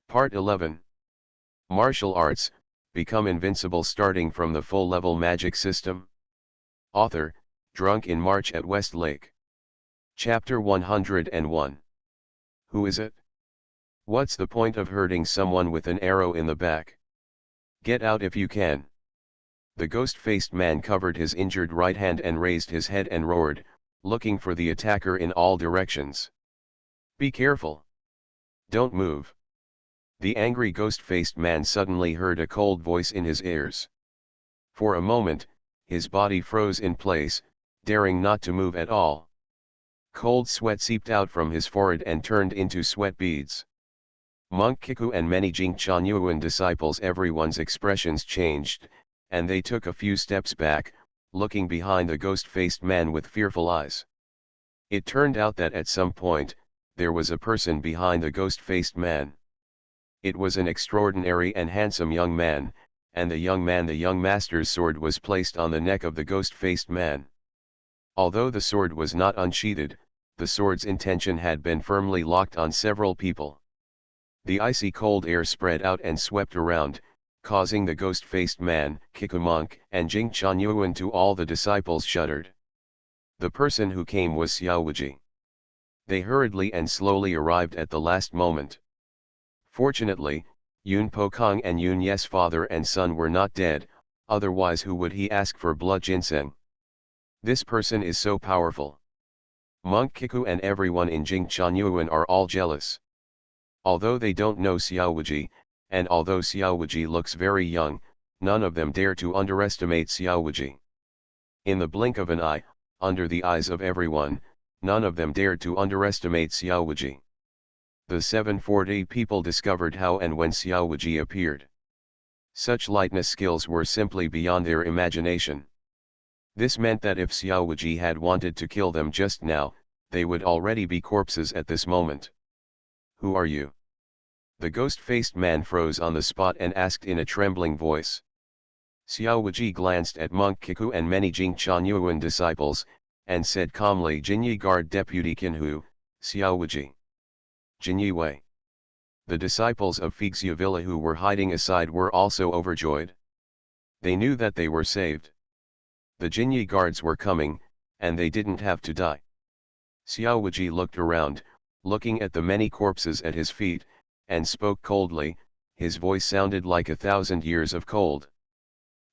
Part 11. Martial Arts, Become Invincible starting from the full-level magic system. Author, Drunk in March at Westlake. Chapter 101. Who is it? What's the point of hurting someone with an arrow in the back? Get out if you can. The ghost-faced man covered his injured right hand and raised his head and roared, looking for the attacker in all directions. Be careful. Don't move. The angry ghost-faced man suddenly heard a cold voice in his ears. For a moment, his body froze in place, daring not to move at all. Cold sweat seeped out from his forehead and turned into sweat beads. Monk Kiku and many Jingchan disciples, everyone's expressions changed, and they took a few steps back, looking behind the ghost-faced man with fearful eyes. It turned out that at some point, there was a person behind the ghost-faced man. It was an extraordinary and handsome young man, and the young master's sword was placed on the neck of the ghost-faced man. Although the sword was not unsheathed, the sword's intention had been firmly locked on several people. The icy cold air spread out and swept around, causing the ghost-faced man, Kiku monk, and Jingchan to all the disciples shuddered. The person who came was Xiaowaji. They hurriedly and slowly arrived at the last moment. Fortunately, Yun Pokong and Yun Ye's father and son were not dead, otherwise who would he ask for blood ginseng? This person is so powerful. Monk Kiku and everyone in Jingchan are all jealous. Although they don't know Xiaowaji, and although Xiaowaji looks very young, none of them dare to underestimate Xiaowaji. In the blink of an eye, under the eyes of everyone, none of them dared to underestimate Xiaowaji. The 740 people discovered how and when Xiaowaji appeared. Such lightness skills were simply beyond their imagination. This meant that if Xiaowaji had wanted to kill them just now, they would already be corpses at this moment. Who are you? The ghost-faced man froze on the spot and asked in a trembling voice. Xiaowaji glanced at Monk Kiku and many Jingchan disciples, and said calmly, Jinyi Guard Deputy Kinhu, Xiaowaji. Jinyi Wei. The disciples of Wuxia Villa who were hiding aside were also overjoyed. They knew that they were saved. The Jinyi guards were coming, and they didn't have to die. Xiaowaji looked around, looking at the many corpses at his feet, and spoke coldly. His voice sounded like 1,000 years of cold.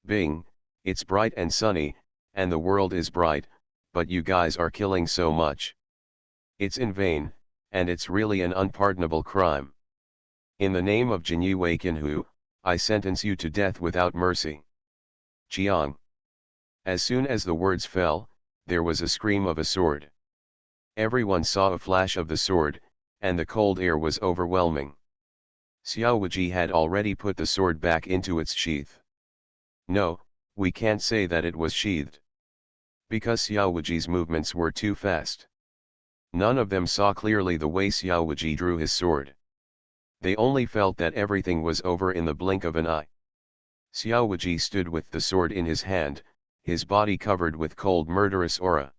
Bing, it's bright and sunny, and the world is bright, but you guys are killing so much. It's in vain, and it's really an unpardonable crime. In the name of Jinyi Wei Kinhu, I sentence you to death without mercy. Jiang. As soon as the words fell, there was a scream of a sword. Everyone saw a flash of the sword, and the cold air was overwhelming. Xiaowaji had already put the sword back into its sheath. No, we can't say that it was sheathed. Because Xiaowaji's movements were too fast. None of them saw clearly the way Xiaowaji drew his sword. They only felt that everything was over in the blink of an eye. Xiaowaji stood with the sword in his hand, his body covered with cold murderous aura.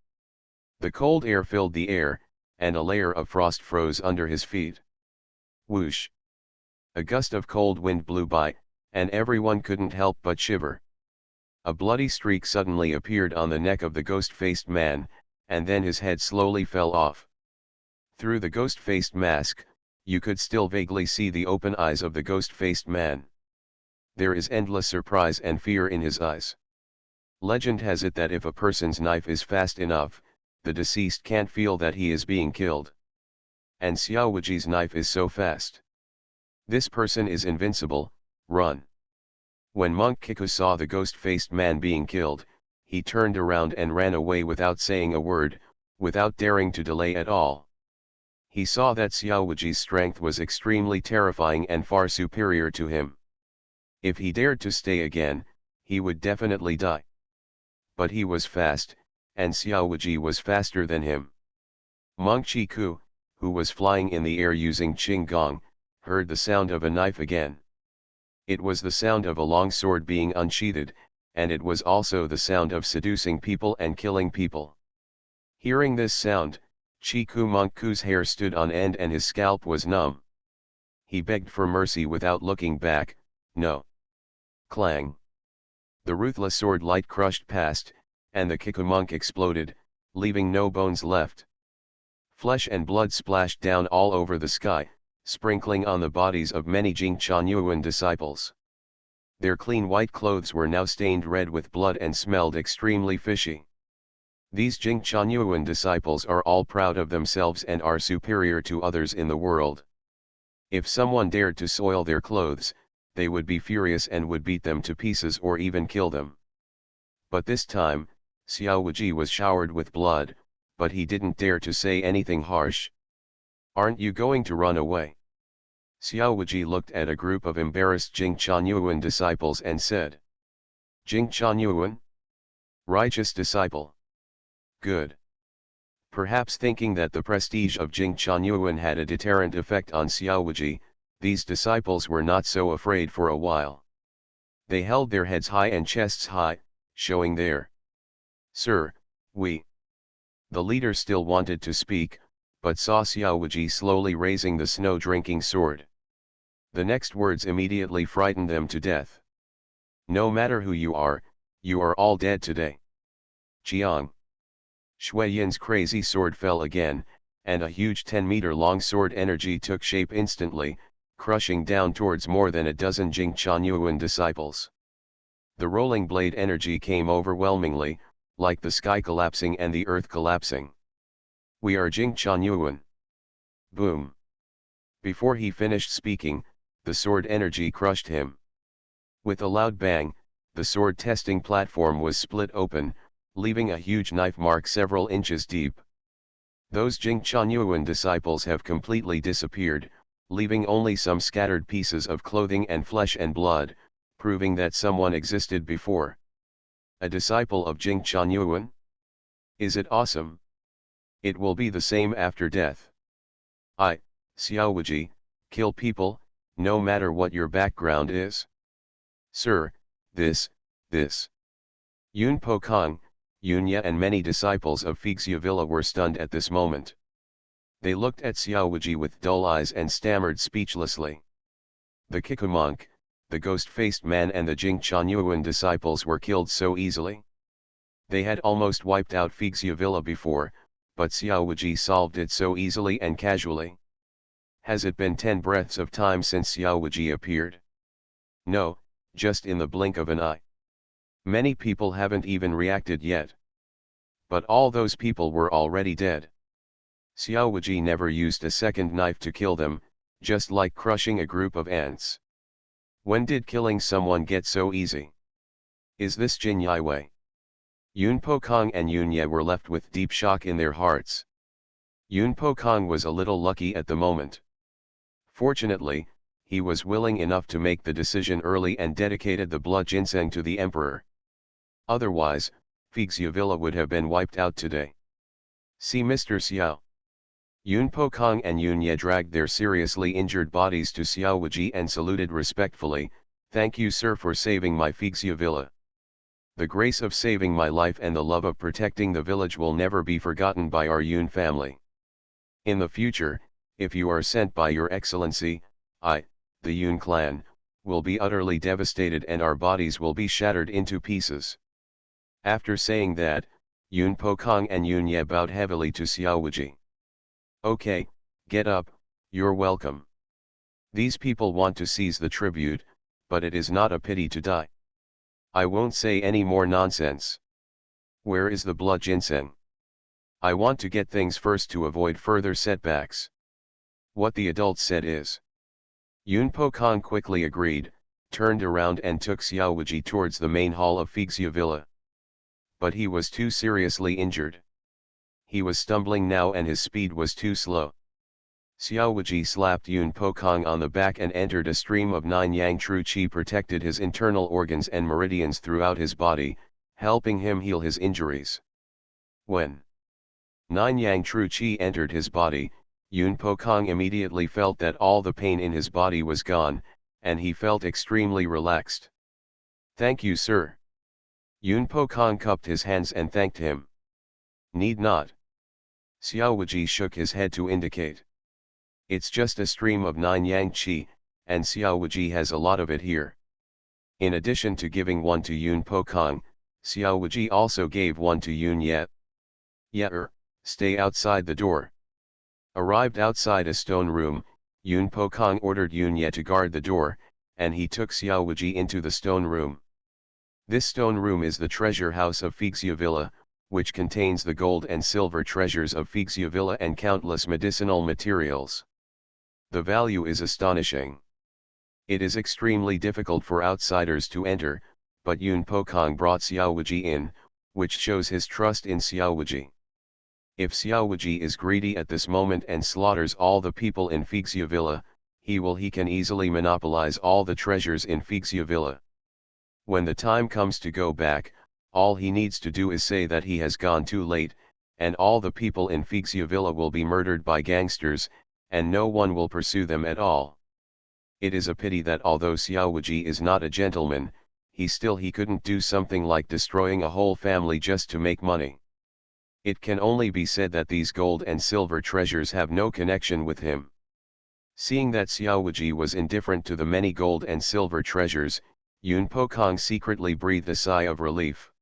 The cold air filled the air, and a layer of frost froze under his feet. Whoosh! A gust of cold wind blew by, and everyone couldn't help but shiver. A bloody streak suddenly appeared on the neck of the ghost-faced man, and then his head slowly fell off. Through the ghost-faced mask, you could still vaguely see the open eyes of the ghost-faced man. There is endless surprise and fear in his eyes. Legend has it that if a person's knife is fast enough, the deceased can't feel that he is being killed. And Xiaowaji's knife is so fast. This person is invincible, run. When Monk Kiku saw the ghost-faced man being killed, he turned around and ran away without saying a word, without daring to delay at all. He saw that Xiaowaji's strength was extremely terrifying and far superior to him. If he dared to stay again, he would definitely die. But he was fast, and Xiaowaji was faster than him. Monk Kiku, who was flying in the air using Qinggong, heard the sound of a knife again. It was the sound of a long sword being unsheathed, and it was also the sound of seducing people and killing people. Hearing this sound, Chiku Monkku's hair stood on end and his scalp was numb. he begged for mercy without looking back. No. Clang. The ruthless sword light crushed past, and the Kiku-monk exploded, leaving no bones left. Flesh and blood splashed down all over the sky, sprinkling on the bodies of many Jing Chuanyuan disciples. Their clean white clothes were now stained red with blood and smelled extremely fishy. These Jing Chuanyuan disciples are all proud of themselves and are superior to others in the world. If someone dared to soil their clothes, they would be furious and would beat them to pieces or even kill them. But this time, Xiao Wuji was showered with blood, but he didn't dare to say anything harsh. "Aren't you going to run away?" Xiao Wuji looked at a group of embarrassed Jing Chuanyuan disciples and said. "Jing Chuanyuan? Righteous disciple. Good." Perhaps thinking that the prestige of Jing Chuanyuan had a deterrent effect on Xiao Wuji, these disciples were not so afraid for a while. They held their heads high and chests high, showing their "Sir, we." The leader still wanted to speak, but saw Xiao Wuji slowly raising the snow-drinking sword. The next words immediately frightened them to death. "No matter who you are all dead today." Jiang. Shui Yin's crazy sword fell again, and a huge 10-meter-long sword energy took shape instantly, crushing down towards more than a dozen Jing Chuanyuan disciples. The rolling blade energy came overwhelmingly, like the sky collapsing and the earth collapsing. "We are Jing Chuanyuan." Boom. Before he finished speaking, the sword energy crushed him. With a loud bang, the sword testing platform was split open, leaving a huge knife mark several inches deep. Those Jing Chuanyuan disciples have completely disappeared, leaving only some scattered pieces of clothing and flesh and blood, proving that someone existed before. A disciple of Jing Chuanyuan? Is it awesome? It will be the same after death. I, Xiao Wuji, kill people, no matter what your background is. Sir, this. Yun Po Kong, Yunya and many disciples of Wuxia Villa were stunned at this moment. They looked at Xiao Wuji with dull eyes and stammered speechlessly. The Kiku-monk, the ghost-faced man and the Jing Chuanyuan disciples were killed so easily. They had almost wiped out Wuxia Villa before, but Xiao Wuji solved it so easily and casually. Has it been 10 breaths of time since Xiao Wuji appeared? No, just in the blink of an eye. Many people haven't even reacted yet. But all those people were already dead. Xiao Wuji never used a second knife to kill them, just like crushing a group of ants. When did killing someone get so easy? Is this Jin Yi way? Yun Po Kong and Yunya were left with deep shock in their hearts. Yun Po Kong was a little lucky at the moment. Fortunately, he was willing enough to make the decision early and dedicated the blood ginseng to the emperor. Otherwise, Wuxia Villa would have been wiped out today. See Mr. Xiao. Yun Po Kong and Yunya dragged their seriously injured bodies to Xiao Wuji and saluted respectfully. "Thank you, sir, for saving my Wuxia Villa. The grace of saving my life and the love of protecting the village will never be forgotten by our Yun family. In the future, if you are sent by your excellency, I, the Yun clan, will be utterly devastated and our bodies will be shattered into pieces." After saying that, Yun Po Kong and Yunya bowed heavily to Xiao Wuji. "Okay, get up, you're welcome. These people want to seize the tribute, but it is not a pity to die. I won't say any more nonsense. Where is the blood ginseng? I want to get things first to avoid further setbacks." What the adults said is. Yun Po Kong quickly agreed, turned around and took Xiao Wuji towards the main hall of Wuxia Villa. But he was too seriously injured. He was stumbling now and his speed was too slow. Xiao Wuji slapped Yun Po Kong on the back and entered a stream of 9 yang true qi protected his internal organs and meridians throughout his body, helping him heal his injuries. When 9 yang true qi entered his body, Yun Po Kong immediately felt that all the pain in his body was gone, and he felt extremely relaxed. "Thank you, sir." Yun Po Kong cupped his hands and thanked him. "Need not." Xiao Wuji shook his head to indicate. It's just a stream of 9 yang qi, and Xiao Wuji has a lot of it here. In addition to giving one to Yun Po Kong, Xiao Wuji also gave one to Yun Ye. Stay outside the door. Arrived outside a stone room, Yun Po Kong ordered Yun Ye to guard the door, and he took Xiao Wuji into the stone room. This stone room is the treasure house of Wuxia Villa, which contains the gold and silver treasures of Wuxia Villa and countless medicinal materials. The value is astonishing. It is extremely difficult for outsiders to enter, but Yun Po Kong brought Xiao Wuji in, which shows his trust in Xiao Wuji. If Xiao Wuji is greedy at this moment and slaughters all the people in Wuxia Villa, he can easily monopolize all the treasures in Wuxia Villa. When the time comes to go back, all he needs to do is say that he has gone too late, and all the people in Wuxia Villa will be murdered by gangsters, and no one will pursue them at all. It is a pity that although Xiao Wuji is not a gentleman, he couldn't do something like destroying a whole family just to make money. It can only be said that these gold and silver treasures have no connection with him. Seeing that Xiao Wuji was indifferent to the many gold and silver treasures, Yun Po Kong secretly breathed a sigh of relief.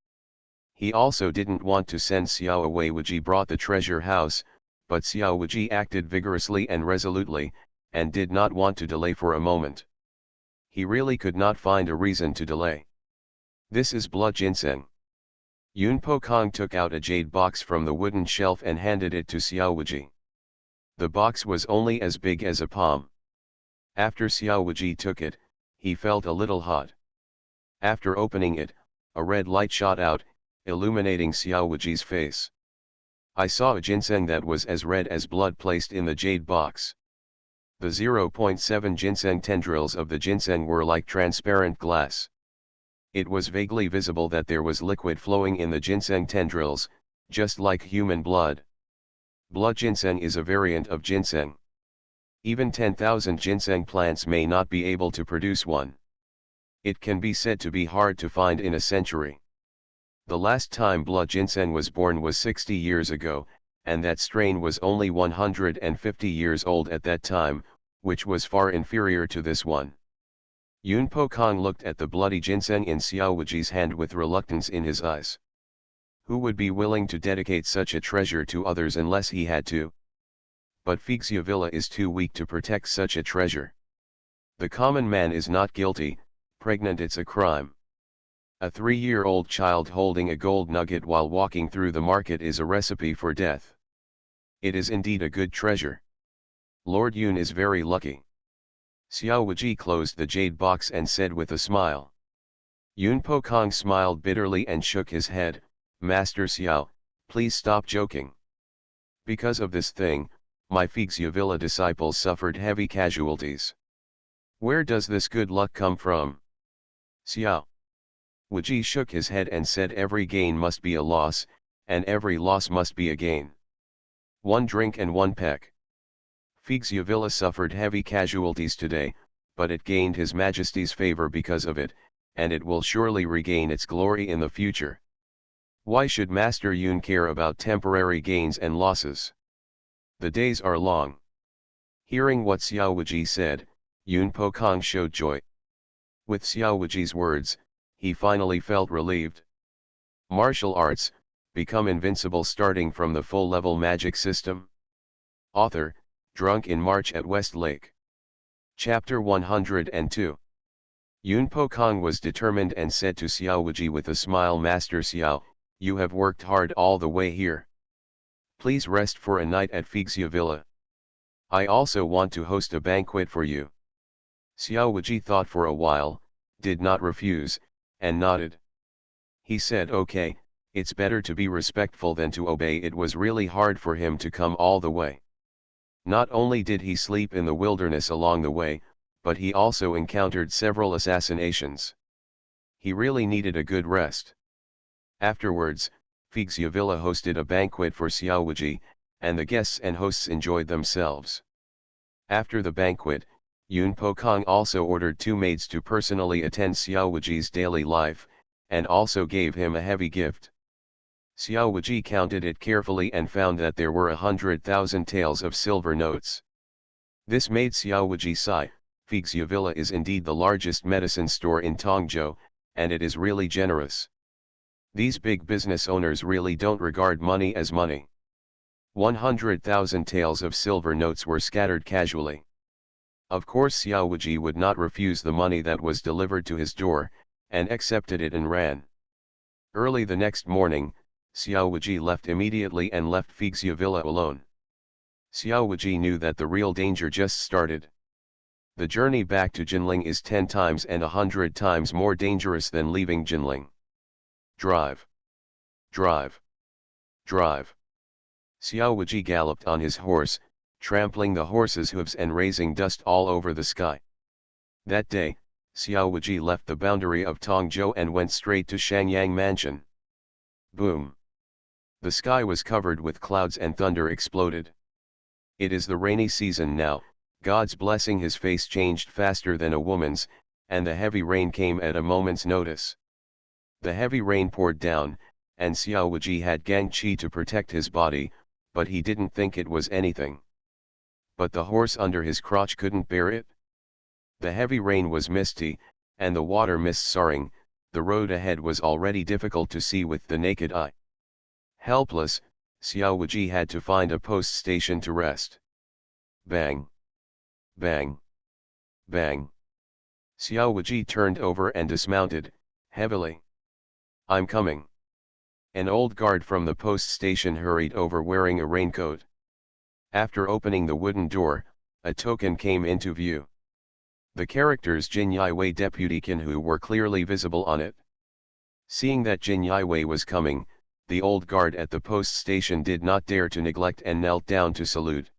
He also didn't want to send Xiao away. Wuji brought the treasure house, but Xiao Wuji acted vigorously and resolutely, and did not want to delay for a moment. He really could not find a reason to delay. This is blood ginseng. Yun Po Kong took out a jade box from the wooden shelf and handed it to Xiao Wuji. The box was only as big as a palm. After Xiao Wuji took it, he felt a little hot. After opening it, a red light shot out, illuminating Xiao Wuji's face. I saw a ginseng that was as red as blood placed in the jade box. The 0.7 ginseng tendrils of the ginseng were like transparent glass. It was vaguely visible that there was liquid flowing in the ginseng tendrils, just like human blood. Blood ginseng is a variant of ginseng. Even 10,000 ginseng plants may not be able to produce one. It can be said to be hard to find in a century. The last time blood ginseng was born was 60 years ago, and that strain was only 150 years old at that time, which was far inferior to this one. Yun Po Kong looked at the bloody ginseng in Xiao Wuji's hand with reluctance in his eyes. Who would be willing to dedicate such a treasure to others unless he had to? But Wuxia Villa is too weak to protect such a treasure. The common man is not guilty, pregnant it's a crime. A 3-year-old child holding a gold nugget while walking through the market is a recipe for death. It is indeed a good treasure. Lord Yun is very lucky. Xiao Wuji closed the jade box and said with a smile. Yun Po Kong smiled bitterly and shook his head. Master Xiao, please stop joking. Because of this thing, my Wuxia Villa disciples suffered heavy casualties. Where does this good luck come from? Xiao Wuji shook his head and said every gain must be a loss, and every loss must be a gain. One drink and one peck. Wuxia Villa suffered heavy casualties today, but it gained His Majesty's favor because of it, and it will surely regain its glory in the future. Why should Master Yun care about temporary gains and losses? The days are long. Hearing what Xiao Wuji said, Yun Po Kong showed joy. With Xiao Wuji's words, he finally felt relieved. Martial arts, become invincible starting from the full-level magic system. Author, Drunk in March at West Lake. Chapter 102. Yun Po Kong was determined and said to Xiao Wuji with a smile, Master Xiao, you have worked hard all the way here. Please rest for a night at Wuxia Villa. I also want to host a banquet for you. Xiao Wuji thought for a while, did not refuse, and nodded. He said okay, it's better to be respectful than to obey. It was really hard for him to come all the way. Not only did he sleep in the wilderness along the way, but he also encountered several assassinations. He really needed a good rest. Afterwards, Wuxia Villa hosted a banquet for Xiao Wuji, and the guests and hosts enjoyed themselves. After the banquet, Yun Po Kong also ordered 2 maids to personally attend Xiao Wuji's daily life, and also gave him a heavy gift. Xiao Wuji counted it carefully and found that there were 100,000 taels of silver notes. This made Xiao Wuji sigh. Wuxia Villa is indeed the largest medicine store in Tongzhou, and it is really generous. These big business owners really don't regard money as money. 100,000 taels of silver notes were scattered casually. Of course Xiao Wuji would not refuse the money that was delivered to his door, and accepted it and ran. Early the next morning, Xiao Wuji left immediately and left Wuxia Villa alone. Xiao Wuji knew that the real danger just started. The journey back to Jinling is 10 times and 100 times more dangerous than leaving Jinling. Drive. Drive. Drive. Xiao Wuji galloped on his horse, trampling the horse's hooves and raising dust all over the sky. That day, Xiao Wuji left the boundary of Tongzhou and went straight to Shangyang Mansion. Boom! The sky was covered with clouds and thunder exploded. It is the rainy season now. God's blessing. His face changed faster than a woman's, and the heavy rain came at a moment's notice. The heavy rain poured down, and Xiao Wuji had Gang Qi to protect his body, but he didn't think it was anything. But the horse under his crotch couldn't bear it. The heavy rain was misty, and the water mist soaring. The road ahead was already difficult to see with the naked eye. Helpless, Xiao Wuji had to find a post station to rest. Bang! Bang! Bang! Xiao Wuji turned over and dismounted, heavily. I'm coming. An old guard from the post station hurried over wearing a raincoat. After opening the wooden door, a token came into view. The characters Jin Yiwei Deputy Qinhu were clearly visible on it. Seeing that Jin Yiwei was coming, the old guard at the post station did not dare to neglect and knelt down to salute.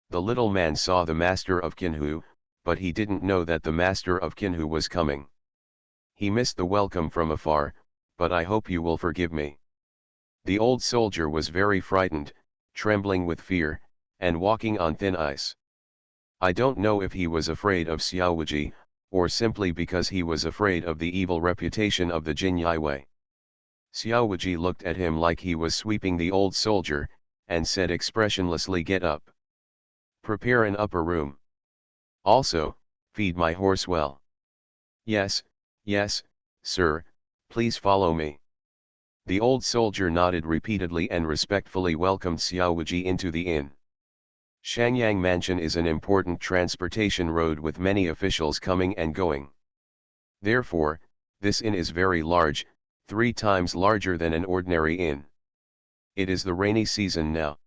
The little man saw the master of Qinhu, but he didn't know that the master of Qinhu was coming. He missed the welcome from afar, but I hope you will forgive me. The old soldier was very frightened, trembling with fear, and walking on thin ice. I don't know if he was afraid of Xiao Wuji, or simply because he was afraid of the evil reputation of the Jin Yiwei. Xiao Wuji looked at him like he was sweeping the old soldier, and said expressionlessly, "Get up. Prepare an upper room. Also, feed my horse well." "Yes, yes, sir, please follow me." The old soldier nodded repeatedly and respectfully welcomed Xiao Wuji into the inn. Shangyang Mansion is an important transportation road with many officials coming and going. Therefore, this inn is very large, 3 times larger than an ordinary inn. It is the rainy season now.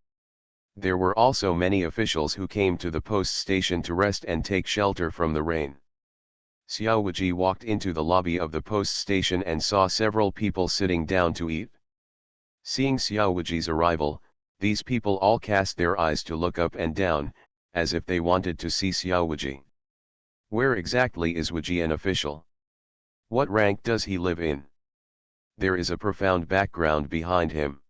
There were also many officials who came to the post station to rest and take shelter from the rain. Xiao Wuji walked into the lobby of the post station and saw several people sitting down to eat. Seeing Xiao Wuji's arrival, these people all cast their eyes to look up and down, as if they wanted to see Xiao Wuji. Where exactly is Wuji an official? What rank does he live in? There is a profound background behind him.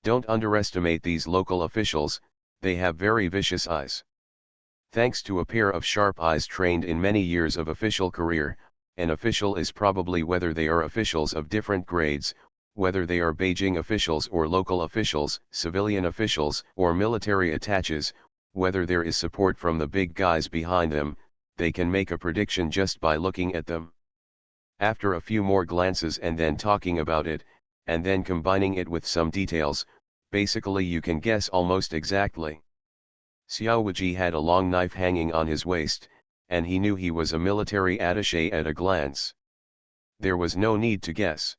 Don't underestimate these local officials, they have very vicious eyes. Thanks to a pair of sharp eyes trained in many years of official career, an official is probably, whether they are officials of different grades, whether they are Beijing officials or local officials, civilian officials or military attaches, whether there is support from the big guys behind them, they can make a prediction just by looking at them. After a few more glances and then talking about it, and then combining it with some details, basically you can guess almost exactly. Xiao Wuji had a long knife hanging on his waist, and he knew he was a military attaché at a glance. There was no need to guess.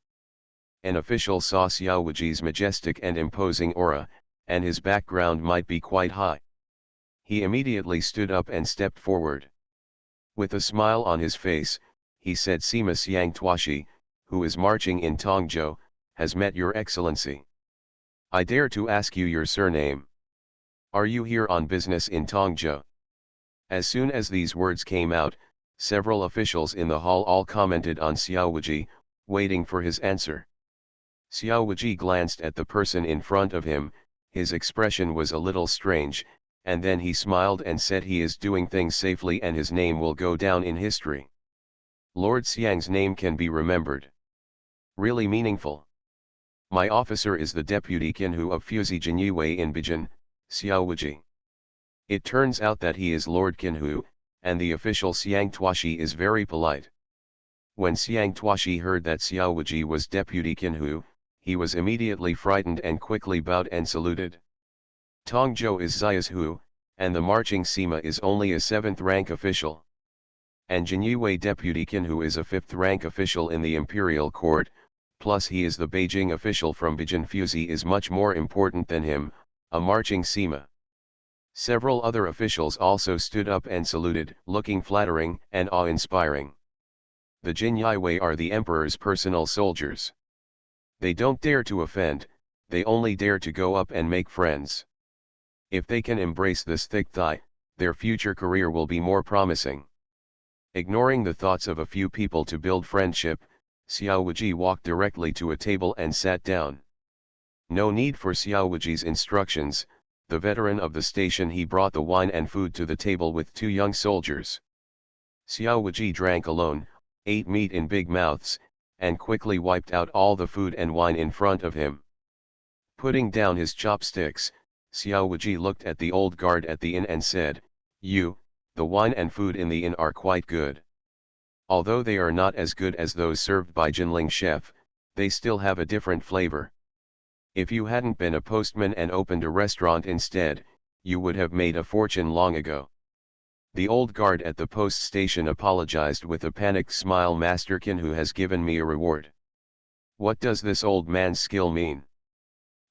An official saw Xiao Wuji's majestic and imposing aura, and his background might be quite high. He immediately stood up and stepped forward. With a smile on his face, he said, "Sima Xiang Tuashi, who is marching in Tongzhou, has met your excellency. I dare to ask you your surname. Are you here on business in Tongzhou?" As soon as these words came out, several officials in the hall all commented on Xiao Wuji, waiting for his answer. Xiao Wuji glanced at the person in front of him, his expression was a little strange, and then he smiled and said, "He is doing things safely and his name will go down in history. Lord Xiang's name can be remembered. Really meaningful. My officer is the deputy Qinhu of Fuzi Jinyiwei in Beijing, Xiao Wuji." It turns out that he is Lord Qinhu, and the official Xiang Tuashi is very polite. When Xiang Tuashi heard that Xiao Wuji was Deputy Qinhu, he was immediately frightened and quickly bowed and saluted. Tongzhou is Xia's Hu, and the marching Sima is only a 7th rank official. And Jinyue Deputy Qinhu is a 5th rank official in the imperial court, plus he is the Beijing official from Beijing. Fuzi is much more important than him, a marching Sima. Several other officials also stood up and saluted, looking flattering and awe-inspiring. The Jinyue are the emperor's personal soldiers. They don't dare to offend, they only dare to go up and make friends. If they can embrace this thick thigh, their future career will be more promising. Ignoring the thoughts of a few people to build friendship, Xiao Wuji walked directly to a table and sat down. No need for Xiao Wuji's instructions, the veteran of the station, he brought the wine and food to the table with 2 young soldiers. Xiao Wuji drank alone, ate meat in big mouths, and quickly wiped out all the food and wine in front of him. Putting down his chopsticks, Xiao Wuji looked at the old guard at the inn and said, "You, the wine and food in the inn are quite good. Although they are not as good as those served by Jinling chef, they still have a different flavor. If you hadn't been a postman and opened a restaurant instead, you would have made a fortune long ago." The old guard at the post station apologized with a panicked smile. "Master Qinhu has given me a reward." "What does this old man's skill mean?"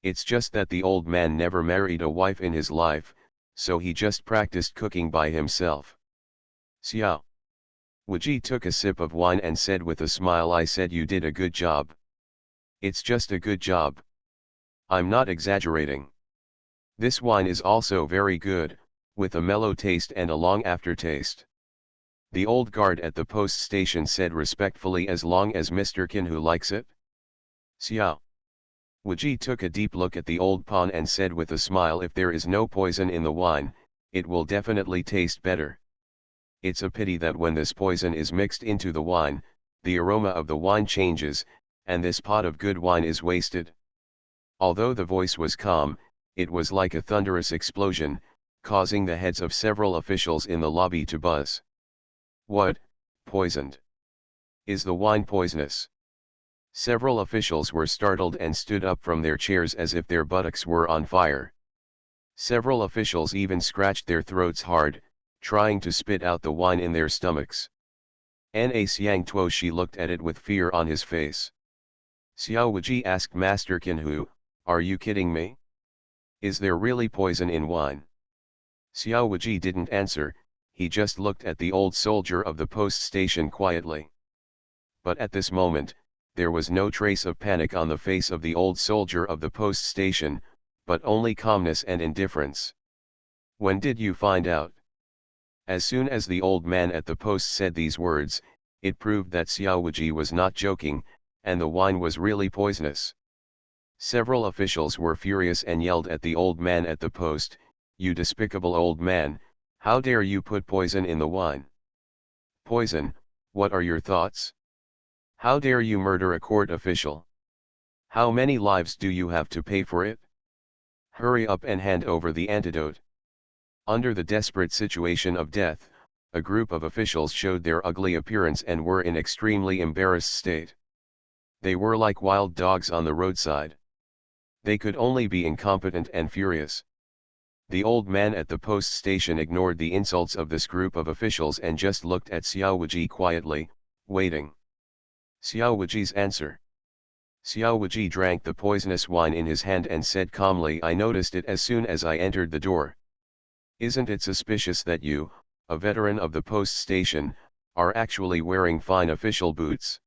"It's just that the old man never married a wife in his life, so he just practiced cooking by himself." Xiao Wuji took a sip of wine and said with a smile, "I said you did a good job. It's just a good job. I'm not exaggerating. This wine is also very good, with a mellow taste and a long aftertaste." The old guard at the post station said respectfully, "As long as Mr. Qinhu likes it." Xiao Wuji took a deep look at the old pawn and said with a smile, "If there is no poison in the wine, it will definitely taste better. It's a pity that when this poison is mixed into the wine, the aroma of the wine changes, and this pot of good wine is wasted." Although the voice was calm, it was like a thunderous explosion, causing the heads of several officials in the lobby to buzz. "What, poisoned? Is the wine poisonous?" Several officials were startled and stood up from their chairs as if their buttocks were on fire. Several officials even scratched their throats hard, trying to spit out the wine in their stomachs. Na Xiang Tuoshi looked at it with fear on his face. Xiao Wuji asked Master Qinhu, "Are you kidding me? Is there really poison in wine?" Xiao Wuji didn't answer, he just looked at the old soldier of the post station quietly. But at this moment, there was no trace of panic on the face of the old soldier of the post station, but only calmness and indifference. "When did you find out?" As soon as the old man at the post said these words, it proved that Xiao Wuji was not joking, and the wine was really poisonous. Several officials were furious and yelled at the old man at the post, "You despicable old man, how dare you put poison in the wine? Poison, what are your thoughts? How dare you murder a court official? How many lives do you have to pay for it? Hurry up and hand over the antidote." Under the desperate situation of death, a group of officials showed their ugly appearance and were in extremely embarrassed state. They were like wild dogs on the roadside. They could only be incompetent and furious. The old man at the post station ignored the insults of this group of officials and just looked at Xiao Wuji quietly, waiting. Xiao Wuji's answer. Xiao Wuji drank the poisonous wine in his hand and said calmly, "I noticed it as soon as I entered the door. Isn't it suspicious that you, a veteran of the post station, are actually wearing fine official boots?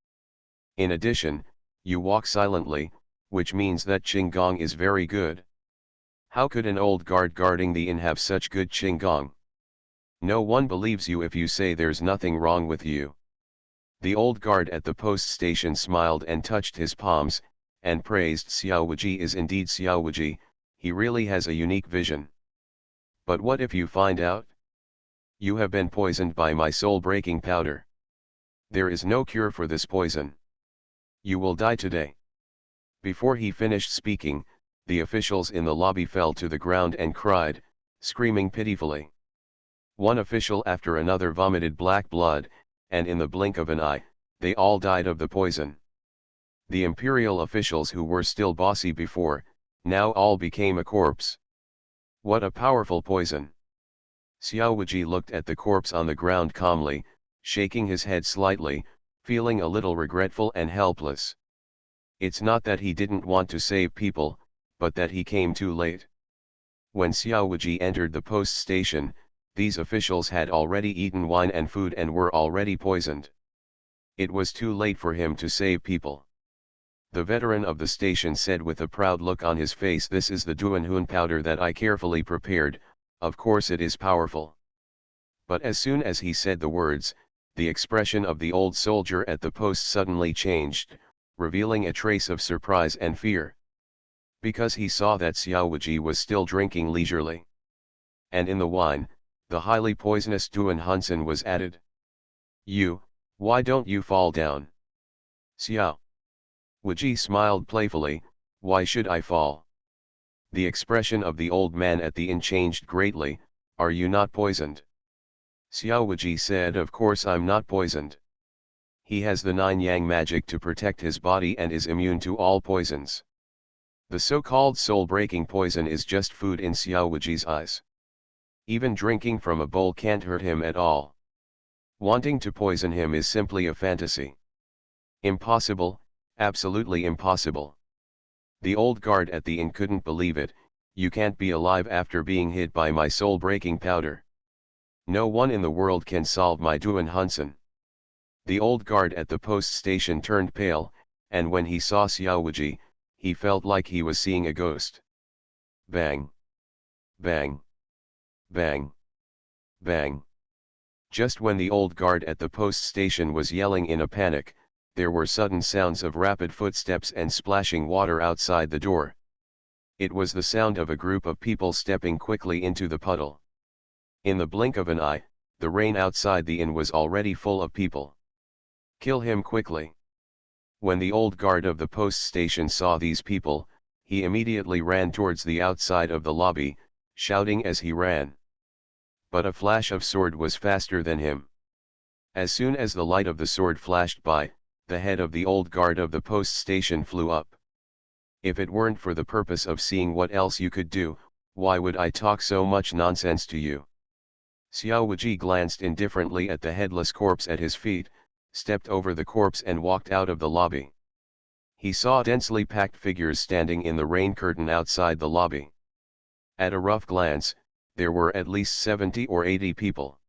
In addition, you walk silently, which means that Qinggong is very good. How could an old guard guarding the inn have such good Qinggong? No one believes you if you say there's nothing wrong with you." The old guard at the post station smiled and touched his palms, and praised Xiao Wuji. "Is indeed Xiao Wuji, he really has a unique vision. But what if you find out? You have been poisoned by my soul-breaking powder. There is no cure for this poison. You will die today." Before he finished speaking, the officials in the lobby fell to the ground and cried, screaming pitifully. One official after another vomited black blood, and in the blink of an eye, they all died of the poison. The imperial officials who were still bossy before, now all became a corpse. What a powerful poison! Xiao Wuji looked at the corpse on the ground calmly, shaking his head slightly, feeling a little regretful and helpless. It's not that he didn't want to save people, but that he came too late. When Xiao Wuji entered the post station, these officials had already eaten wine and food and were already poisoned. It was too late for him to save people. The veteran of the station said with a proud look on his face, "This is the Duanhun powder that I carefully prepared, of course it is powerful." But as soon as he said the words, the expression of the old soldier at the post suddenly changed, revealing a trace of surprise and fear. Because he saw that Xiao Wuji was still drinking leisurely. And in the wine, the highly poisonous Duanhunsen was added. Why don't you fall down?" Xiao Wuji smiled playfully, "Why should I fall?" The expression of the old man at the inn changed greatly. "Are you not poisoned?" Xiao Wuji said, "Of course I'm not poisoned." He has the 9 yang magic to protect his body and is immune to all poisons. The so-called soul-breaking poison is just food in Xiao Wuji's eyes. Even drinking from a bowl can't hurt him at all. Wanting to poison him is simply a fantasy. Impossible, absolutely impossible. The old guard at the inn couldn't believe it. "You can't be alive after being hit by my soul-breaking powder. No one in the world can solve my Duanhunsen." The old guard at the post station turned pale, and when he saw Xiao Wuji, he felt like he was seeing a ghost. Bang! Bang! Bang! Bang! Just when the old guard at the post station was yelling in a panic, there were sudden sounds of rapid footsteps and splashing water outside the door. It was the sound of a group of people stepping quickly into the puddle. In the blink of an eye, the rain outside the inn was already full of people. "Kill him quickly." When the old guard of the post station saw these people, he immediately ran towards the outside of the lobby, shouting as he ran. But a flash of sword was faster than him. As soon as the light of the sword flashed by, the head of the old guard of the post station flew up. "If it weren't for the purpose of seeing what else you could do, why would I talk so much nonsense to you?" Xiao Wuji glanced indifferently at the headless corpse at his feet, stepped over the corpse and walked out of the lobby. He saw densely packed figures standing in the rain curtain outside the lobby. At a rough glance, there were at least 70 or 80 people.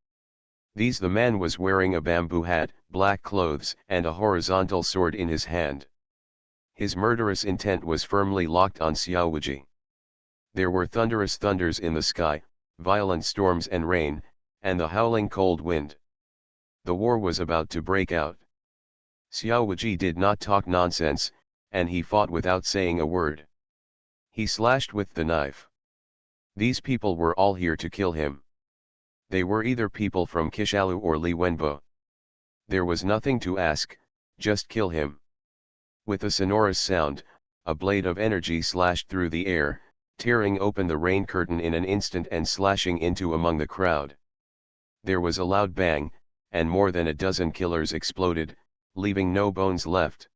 The man was wearing a bamboo hat, black clothes, and a horizontal sword in his hand. His murderous intent was firmly locked on Xiao Wuji. There were thunderous thunders in the sky, violent storms and rain, and the howling cold wind. The war was about to break out. Xiao Wuji did not talk nonsense, and he fought without saying a word. He slashed with the knife. These people were all here to kill him. They were either people from Kishalu or Li Wenbo. There was nothing to ask, just kill him. With a sonorous sound, a blade of energy slashed through the air, tearing open the rain curtain in an instant and slashing into among the crowd. There was a loud bang, and more than a dozen killers exploded, leaving no bones left.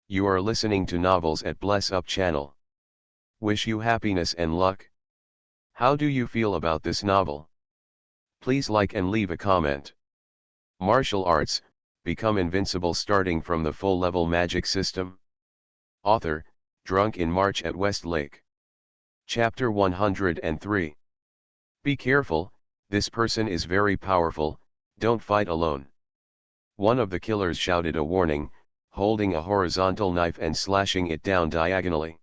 You are listening to Novels at Bless Up channel. Wish you happiness and luck. How do you feel about this novel? Please like and leave a comment. Martial arts, become invincible starting from the full level magic system. Author, drunk in March at West Lake. Chapter 103. Be careful, this person is very powerful, don't fight alone. One of the killers shouted a warning, holding a horizontal knife and slashing it down diagonally.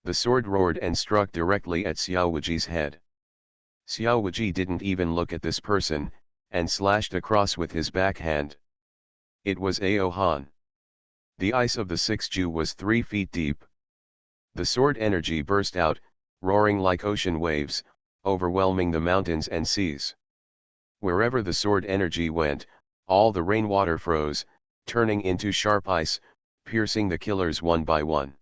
The sword roared and struck directly at Xiao Wuji's head. Xiao Wuji didn't even look at this person, and slashed across with his backhand. It was Ao Han. The ice of the sixth Jew was 3 feet deep. The sword energy burst out, roaring like ocean waves, overwhelming the mountains and seas. Wherever the sword energy went, all the rainwater froze, turning into sharp ice, piercing the killers one by one.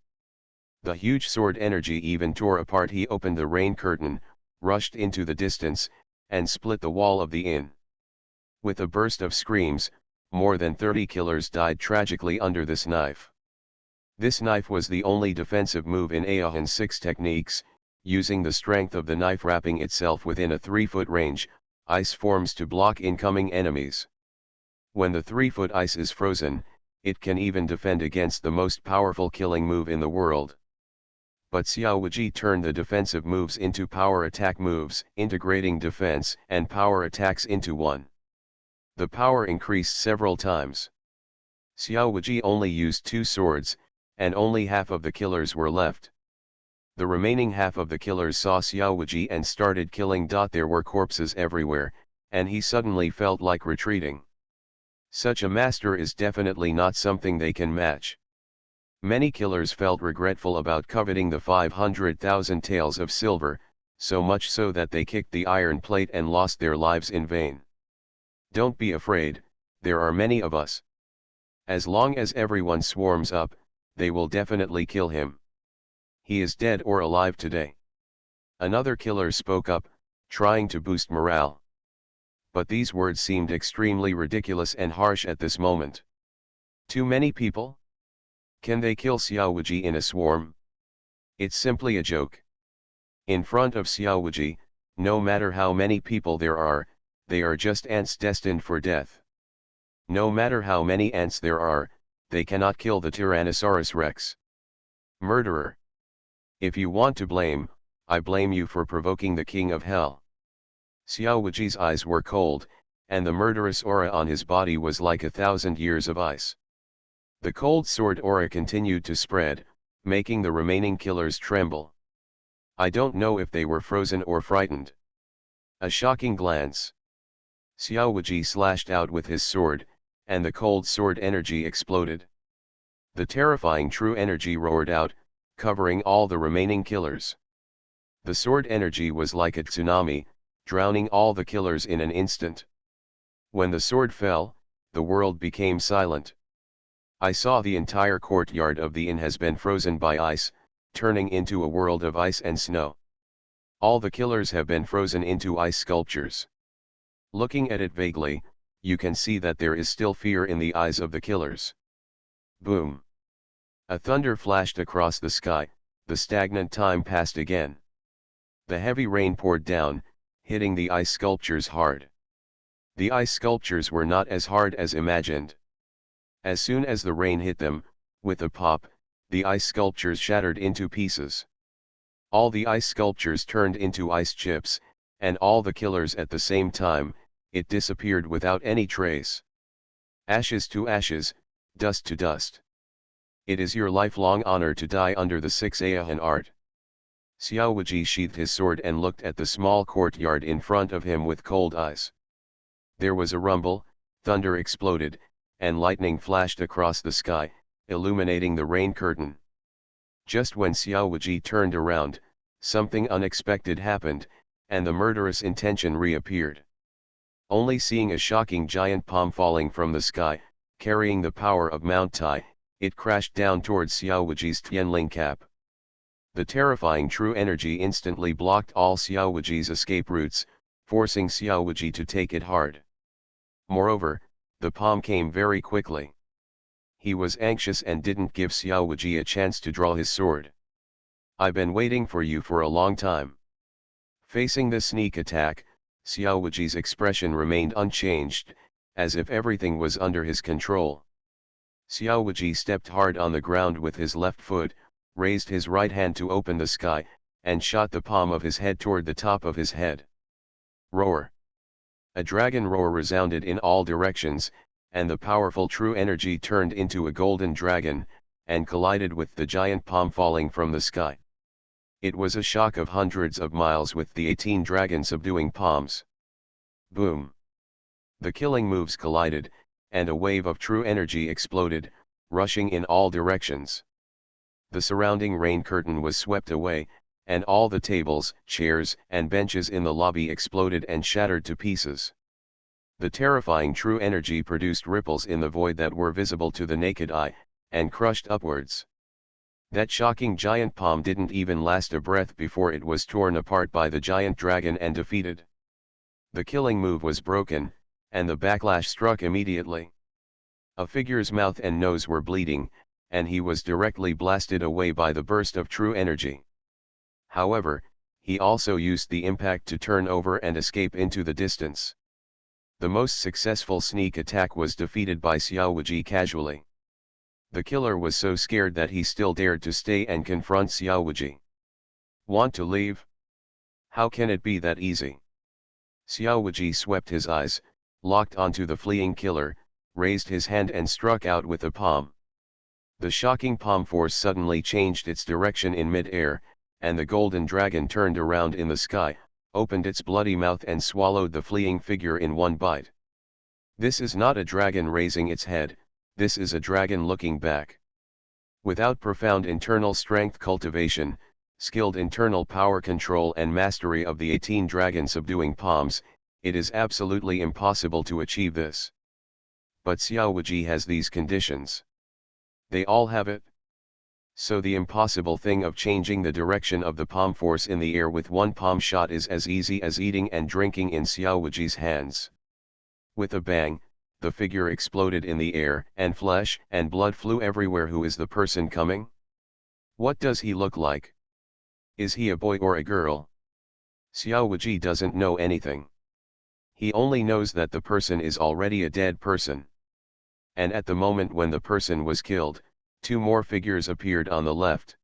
The huge sword energy even tore apart. He opened the rain curtain, rushed into the distance, and split the wall of the inn. With a burst of screams, more than 30 killers died tragically under this knife. This knife was the only defensive move in Aohan's 6 techniques. Using the strength of the knife wrapping itself within a 3-foot range, ice forms to block incoming enemies. When the 3-foot ice is frozen, it can even defend against the most powerful killing move in the world. But Xiao Wuji turned the defensive moves into power attack moves, integrating defense and power attacks into one. The power increased several times. Xiao Wuji only used 2 swords, and only half of the killers were left. The remaining half of the killers saw Xiao Wuji and started killing. There were corpses everywhere, and he suddenly felt like retreating. Such a master is definitely not something they can match. Many killers felt regretful about coveting the 500,000 taels of silver, so much so that they kicked the iron plate and lost their lives in vain. Don't be afraid, there are many of us. As long as everyone swarms up, they will definitely kill him. He is dead or alive today. Another killer spoke up, trying to boost morale. But these words seemed extremely ridiculous and harsh at this moment. Too many people? Can they kill Xiao Wuji in a swarm? It's simply a joke. In front of Xiao Wuji, no matter how many people there are, they are just ants destined for death. No matter how many ants there are, they cannot kill the Tyrannosaurus Rex. Murderer. If you want to blame, I blame you for provoking the king of hell. Xiao Wuji's eyes were cold, and the murderous aura on his body was like 1,000 years of ice. The cold sword aura continued to spread, making the remaining killers tremble. I don't know if they were frozen or frightened. A shocking glance. Xiao Wuji slashed out with his sword, and the cold sword energy exploded. The terrifying true energy roared out, covering all the remaining killers. The sword energy was like a tsunami, drowning all the killers in an instant. When the sword fell, the world became silent. I saw the entire courtyard of the inn has been frozen by ice, turning into a world of ice and snow. All the killers have been frozen into ice sculptures. Looking at it vaguely, you can see that there is still fear in the eyes of the killers. Boom! A thunder flashed across the sky, the stagnant time passed again. The heavy rain poured down, hitting the ice sculptures hard. The ice sculptures were not as hard as imagined. As soon as the rain hit them, with a pop, the ice sculptures shattered into pieces. All the ice sculptures turned into ice chips, and all the killers at the same time, it disappeared without any trace. Ashes to ashes, dust to dust. It is your lifelong honor to die under the 6 Aohan art. Xiao Wuji sheathed his sword and looked at the small courtyard in front of him with cold eyes. There was a rumble, thunder exploded, and lightning flashed across the sky, illuminating the rain curtain. Just when Xiao Wuji turned around, something unexpected happened, and the murderous intention reappeared. Only seeing a shocking giant palm falling from the sky, carrying the power of Mount Tai, it crashed down towards Xiao Wuji's Tianling cap. The terrifying true energy instantly blocked all Xiao Wuji's escape routes, forcing Xiao Wuji to take it hard. Moreover, the palm came very quickly. He was anxious and didn't give Xiao Wuji a chance to draw his sword. I've been waiting for you for a long time. Facing the sneak attack, Xiao Wuji's expression remained unchanged, as if everything was under his control. Xiao Wuji stepped hard on the ground with his left foot, raised his right hand to open the sky, and shot the palm of his head toward the top of his head. Roar! A dragon roar resounded in all directions, and the powerful true energy turned into a golden dragon, and collided with the giant palm falling from the sky. It was a shock of hundreds of miles with the 18 dragon subduing palms. Boom! The killing moves collided, and a wave of true energy exploded, rushing in all directions. The surrounding rain curtain was swept away, and all the tables, chairs, and benches in the lobby exploded and shattered to pieces. The terrifying true energy produced ripples in the void that were visible to the naked eye, and crushed upwards. That shocking giant palm didn't even last a breath before it was torn apart by the giant dragon and defeated. The killing move was broken, and the backlash struck immediately. A figure's mouth and nose were bleeding, and he was directly blasted away by the burst of true energy. However, he also used the impact to turn over and escape into the distance. The most successful sneak attack was defeated by Xiao Wuji casually. The killer was so scared that he still dared to stay and confront Xiao Wuji. Want to leave? How can it be that easy? Xiao Wuji swept his eyes, locked onto the fleeing killer, raised his hand and struck out with the palm. The shocking palm force suddenly changed its direction in mid-air, and the golden dragon turned around in the sky, opened its bloody mouth and swallowed the fleeing figure in one bite. This is not a dragon raising its head, this is a dragon looking back. Without profound internal strength cultivation, skilled internal power control and mastery of the 18 dragon subduing palms, it is absolutely impossible to achieve this. But Xiao Wuji has these conditions. They all have it. So the impossible thing of changing the direction of the palm force in the air with one palm shot is as easy as eating and drinking in Xiao Wuji's hands. With a bang, the figure exploded in the air and flesh and blood flew everywhere. Who is the person coming? What does he look like? Is he a boy or a girl? Xiao Wuji doesn't know anything. He only knows that the person is already a dead person. And at the moment when the person was killed, two more figures appeared on the left.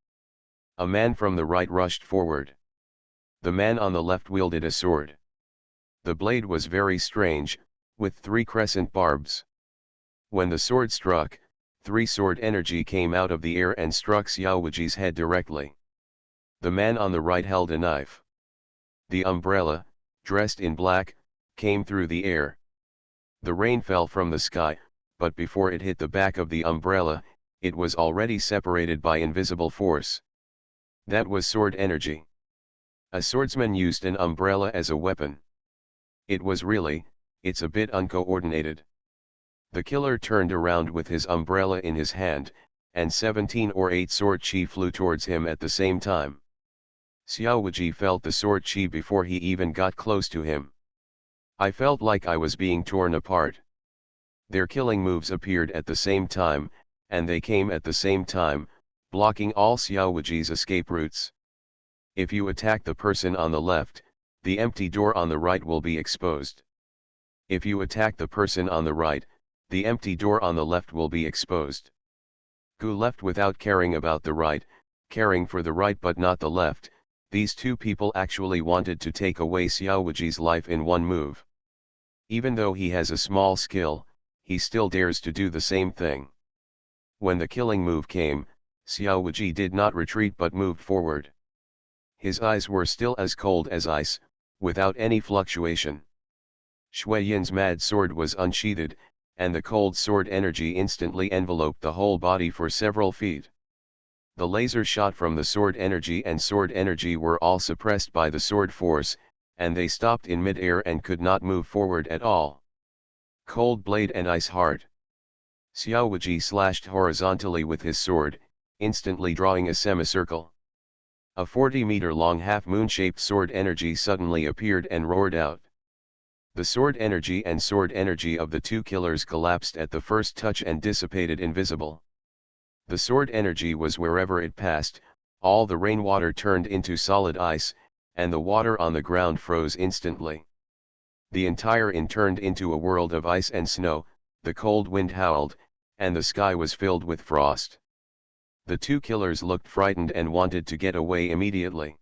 A man from the right rushed forward. The man on the left wielded a sword. The blade was very strange, with 3 crescent barbs. When the sword struck, 3 sword energy came out of the air and struck Xiao Wuji's head directly. The man on the right held a knife. The umbrella, dressed in black, came through the air. The rain fell from the sky, but before it hit the back of the umbrella, it was already separated by invisible force. That was sword energy. A swordsman used an umbrella as a weapon. It's a bit uncoordinated. The killer turned around with his umbrella in his hand, and 17 or 8 sword chi flew towards him at the same time. Xiao Wuji felt the sword chi before he even got close to him. I felt like I was being torn apart. Their killing moves appeared at the same time, and they came at the same time, blocking all Xiao Wuji's escape routes. If you attack the person on the left, the empty door on the right will be exposed. If you attack the person on the right, the empty door on the left will be exposed. Gu left without caring about the right, caring for the right but not the left. These two people actually wanted to take away Xiao Wuji's life in one move. Even though he has a small skill, he still dares to do the same thing. When the killing move came, Xiao Wuji did not retreat but moved forward. His eyes were still as cold as ice, without any fluctuation. Shui Yin's mad sword was unsheathed, and the cold sword energy instantly enveloped the whole body for several feet. The laser shot from the sword energy were all suppressed by the sword force, and they stopped in mid-air and could not move forward at all. Cold blade and ice hard. Xiao Wuji slashed horizontally with his sword, instantly drawing a semicircle. A 40-meter-long half-moon-shaped sword energy suddenly appeared and roared out. The sword energy of the two killers collapsed at the first touch and dissipated invisible. The sword energy was wherever it passed, all the rainwater turned into solid ice, and the water on the ground froze instantly. The entire inn turned into a world of ice and snow, the cold wind howled, and the sky was filled with frost. The two killers looked frightened and wanted to get away immediately.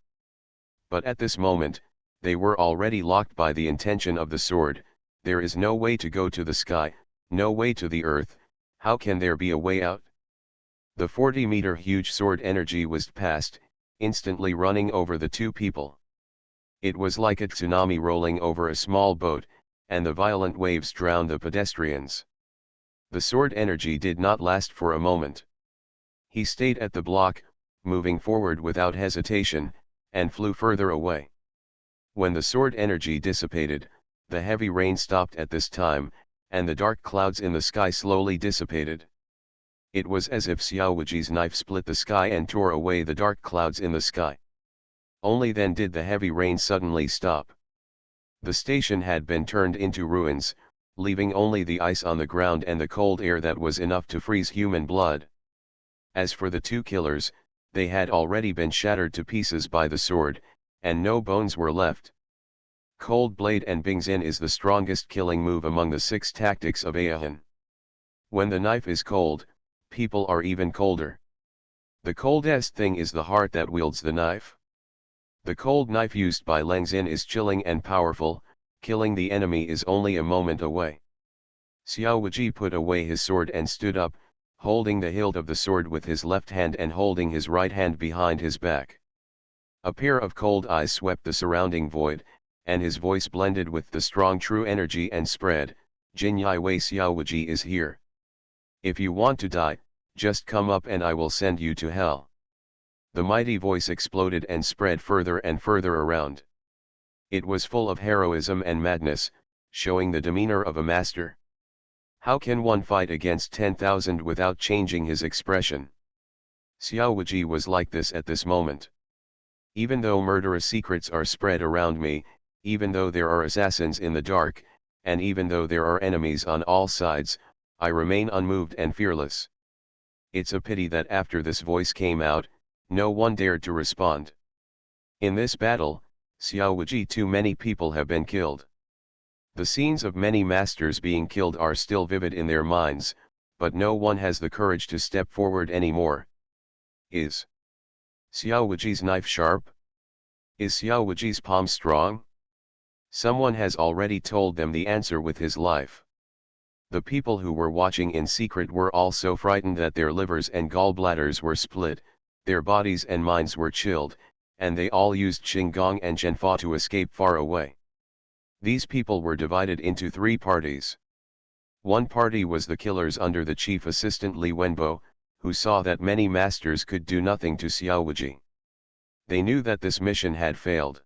But at this moment, they were already locked by the intention of the sword. There is no way to go to the sky, no way to the earth. How can there be a way out? The 40-meter huge sword energy was past, instantly running over the two people. It was like a tsunami rolling over a small boat, and the violent waves drowned the pedestrians. The sword energy did not last for a moment. He stayed at the block, moving forward without hesitation, and flew further away. When the sword energy dissipated, the heavy rain stopped at this time, and the dark clouds in the sky slowly dissipated. It was as if Xiao Wuji's knife split the sky and tore away the dark clouds in the sky. Only then did the heavy rain suddenly stop. The station had been turned into ruins, leaving only the ice on the ground and the cold air that was enough to freeze human blood. As for the two killers, they had already been shattered to pieces by the sword, and no bones were left. Cold Blade and Bingzin is the strongest killing move among the 6 tactics of Aehan. When the knife is cold, people are even colder. The coldest thing is the heart that wields the knife. The cold knife used by Lengzin is chilling and powerful, killing the enemy is only a moment away. Xiao Wuji put away his sword and stood up, holding the hilt of the sword with his left hand and holding his right hand behind his back. A pair of cold eyes swept the surrounding void, and his voice blended with the strong true energy and spread, Jinyai Wei Xiao Wuji is here. If you want to die, just come up and I will send you to hell. The mighty voice exploded and spread further and further around. It was full of heroism and madness, showing the demeanor of a master. How can one fight against 10,000 without changing his expression? Xiao Wuji was like this at this moment. Even though murderous secrets are spread around me, even though there are assassins in the dark, and even though there are enemies on all sides, I remain unmoved and fearless. It's a pity that after this voice came out, no one dared to respond. In this battle, Xiao Wuji too many people have been killed. The scenes of many masters being killed are still vivid in their minds, but no one has the courage to step forward anymore. Is Xiao Wuji's knife sharp? Is Xiao Wuji's palm strong? Someone has already told them the answer with his life. The people who were watching in secret were all so frightened that their livers and gallbladders were split, their bodies and minds were chilled, and they all used Qinggong and Zhenfa to escape far away. These people were divided into 3 parties. One party was the killers under the chief assistant Li Wenbo, who saw that many masters could do nothing to Xiao Wuji. They knew that this mission had failed.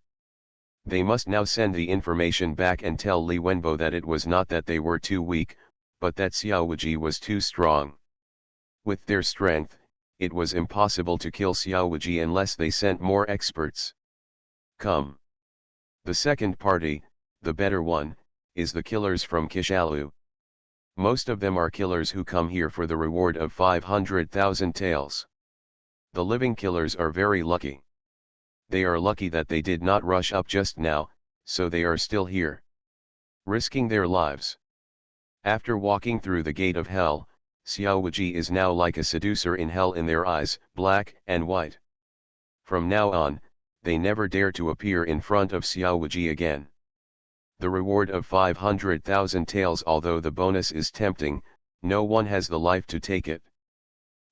They must now send the information back and tell Li Wenbo that it was not that they were too weak, but that Xiao Wuji was too strong. With their strength, it was impossible to kill Xiao Wuji unless they sent more experts. Come. The second party, the better one, is the killers from Kishalu. Most of them are killers who come here for the reward of 500,000 taels. The living killers are very lucky. They are lucky that they did not rush up just now, so they are still here, risking their lives. After walking through the gate of hell, Xiao Wuji is now like a seducer in hell in their eyes, black and white. From now on, they never dare to appear in front of Xiao Wuji again. The reward of 500,000 taels, although the bonus is tempting, no one has the life to take it.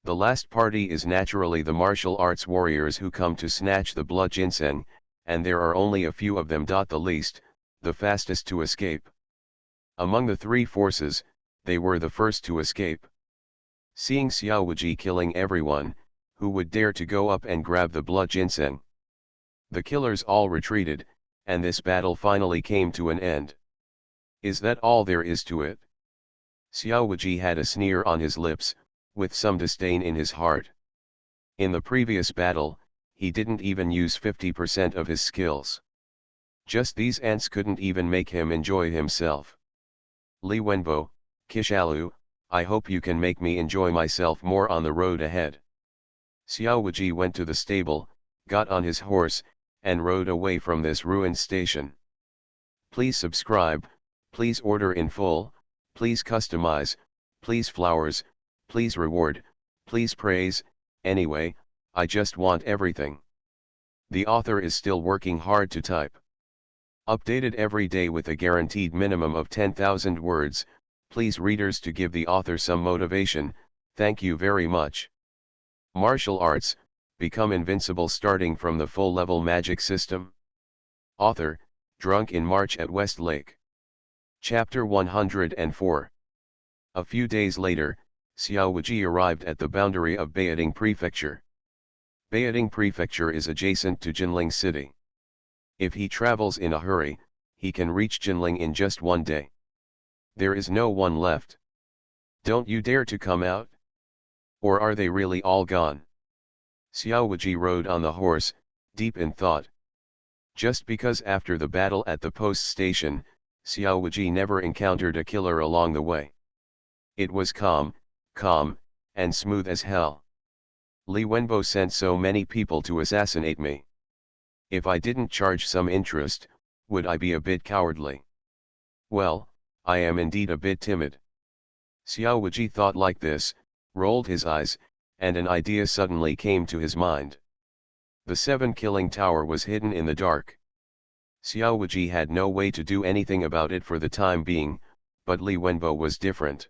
The last party is naturally the martial arts warriors who come to snatch the blood ginseng, and there are only a few of them. The least, the fastest to escape. Among the 3 forces, they were the first to escape. Seeing Xiao Wuji killing everyone, who would dare to go up and grab the blood ginseng? The killers all retreated, and this battle finally came to an end. Is that all there is to it? Xiao Wuji had a sneer on his lips, with some disdain in his heart. In the previous battle, he didn't even use 50% of his skills. Just these ants couldn't even make him enjoy himself. Li Wenbo, Kishalu, I hope you can make me enjoy myself more on the road ahead. Xiao Wuji went to the stable, got on his horse, and rode away from this ruined station. Please subscribe, please order in full, please customize, please flowers, please reward, please praise, anyway, I just want everything. The author is still working hard to type. Updated every day with a guaranteed minimum of 10,000 words, please readers to give the author some motivation, thank you very much. Martial arts, become invincible starting from the full level magic system. Author, drunk in March at West Lake. Chapter 104. A few days later, Xiao Wuji arrived at the boundary of Beijing Prefecture. Beijing Prefecture is adjacent to Jinling City. If he travels in a hurry, he can reach Jinling in just 1 day. There is no one left. Don't you dare to come out? Or are they really all gone? Xiao Wuji rode on the horse, deep in thought. Just because after the battle at the post station, Xiao Wuji never encountered a killer along the way. It was calm, and smooth as hell. Li Wenbo sent so many people to assassinate me. If I didn't charge some interest, would I be a bit cowardly? Well, I am indeed a bit timid. Xiao Wuji thought like this, rolled his eyes, and an idea suddenly came to his mind. The 7-killing tower was hidden in the dark. Xiao Wuji had no way to do anything about it for the time being, but Li Wenbo was different.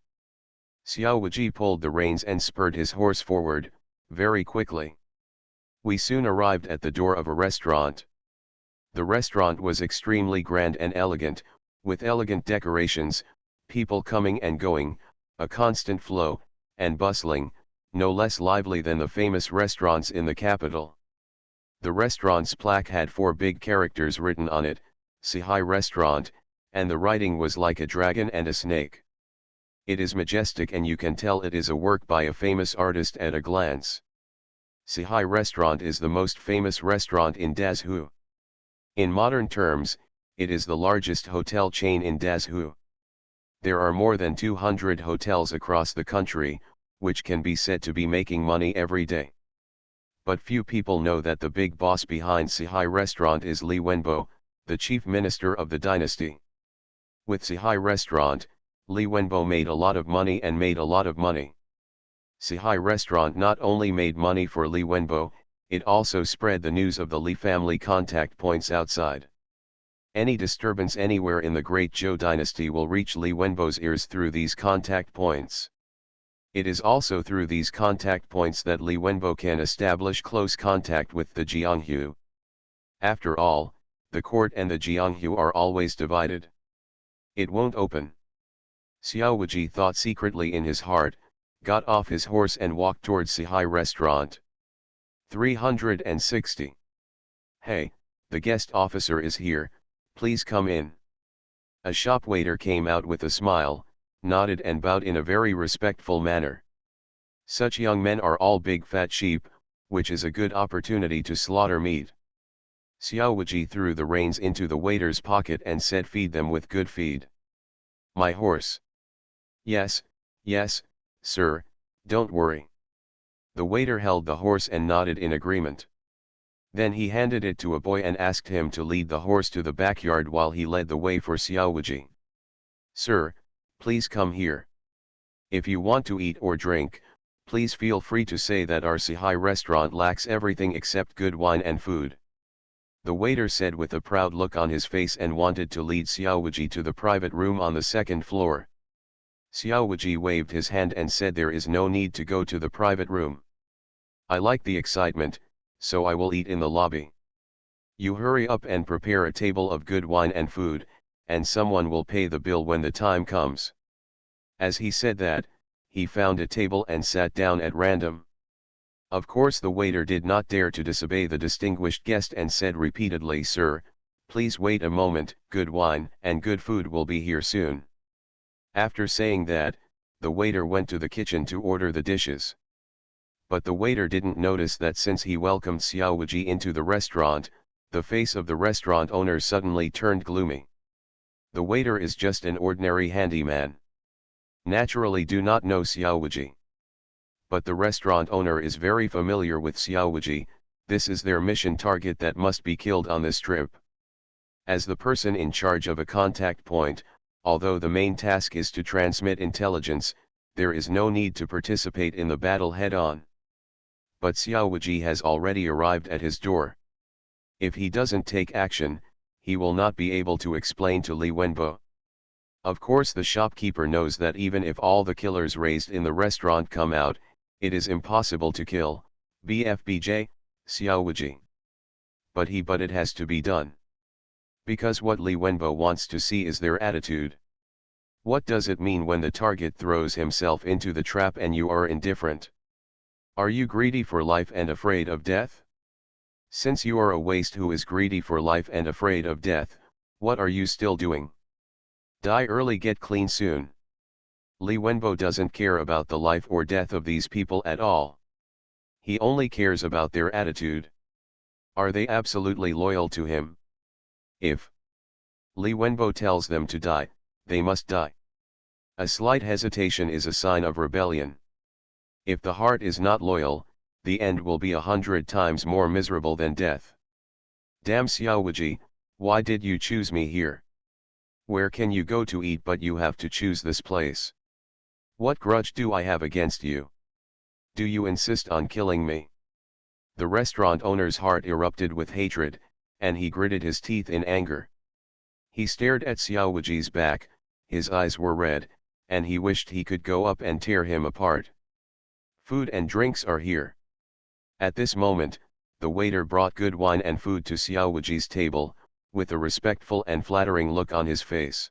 Xiao Wuji pulled the reins and spurred his horse forward, very quickly. We soon arrived at the door of a restaurant. The restaurant was extremely grand and elegant, with elegant decorations, people coming and going, a constant flow, and bustling, no less lively than the famous restaurants in the capital. The restaurant's plaque had 4 big characters written on it, Sci-fi restaurant, and the writing was like a dragon and a snake. It is majestic and you can tell it is a work by a famous artist at a glance. Sci-fi restaurant is the most famous restaurant in Dazhou. In modern terms, it is the largest hotel chain in Dazhou. There are more than 200 hotels across the country, which can be said to be making money every day. But few people know that the big boss behind Sci-fi restaurant is Li Wenbo, the chief minister of the dynasty. With Sci-fi restaurant, Li Wenbo made a lot of money and made a lot of money. Sci-fi restaurant not only made money for Li Wenbo, it also spread the news of the Li family contact points outside. Any disturbance anywhere in the Great Zhou dynasty will reach Li Wenbo's ears through these contact points. It is also through these contact points that Li Wenbo can establish close contact with the Jianghu. After all, the court and the Jianghu are always divided. It won't open. Xiao Wuji thought secretly in his heart, got off his horse and walked towards Sci-fi restaurant. 360. Hey, the guest officer is here, please come in. A shop waiter came out with a smile, nodded and bowed in a very respectful manner. Such young men are all big fat sheep, which is a good opportunity to slaughter meat. Xiao Wuji threw the reins into the waiter's pocket and said, feed them with good feed. My horse. Yes, sir, don't worry. The waiter held the horse and nodded in agreement. Then he handed it to a boy and asked him to lead the horse to the backyard while he led the way for Xiao Wuji. Sir, please come here. If you want to eat or drink, please feel free to say that our Sci-fi restaurant lacks everything except good wine and food. The waiter said with a proud look on his face and wanted to lead Xiao Wuji to the private room on the 2nd floor. Xiao Wuji waved his hand and said there is no need to go to the private room. I like the excitement, so I will eat in the lobby. You hurry up and prepare a table of good wine and food, and someone will pay the bill when the time comes. As he said that, he found a table and sat down at random. Of course the waiter did not dare to disobey the distinguished guest and said repeatedly, Sir, please wait a moment, good wine and good food will be here soon. After saying that, the waiter went to the kitchen to order the dishes. But the waiter didn't notice that since he welcomed Xiao Wuji into the restaurant, the face of the restaurant owner suddenly turned gloomy. The waiter is just an ordinary handyman. Naturally do not know Xiao Wuji. But the restaurant owner is very familiar with Xiao Wuji, this is their mission target that must be killed on this trip. As the person in charge of a contact point, although the main task is to transmit intelligence, there is no need to participate in the battle head-on. But Xiao Wuji has already arrived at his door. If he doesn't take action, he will not be able to explain to Li Wenbo. Of course the shopkeeper knows that even if all the killers raised in the restaurant come out, it is impossible to kill, BFBJ, Xiao Wuji. But it has to be done. Because what Li Wenbo wants to see is their attitude. What does it mean when the target throws himself into the trap and you are indifferent? Are you greedy for life and afraid of death? Since you are a waste who is greedy for life and afraid of death, what are you still doing? Die early, get clean soon. Li Wenbo doesn't care about the life or death of these people at all. He only cares about their attitude. Are they absolutely loyal to him? If Li Wenbo tells them to die, they must die. A slight hesitation is a sign of rebellion. If the heart is not loyal, the end will be 100 times more miserable than death. Damn Xiaowaji, why did you choose me here? Where can you go to eat but you have to choose this place? What grudge do I have against you? Do you insist on killing me? The restaurant owner's heart erupted with hatred, and he gritted his teeth in anger. He stared at Xiaowaji's back, his eyes were red, and he wished he could go up and tear him apart. Food and drinks are here. At this moment, the waiter brought good wine and food to Xiaowaji's table, with a respectful and flattering look on his face.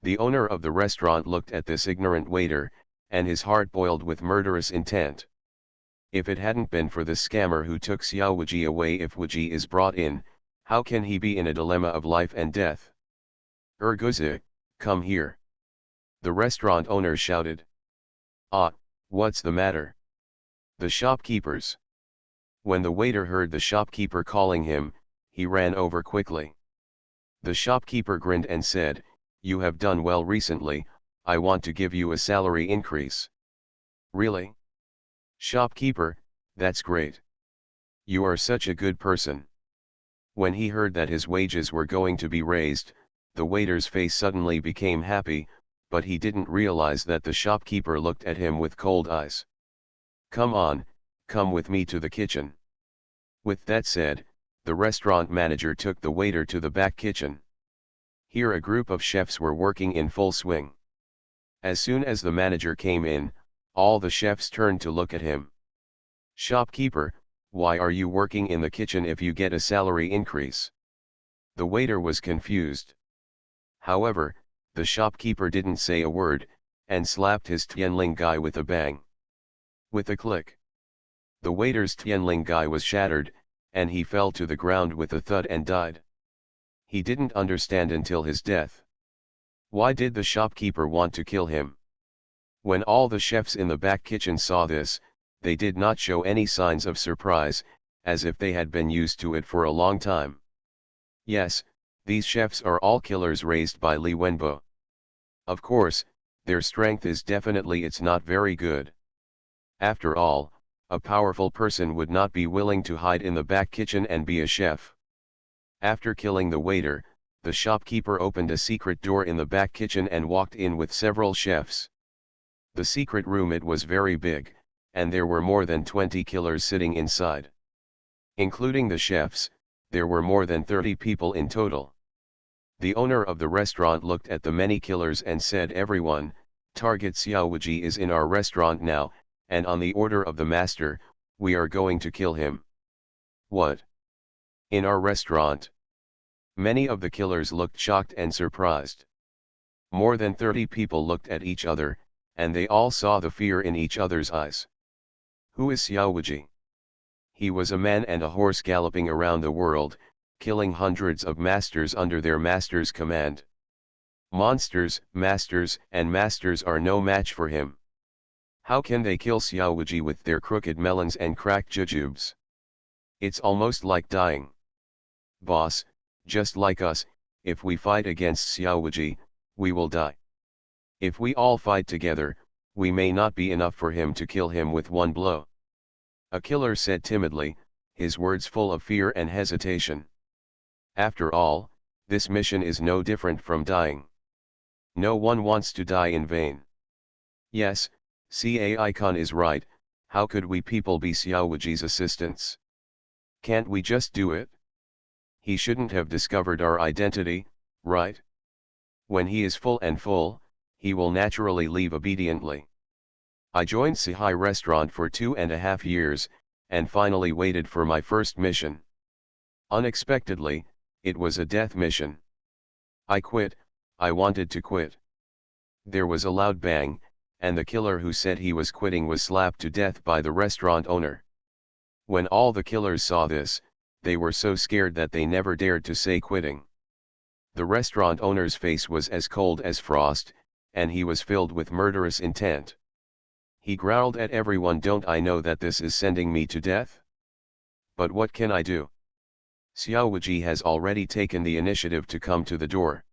The owner of the restaurant looked at this ignorant waiter, and his heart boiled with murderous intent. If it hadn't been for the scammer who took Xiaowaji away, if Wuji is brought in, how can he be in a dilemma of life and death? Erguzi, come here. The restaurant owner shouted. Ah, what's the matter? The shopkeepers. When the waiter heard the shopkeeper calling him, he ran over quickly. The shopkeeper grinned and said, "You have done well recently, I want to give you a salary increase." Really? Shopkeeper, that's great. You are such a good person. When he heard that his wages were going to be raised, the waiter's face suddenly became happy, but he didn't realize that the shopkeeper looked at him with cold eyes. Come on, come with me to the kitchen. With that said, the restaurant manager took the waiter to the back kitchen. Here a group of chefs were working in full swing. As soon as the manager came in, all the chefs turned to look at him. Shopkeeper, why are you working in the kitchen if you get a salary increase? The waiter was confused. However, the shopkeeper didn't say a word, and slapped his Tianling guy with a bang. With a click. The waiter's Tianling guy was shattered, and he fell to the ground with a thud and died. He didn't understand until his death. Why did the shopkeeper want to kill him? When all the chefs in the back kitchen saw this, they did not show any signs of surprise, as if they had been used to it for a long time. Yes, these chefs are all killers raised by Li Wenbo. Of course, their strength is definitely it's not very good. After all, a powerful person would not be willing to hide in the back kitchen and be a chef. After killing the waiter, the shopkeeper opened a secret door in the back kitchen and walked in with several chefs. The secret room, it was very big, and there were more than 20 killers sitting inside. Including the chefs, there were more than 30 people in total. The owner of the restaurant looked at the many killers and said, "Everyone, target Xiaowaji is in our restaurant now, and on the order of the master, we are going to kill him." What? In our restaurant? Many of the killers looked shocked and surprised. More than 30 people looked at each other, and they all saw the fear in each other's eyes. Who is Xiaowaji? He was a man and a horse galloping around the world, killing hundreds of masters under their master's command. Monsters, masters, and masters are no match for him. How can they kill Xiaowaji with their crooked melons and cracked jujubes? It's almost like dying. Boss, just like us, if we fight against Xiaowaji, we will die. If we all fight together, we may not be enough for him to kill him with one blow. A killer said timidly, his words full of fear and hesitation. After all, this mission is no different from dying. No one wants to die in vain. Yes, Cai Khan is right, how could we people be Xiaowaji's assistants? Can't we just do it? He shouldn't have discovered our identity, right? When he is full, he will naturally leave obediently. I joined Sci-fi restaurant for 2.5 years, and finally waited for my first mission. Unexpectedly, it was a death mission. I quit, I wanted to quit. There was a loud bang, and the killer who said he was quitting was slapped to death by the restaurant owner. When all the killers saw this, they were so scared that they never dared to say quitting. The restaurant owner's face was as cold as frost, and he was filled with murderous intent. He growled at everyone, "Don't I know that this is sending me to death? But what can I do? Xiao Wuji has already taken the initiative to come to the door.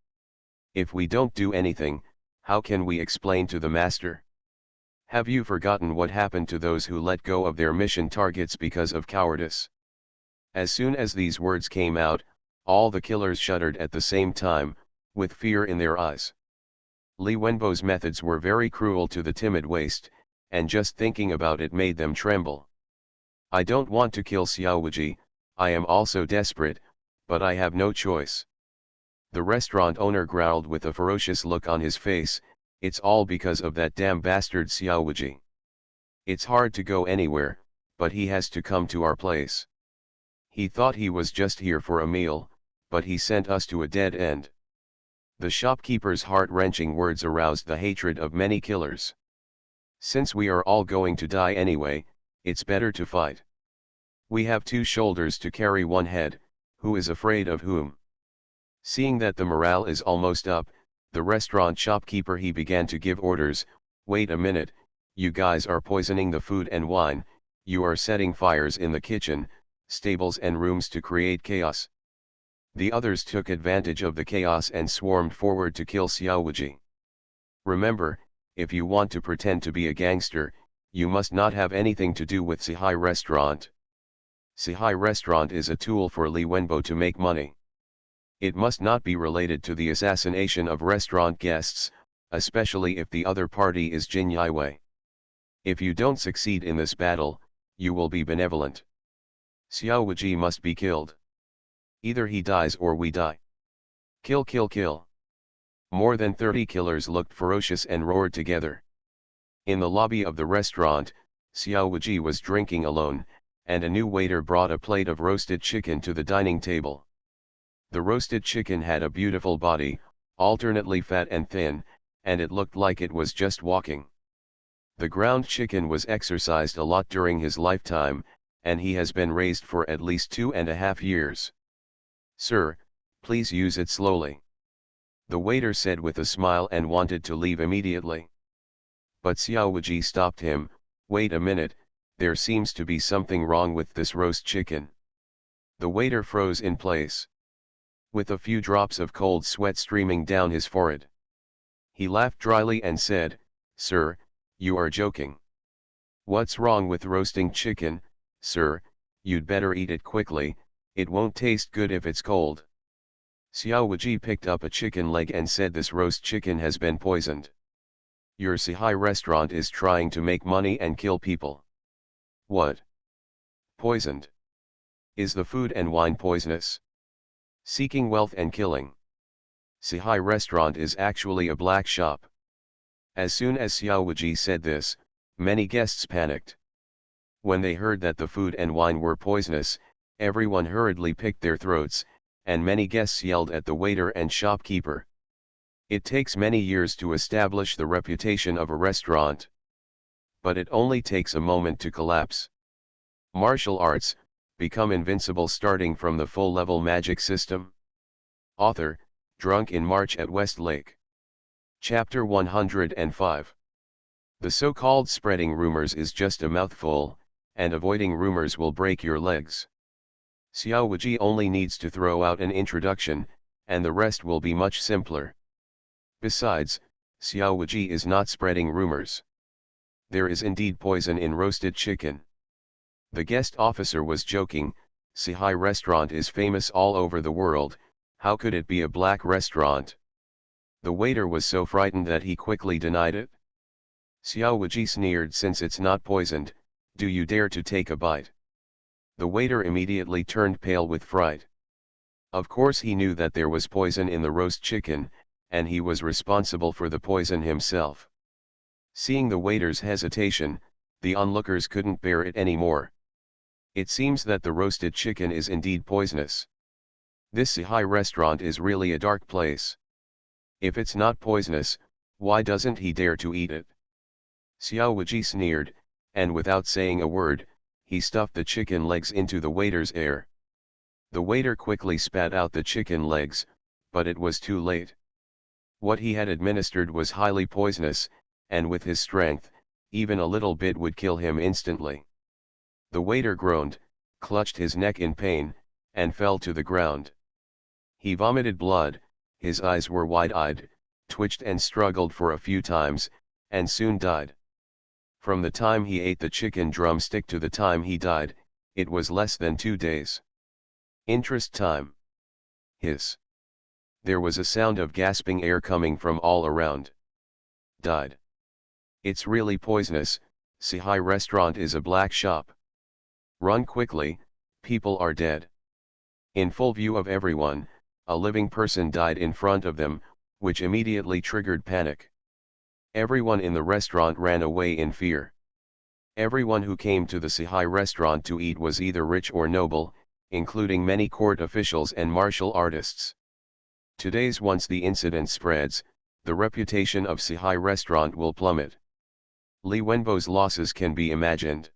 If we don't do anything, how can we explain to the master? Have you forgotten what happened to those who let go of their mission targets because of cowardice?" As soon as these words came out, all the killers shuddered at the same time, with fear in their eyes. Li Wenbo's methods were very cruel to the timid waste, and just thinking about it made them tremble. "I don't want to kill Xiao Wuji, I am also desperate, but I have no choice." The restaurant owner growled with a ferocious look on his face, "It's all because of that damn bastard Xiao Wuji. It's hard to go anywhere, but he has to come to our place. He thought he was just here for a meal, but he sent us to a dead end." The shopkeeper's heart-wrenching words aroused the hatred of many killers. "Since we are all going to die anyway, it's better to fight. We have 2 shoulders to carry 1 head, who is afraid of whom?" Seeing that the morale is almost up, the restaurant shopkeeper he began to give orders. "Wait a minute, you guys are poisoning the food and wine, you are setting fires in the kitchen, stables and rooms to create chaos." The others took advantage of the chaos and swarmed forward to kill Xiao Wuji. Remember, if you want to pretend to be a gangster, you must not have anything to do with Sci-fi restaurant. Sci-fi restaurant is a tool for Li Wenbo to make money. It must not be related to the assassination of restaurant guests, especially if the other party is Jin Yiwei. If you don't succeed in this battle, you will be benevolent. Xiao Wuji must be killed. Either he dies or we die. Kill, kill, kill. More than 30 killers looked ferocious and roared together. In the lobby of the restaurant, Xiao Wuji was drinking alone, and a new waiter brought a plate of roasted chicken to the dining table. The roasted chicken had a beautiful body, alternately fat and thin, and it looked like it was just walking. The ground chicken was exercised a lot during his lifetime, and he has been raised for at least 2.5 years. "Sir, please use it slowly," the waiter said with a smile and wanted to leave immediately. But Xiao Wuji stopped him. "Wait a minute, there seems to be something wrong with this roast chicken." The waiter froze in place, with a few drops of cold sweat streaming down his forehead. He laughed dryly and said, "Sir, you are joking. What's wrong with roasting chicken, sir? You'd better eat it quickly, it won't taste good if it's cold." Xiao Wuji picked up a chicken leg and said, "This roast chicken has been poisoned. Your Sci-fi restaurant is trying to make money and kill people." "What? Poisoned? Is the food and wine poisonous? Seeking wealth and killing? Sci-fi restaurant is actually a black shop." As soon as Xiao Wuji said this, many guests panicked. When they heard that the food and wine were poisonous, everyone hurriedly picked their throats, and many guests yelled at the waiter and shopkeeper. It takes many years to establish the reputation of a restaurant. But it only takes a moment to collapse. Martial arts, become invincible starting from the full-level magic system. Author, Drunk in March at Westlake. Chapter 105. The so-called spreading rumors is just a mouthful, and avoiding rumors will break your legs. Xiao Wuji only needs to throw out an introduction, and the rest will be much simpler. Besides, Xiao Wuji is not spreading rumors. There is indeed poison in roasted chicken. The guest officer was joking. Sci-fi restaurant is famous all over the world, how could it be a black restaurant? The waiter was so frightened that he quickly denied it. Xiao Wuji sneered, "Since it's not poisoned, do you dare to take a bite?" The waiter immediately turned pale with fright. Of course he knew that there was poison in the roast chicken, and he was responsible for the poison himself. Seeing the waiter's hesitation, the onlookers couldn't bear it anymore. It seems that the roasted chicken is indeed poisonous. This Sci-fi restaurant is really a dark place. If it's not poisonous, why doesn't he dare to eat it? Xiao Wuji sneered, and without saying a word, he stuffed the chicken legs into the waiter's ear. The waiter quickly spat out the chicken legs, but it was too late. What he had administered was highly poisonous, and with his strength, even a little bit would kill him instantly. The waiter groaned, clutched his neck in pain, and fell to the ground. He vomited blood, his eyes were wide-eyed, twitched and struggled for a few times, and soon died. From the time he ate the chicken drumstick to the time he died, it was less than 2 days. Interest time. Hiss. There was a sound of gasping air coming from all around. Died. It's really poisonous. Sci-fi restaurant is a black shop. Run quickly, people are dead. In full view of everyone, a living person died in front of them, which immediately triggered panic. Everyone in the restaurant ran away in fear. Everyone who came to the Sci-fi restaurant to eat was either rich or noble, including many court officials and martial artists. Today's once the incident spreads, the reputation of Sci-fi restaurant will plummet. Li Wenbo's losses can be imagined.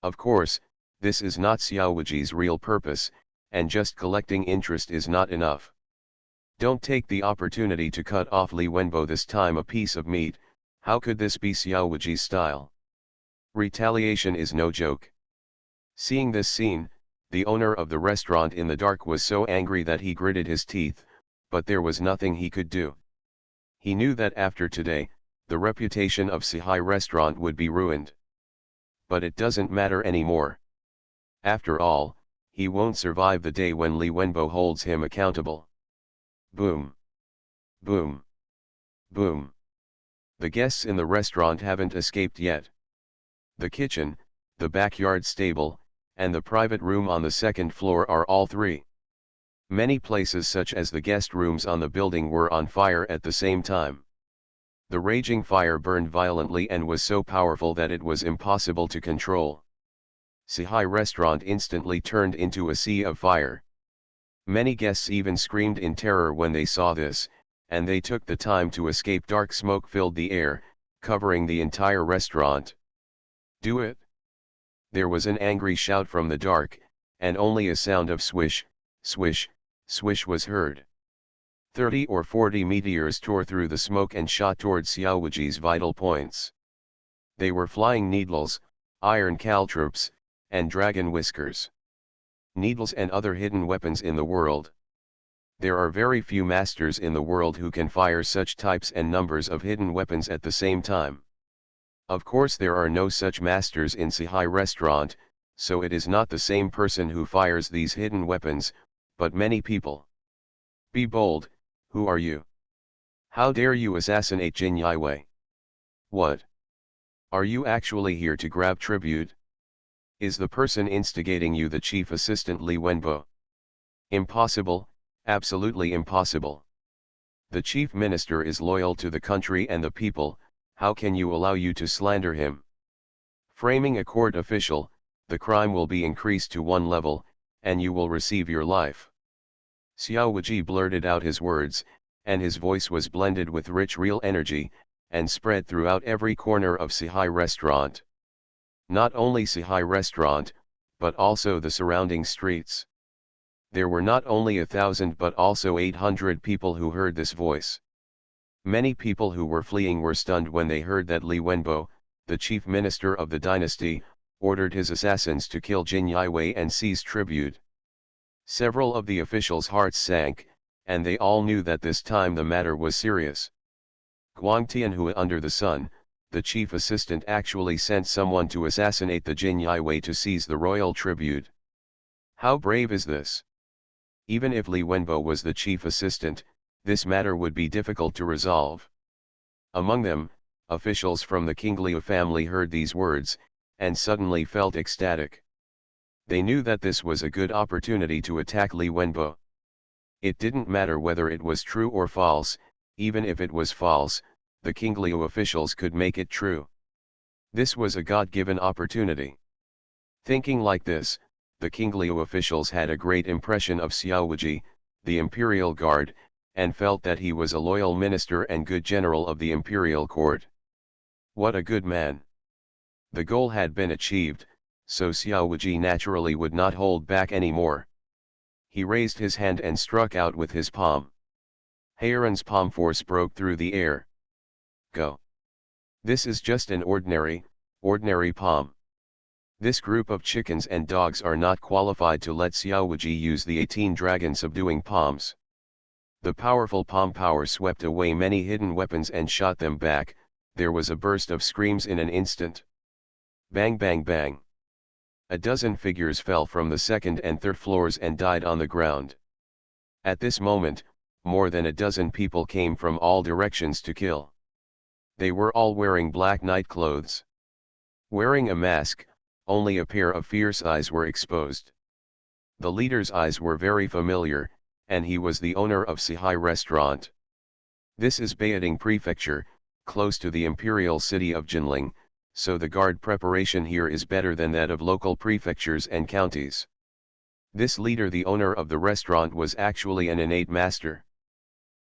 Of course, this is not Xiao Wuji's real purpose, and just collecting interest is not enough. Don't take the opportunity to cut off Li Wenbo, this time a piece of meat. How could this be Xiao Wuji's style? Retaliation is no joke. Seeing this scene, the owner of the restaurant in the dark was so angry that he gritted his teeth, but there was nothing he could do. He knew that after today, the reputation of Sci-fi restaurant would be ruined. But it doesn't matter anymore. After all, he won't survive the day when Li Wenbo holds him accountable. Boom. Boom. Boom. The guests in the restaurant haven't escaped yet. The kitchen, the backyard stable, and the private room on the second floor are all three. Many places such as the guest rooms on the building were on fire at the same time. The raging fire burned violently and was so powerful that it was impossible to control. Sci-fi restaurant instantly turned into a sea of fire. Many guests even screamed in terror when they saw this, and they took the time to escape. Dark smoke filled the air, covering the entire restaurant. Do it! There was an angry shout from the dark, and only a sound of swish, swish, swish was heard. 30 or 40 meteors tore through the smoke and shot towards Xiao Wuji's vital points. They were flying needles, iron caltrops, and dragon whiskers. Needles and other hidden weapons in the world. There are very few masters in the world who can fire such types and numbers of hidden weapons at the same time. Of course there are no such masters in Sci-fi restaurant, so it is not the same person who fires these hidden weapons, but many people. Be bold, who are you? How dare you assassinate Jin Yiwei? What? Are you actually here to grab tribute? Is the person instigating you the chief assistant Li Wenbo? Impossible, absolutely impossible. The chief minister is loyal to the country and the people. How can you allow you to slander him? Framing a court official, the crime will be increased to 1 level, and you will receive your life. Xiao Wuji blurted out his words, and his voice was blended with rich real energy, and spread throughout every corner of Sci-fi restaurant. Not only Sci-fi restaurant, but also the surrounding streets. There were not only 1,000 but also 800 people who heard this voice. Many people who were fleeing were stunned when they heard that Li Wenbo, the chief minister of the dynasty, ordered his assassins to kill Jin Yiwei and seize tribute. Several of the officials' hearts sank, and they all knew that this time the matter was serious. Guang Tianhua under the sun, the chief assistant actually sent someone to assassinate the Jin Yiwei to seize the royal tribute. How brave is this? Even if Li Wenbo was the chief assistant, this matter would be difficult to resolve. Among them, officials from the King Liu family heard these words, and suddenly felt ecstatic. They knew that this was a good opportunity to attack Li Wenbo. It didn't matter whether it was true or false. Even if it was false, the King Liu officials could make it true. This was a God-given opportunity. Thinking like this, the King Liu officials had a great impression of Xiao Wuji, the imperial guard, and felt that he was a loyal minister and good general of the imperial court. What a good man! The goal had been achieved, so Xiao Wuji naturally would not hold back anymore. He raised his hand and struck out with his palm. Heron's palm force broke through the air. Go. This is just an ordinary palm. This group of chickens and dogs are not qualified to let Xiao Wuji use the 18 dragon subduing palms. The powerful palm power swept away many hidden weapons and shot them back. There was a burst of screams in an instant. Bang bang bang. A dozen figures fell from the second and third floors and died on the ground. At this moment, more than a dozen people came from all directions to kill. They were all wearing black night clothes. Wearing a mask, only a pair of fierce eyes were exposed. The leader's eyes were very familiar, and he was the owner of Sci-fi restaurant. This is Beijing Prefecture, close to the imperial city of Jinling, so the guard preparation here is better than that of local prefectures and counties. This leader, the owner of the restaurant, was actually an innate master.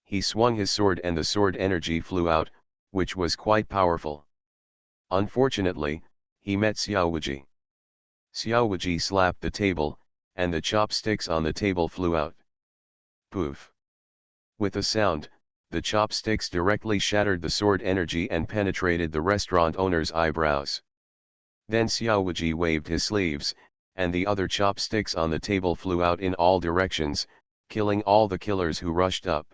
He swung his sword and the sword energy flew out, which was quite powerful. Unfortunately, he met Xiao Wuji. Xiao Wuji slapped the table, and the chopsticks on the table flew out. Poof! With a sound, the chopsticks directly shattered the sword energy and penetrated the restaurant owner's eyebrows. Then Xiao Wuji waved his sleeves, and the other chopsticks on the table flew out in all directions, killing all the killers who rushed up.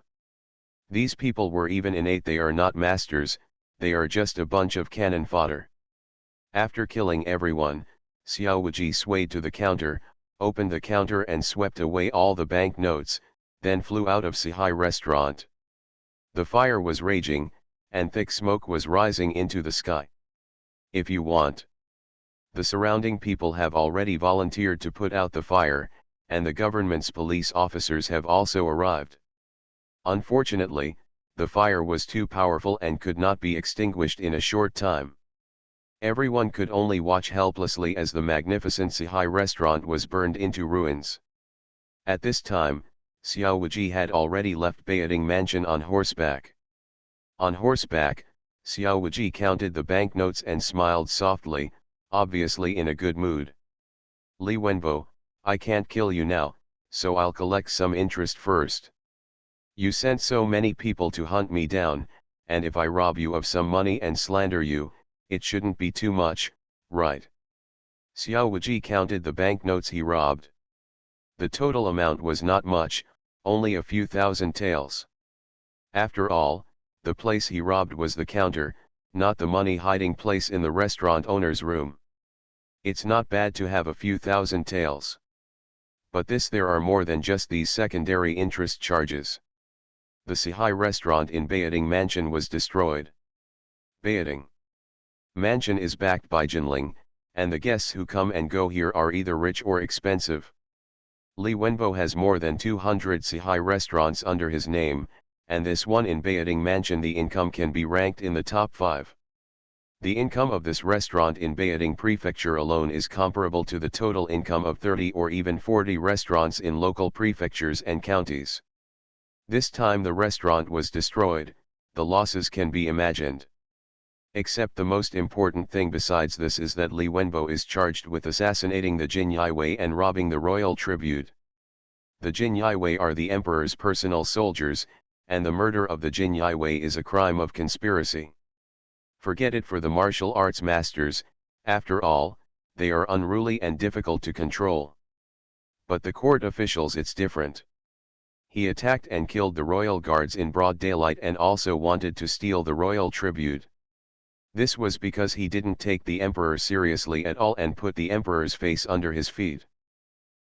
These people were even innate. They are not masters, they are just a bunch of cannon fodder. After killing everyone, Xiao Wuji swayed to the counter, opened the counter and swept away all the banknotes, then flew out of Sci-fi restaurant. The fire was raging, and thick smoke was rising into the sky. If you want. The surrounding people have already volunteered to put out the fire, and the government's police officers have also arrived. Unfortunately, the fire was too powerful and could not be extinguished in a short time. Everyone could only watch helplessly as the magnificent Sci-fi restaurant was burned into ruins. At this time, Xiao Wuji had already left Beijing Mansion on horseback. On horseback, Xiao Wuji counted the banknotes and smiled softly, obviously in a good mood. Li Wenbo, I can't kill you now, so I'll collect some interest first. You sent so many people to hunt me down, and if I rob you of some money and slander you, it shouldn't be too much, right? Xiao Wuji counted the banknotes he robbed. The total amount was not much, only a few thousand taels. After all, the place he robbed was the counter, not the money hiding place in the restaurant owner's room. It's not bad to have a few thousand taels. But there are more than just these secondary interest charges. The Sci-fi restaurant in Beijing Mansion was destroyed. Beijing Mansion is backed by Jinling, and the guests who come and go here are either rich or expensive. Li Wenbo has more than 200 Sci-fi restaurants under his name, and this one in Beijing Mansion, the income can be ranked in the top 5. The income of this restaurant in Beijing Prefecture alone is comparable to the total income of 30 or even 40 restaurants in local prefectures and counties. This time the restaurant was destroyed, the losses can be imagined. Except the most important thing besides this is that Li Wenbo is charged with assassinating the Jin Yiwei and robbing the royal tribute. The Jin Yiwei are the emperor's personal soldiers, and the murder of the Jin Yiwei is a crime of conspiracy. Forget it for the martial arts masters, after all, they are unruly and difficult to control. But the court officials, it's different. He attacked and killed the royal guards in broad daylight and also wanted to steal the royal tribute. This was because he didn't take the emperor seriously at all and put the emperor's face under his feet.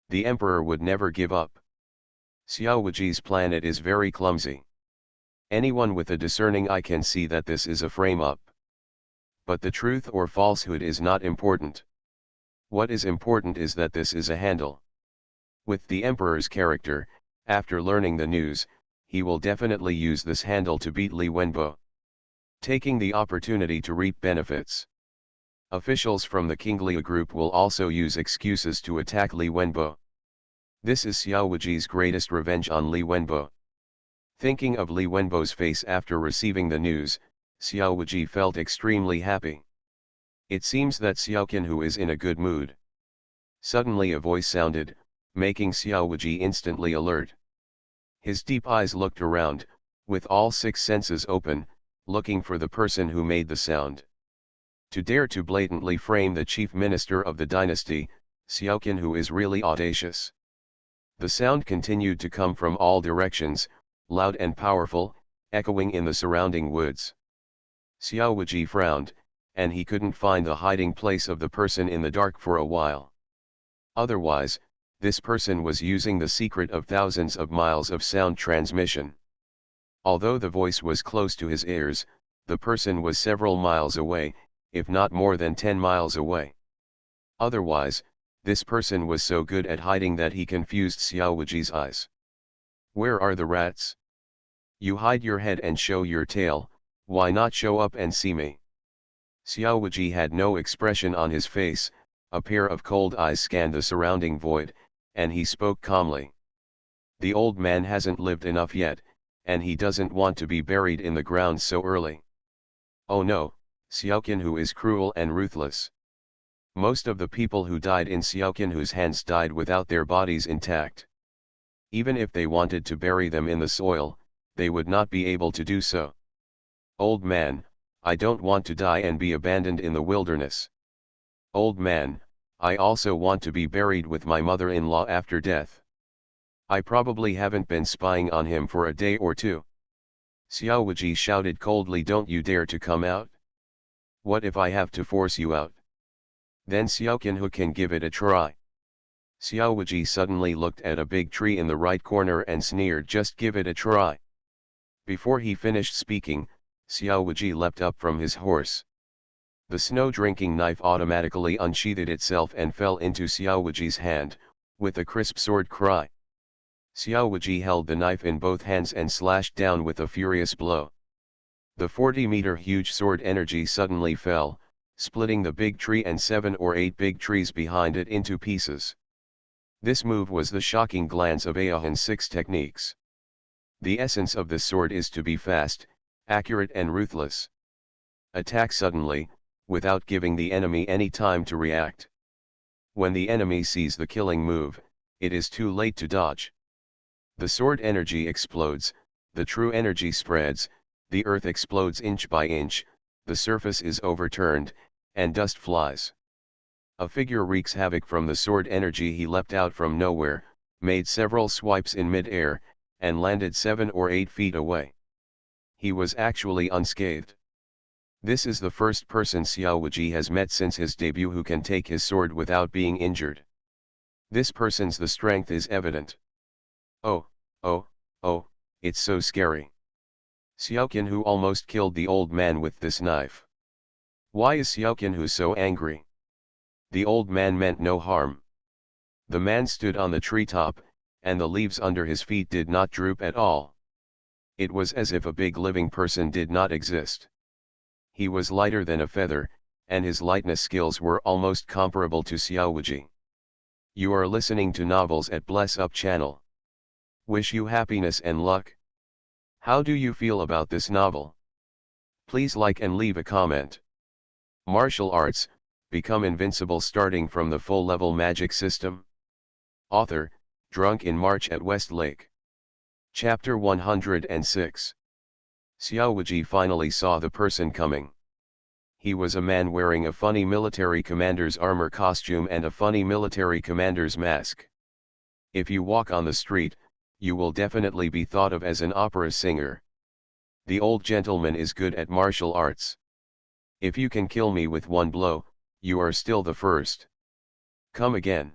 The emperor would never give up. Xiao Wuji's planet is very clumsy. Anyone with a discerning eye can see that this is a frame-up. But the truth or falsehood is not important. What is important is that this is a handle. With the emperor's character, after learning the news, he will definitely use this handle to beat Li Wenbo, taking the opportunity to reap benefits. Officials from the King Liu group will also use excuses to attack Li Wenbo. This is Xiao Wuji's greatest revenge on Li Wenbo. Thinking of Li Wenbo's face after receiving the news, Xiao Wuji felt extremely happy. It seems that Xiao Qinhu is in a good mood. Suddenly a voice sounded, making Xiao Wuji instantly alert. His deep eyes looked around, with all six senses open, looking for the person who made the sound. To dare to blatantly frame the chief minister of the dynasty, Xiaoqian, who is really audacious. The sound continued to come from all directions, loud and powerful, echoing in the surrounding woods. Xiao Wuji frowned, and he couldn't find the hiding place of the person in the dark for a while. Otherwise, this person was using the secret of thousands of miles of sound transmission. Although the voice was close to his ears, the person was several miles away, if not more than 10 miles away. Otherwise, this person was so good at hiding that he confused Xiao Wuji's eyes. Where are the rats? You hide your head and show your tail, why not show up and see me? Xiao Wuji had no expression on his face, a pair of cold eyes scanned the surrounding void, and he spoke calmly. The old man hasn't lived enough yet, and he doesn't want to be buried in the ground so early. Oh no, Xiaoqian Hu is cruel and ruthless. Most of the people who died in Xiaoqian Hu's hands died without their bodies intact. Even if they wanted to bury them in the soil, they would not be able to do so. Old man, I don't want to die and be abandoned in the wilderness. Old man, I also want to be buried with my mother-in-law after death. I probably haven't been spying on him for a day or two. Xiao Wuji shouted coldly, don't you dare to come out? What if I have to force you out? Then Xiaoqian Hu can give it a try. Xiao Wuji suddenly looked at a big tree in the right corner and sneered, just give it a try. Before he finished speaking, Xiao Wuji leapt up from his horse. The snow-drinking knife automatically unsheathed itself and fell into Xiao Wuji's hand, with a crisp sword cry. Xiao Wuji held the knife in both hands and slashed down with a furious blow. The 40-meter huge sword energy suddenly fell, splitting the big tree and 7 or 8 big trees behind it into pieces. This move was the shocking glance of Aohan's 6 techniques. The essence of this sword is to be fast, accurate and ruthless. Attack suddenly, without giving the enemy any time to react. When the enemy sees the killing move, it is too late to dodge. The sword energy explodes, the true energy spreads, the earth explodes inch by inch, the surface is overturned, and dust flies. A figure wreaks havoc from the sword energy. He leapt out from nowhere, made several swipes in mid-air, and landed 7 or 8 feet away. He was actually unscathed. This is the first person Xiao Wuji has met since his debut who can take his sword without being injured. This person's the strength is evident. Oh, oh, oh, it's so scary. Xiaoqian Hu almost killed the old man with this knife. Why is Xiaoqian Hu so angry? The old man meant no harm. The man stood on the treetop, and the leaves under his feet did not droop at all. It was as if a big living person did not exist. He was lighter than a feather, and his lightness skills were almost comparable to Xiao Wuji. You are listening to Novels at Bless Up channel. Wish you happiness and luck. How do you feel about this novel? Please like and leave a comment. Martial arts, become invincible starting from the full level magic system. Author, drunk in March at West Lake. Chapter 106. Xiao Wuji finally saw the person coming. He was a man wearing a funny military commander's armor costume and a funny military commander's mask. If you walk on the street, you will definitely be thought of as an opera singer. The old gentleman is good at martial arts. If you can kill me with one blow, you are still the first. Come again.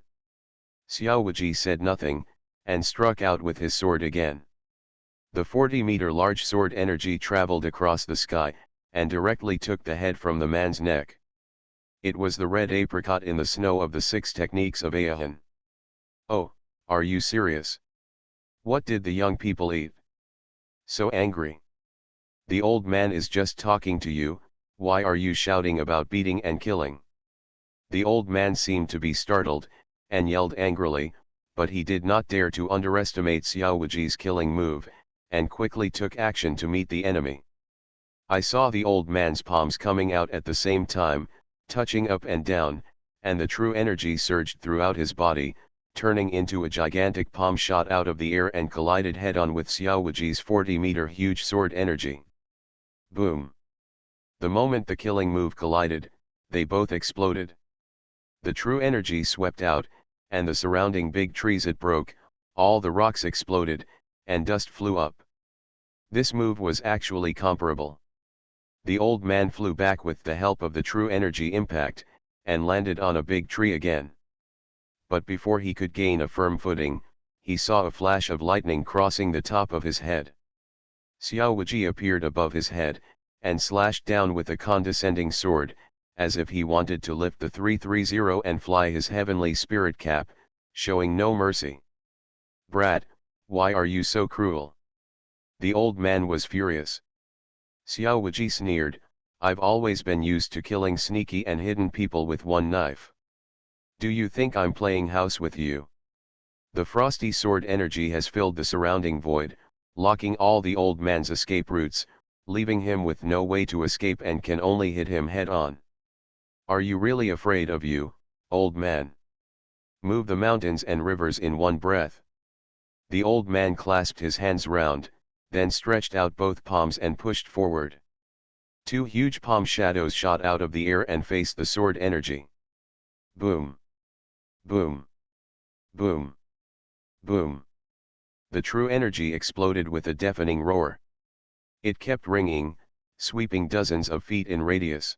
Xiao Wuji said nothing, and struck out with his sword again. The 40-meter large sword energy traveled across the sky, and directly took the head from the man's neck. It was the red apricot in the snow of the 6 techniques of Aohan. Oh, are you serious? What did the young people eat? So angry. The old man is just talking to you, why are you shouting about beating and killing? The old man seemed to be startled, and yelled angrily, but he did not dare to underestimate Xiao Wuji's killing move, and quickly took action to meet the enemy. I saw the old man's palms coming out at the same time, touching up and down, and the true energy surged throughout his body, turning into a gigantic palm shot out of the air and collided head-on with Xiao Wuji's 40-meter huge sword energy. Boom! The moment the killing move collided, they both exploded. The true energy swept out, and the surrounding big trees it broke, all the rocks exploded, and dust flew up. This move was actually comparable. The old man flew back with the help of the true energy impact, and landed on a big tree again. But before he could gain a firm footing, he saw a flash of lightning crossing the top of his head. Xiao Wuji appeared above his head, and slashed down with a condescending sword, as if he wanted to lift the 330 and fly his heavenly spirit cap, showing no mercy. "Brat, why are you so cruel?" The old man was furious. Xiao Wuji sneered, "I've always been used to killing sneaky and hidden people with one knife. Do you think I'm playing house with you?" The frosty sword energy has filled the surrounding void, locking all the old man's escape routes, leaving him with no way to escape and can only hit him head-on. "Are you really afraid of you, old man? Move the mountains and rivers in one breath." The old man clasped his hands round, then stretched out both palms and pushed forward. Two huge palm shadows shot out of the air and faced the sword energy. Boom! Boom! Boom! Boom! The true energy exploded with a deafening roar. It kept ringing, sweeping dozens of feet in radius.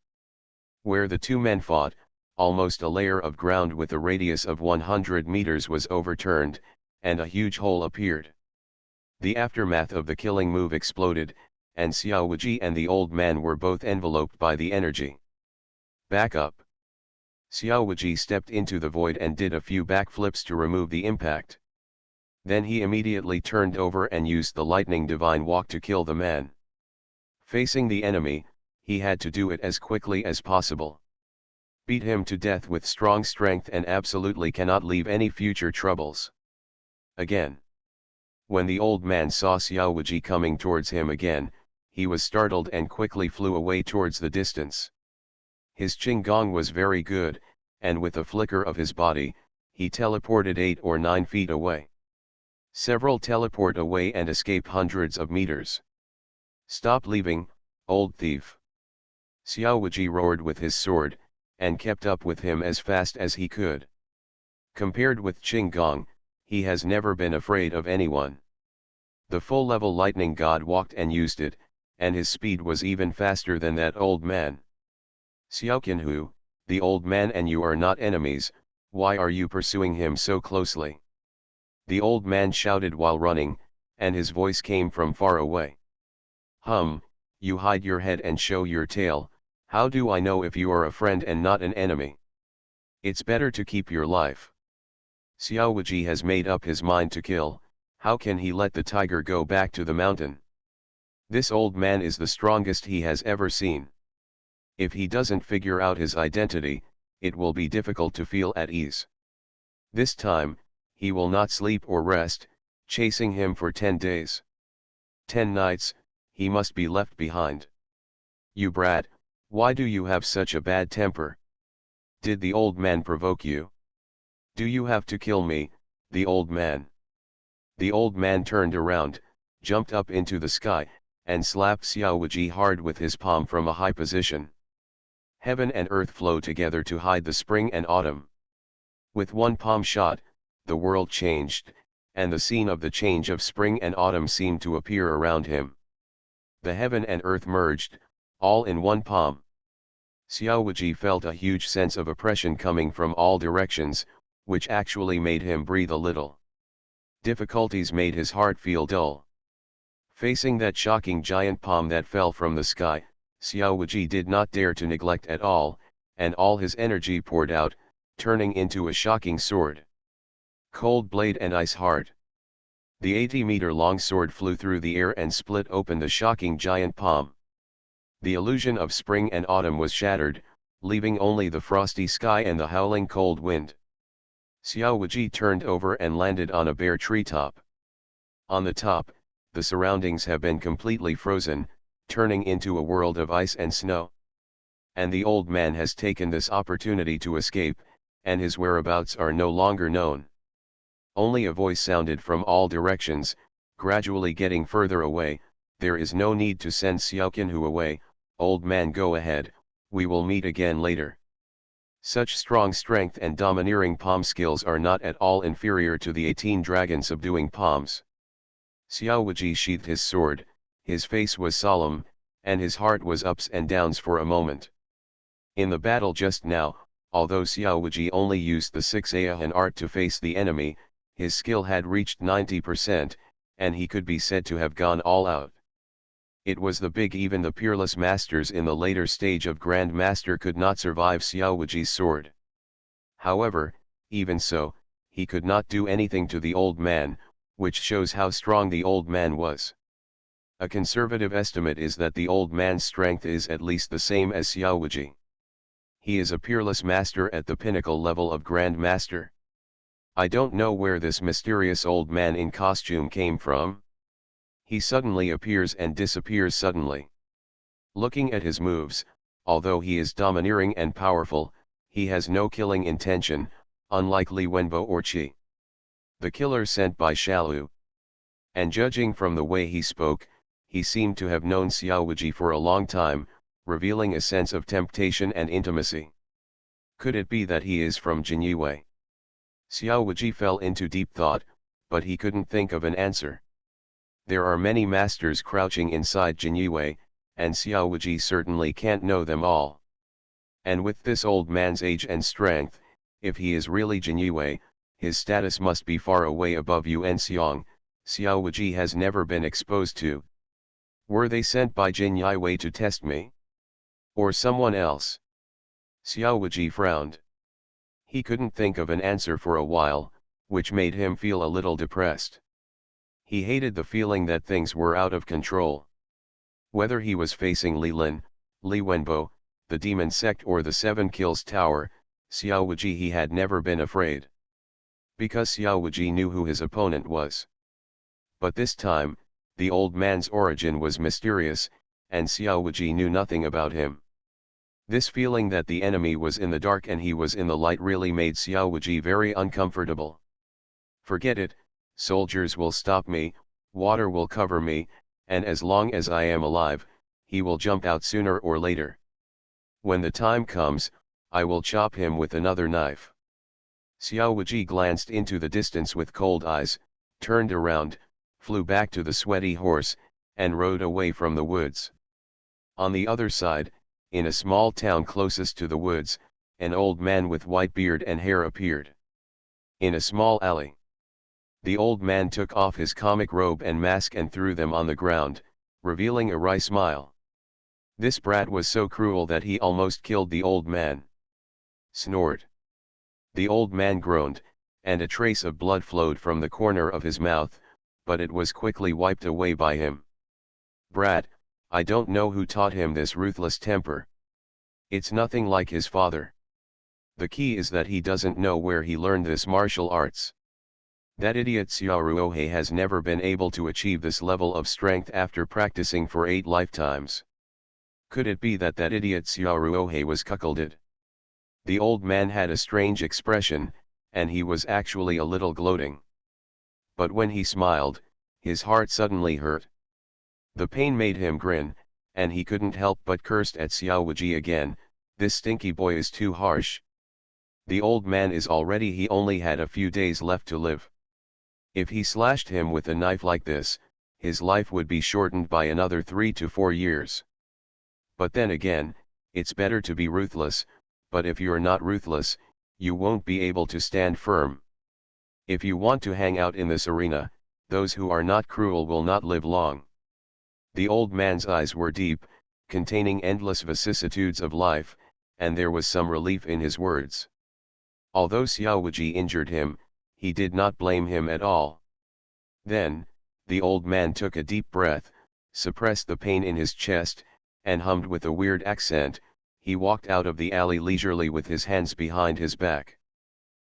Where the two men fought, almost a layer of ground with a radius of 100 meters was overturned, and a huge hole appeared. The aftermath of the killing move exploded, and Xiao Wuji and the old man were both enveloped by the energy. "Back up!" Xiao Wuji stepped into the void and did a few backflips to remove the impact. Then he immediately turned over and used the lightning divine walk to kill the man. Facing the enemy, he had to do it as quickly as possible. Beat him to death with strong strength and absolutely cannot leave any future troubles. Again. When the old man saw Xiao Wuji coming towards him again, he was startled and quickly flew away towards the distance. His Qinggong was very good, and with a flicker of his body, he teleported 8 or 9 feet away. Several teleport away and escape hundreds of meters. "Stop leaving, old thief!" Xiao Wuji roared with his sword, and kept up with him as fast as he could. Compared with Qinggong, he has never been afraid of anyone. The full-level lightning god walked and used it, and his speed was even faster than that old man. "Xiaoqianhu, the old man and you are not enemies, why are you pursuing him so closely?" The old man shouted while running, and his voice came from far away. You hide your head and show your tail, how do I know if you are a friend and not an enemy? It's better to keep your life. Xiao Wuji has made up his mind to kill, how can he let the tiger go back to the mountain? This old man is the strongest he has ever seen. If he doesn't figure out his identity, it will be difficult to feel at ease. This time, he will not sleep or rest, chasing him for 10 days. 10 nights, he must be left behind. "You brat, why do you have such a bad temper? Did the old man provoke you? Do you have to kill me, the old man?" The old man turned around, jumped up into the sky, and slapped Xiao Wuji hard with his palm from a high position. Heaven and earth flow together to hide the spring and autumn. With one palm shot, the world changed, and the scene of the change of spring and autumn seemed to appear around him. The heaven and earth merged, all in one palm. Xiao Wuji felt a huge sense of oppression coming from all directions, which actually made him breathe a little. Difficulties made his heart feel dull. Facing that shocking giant palm that fell from the sky, Xiao Wuji did not dare to neglect at all, and all his energy poured out, turning into a shocking sword. Cold blade and ice heart. The 80-meter-long sword flew through the air and split open the shocking giant palm. The illusion of spring and autumn was shattered, leaving only the frosty sky and the howling cold wind. Xiao Wuji turned over and landed on a bare treetop. On the top, the surroundings have been completely frozen, turning into a world of ice and snow. And the old man has taken this opportunity to escape, and his whereabouts are no longer known. Only a voice sounded from all directions, gradually getting further away. "There is no need to send Xiaoqianhu away, old man, go ahead, we will meet again later." Such strong strength and domineering palm skills are not at all inferior to the 18 dragon subduing palms. Xiao Wuji sheathed his sword, his face was solemn, and his heart was ups and downs for a moment. In the battle just now, although Xiao Wuji only used the 6 Ayan art to face the enemy, his skill had reached 90%, and he could be said to have gone all out. It was the big, even the peerless masters in the later stage of Grand Master could not survive Xiao Wuji's sword. However, even so, he could not do anything to the old man, which shows how strong the old man was. A conservative estimate is that the old man's strength is at least the same as Xiao Wuji. He is a peerless master at the pinnacle level of Grand Master. I don't know where this mysterious old man in costume came from. He suddenly appears and disappears suddenly. Looking at his moves, although he is domineering and powerful, he has no killing intention, unlike Li Wenbo or Qi, the killer sent by Shalu. And judging from the way he spoke, he seemed to have known Xiao Wuji for a long time, revealing a sense of temptation and intimacy. Could it be that he is from Jinyue? Xiao Wuji fell into deep thought, but he couldn't think of an answer. There are many masters crouching inside Jinyue, and Xiao Wuji certainly can't know them all. And with this old man's age and strength, if he is really Jinyue, his status must be far away above Yuan Xiong. Xiao Wuji has never been exposed to. Were they sent by Jinyue to test me? Or someone else? Xiao Wuji frowned. He couldn't think of an answer for a while, which made him feel a little depressed. He hated the feeling that things were out of control. Whether he was facing Li Lin, Li Wenbo, the demon sect or the Seven Kills Tower, Xiao Wuji he had never been afraid. Because Xiao Wuji knew who his opponent was. But this time, the old man's origin was mysterious, and Xiao Wuji knew nothing about him. This feeling that the enemy was in the dark and he was in the light really made Xiao Wuji very uncomfortable. Forget it, soldiers will stop me, water will cover me, and as long as I am alive, he will jump out sooner or later. When the time comes, I will chop him with another knife. Xiao Wuji glanced into the distance with cold eyes, turned around, flew back to the sweaty horse, and rode away from the woods. On the other side, in a small town closest to the woods, an old man with white beard and hair appeared. In a small alley. The old man took off his comic robe and mask and threw them on the ground, revealing a wry smile. This brat was so cruel that he almost killed the old man. Snort. The old man groaned, and a trace of blood flowed from the corner of his mouth, but it was quickly wiped away by him. Brat, I don't know who taught him this ruthless temper. It's nothing like his father. The key is that he doesn't know where he learned this martial arts. That idiot Xiao Ruohe has never been able to achieve this level of strength after practicing for 8 lifetimes. Could it be that that idiot Xiao Ruohe was cuckolded? The old man had a strange expression, and he was actually a little gloating. But when he smiled, his heart suddenly hurt. The pain made him grin, and he couldn't help but cursed at Xiao Wuji again. This stinky boy is too harsh. The old man is already he only had a few days left to live. If he slashed him with a knife like this, his life would be shortened by another 3 to 4 years. But then again, it's better to be ruthless, but if you're not ruthless, you won't be able to stand firm. If you want to hang out in this arena, those who are not cruel will not live long. The old man's eyes were deep, containing endless vicissitudes of life, and there was some relief in his words. Although Xiao Wuji injured him, he did not blame him at all. Then, the old man took a deep breath, suppressed the pain in his chest, and hummed with a weird accent. He walked out of the alley leisurely with his hands behind his back.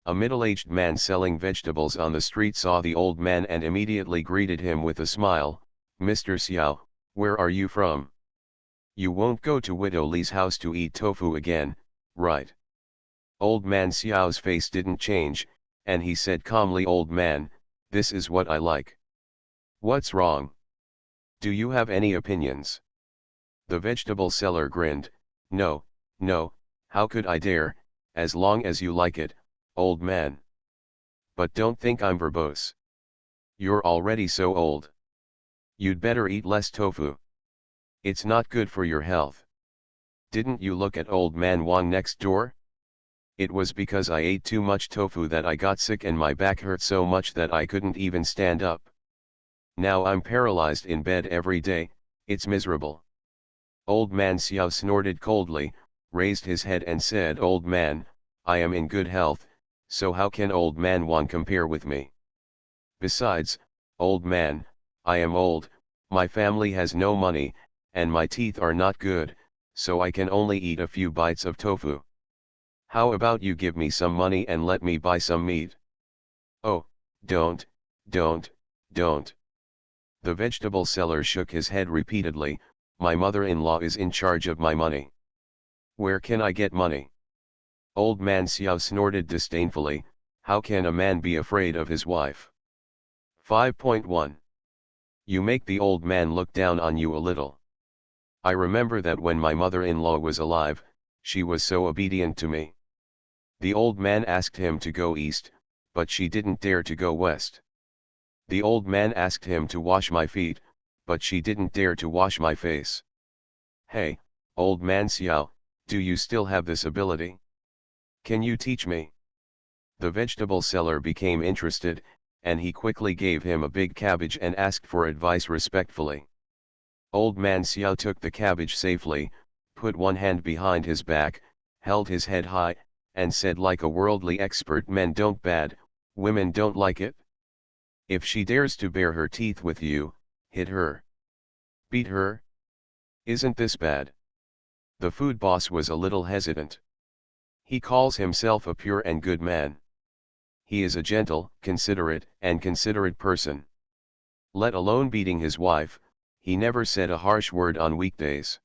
A middle-aged man selling vegetables on the street saw the old man and immediately greeted him with a smile. "Mr. Xiao, where are you from? You won't go to Widow Li's house to eat tofu again, right?" Old man Xiao's face didn't change, and he said calmly, "Old man, this is what I like." "What's wrong? Do you have any opinions?" The vegetable seller grinned. "No, no, how could I dare, as long as you like it, old man. But don't think I'm verbose. You're already so old. You'd better eat less tofu. It's not good for your health. Didn't you look at old man Wang next door? It was because I ate too much tofu that I got sick and my back hurt so much that I couldn't even stand up. Now I'm paralyzed in bed every day. It's miserable." Old man Xiao snorted coldly, raised his head and said, "Old man, I am in good health, so how can old man Wang compare with me? Besides, old man, I am old, my family has no money, and my teeth are not good, so I can only eat a few bites of tofu. How about you give me some money and let me buy some meat?" "Oh, don't, don't, don't." The vegetable seller shook his head repeatedly. "My mother-in-law is in charge of my money. Where can I get money?" Old man Xiao snorted disdainfully. "How can a man be afraid of his wife?" 5.1. You make the old man look down on you a little. I remember that when my mother-in-law was alive, she was so obedient to me. The old man asked him to go east, but she didn't dare to go west. The old man asked him to wash my feet, but she didn't dare to wash my face. Hey, old man Xiao, do you still have this ability? Can you teach me?" The vegetable seller became interested, and he quickly gave him a big cabbage and asked for advice respectfully. Old man Xiao took the cabbage safely, put one hand behind his back, held his head high, and said like a worldly expert, "Men don't bad, women don't like it. If she dares to bare her teeth with you, hit her. Beat her. Isn't this bad?" The food boss was a little hesitant. He calls himself a pure and good man. He is a gentle, considerate person. Let alone beating his wife, he never said a harsh word on weekdays.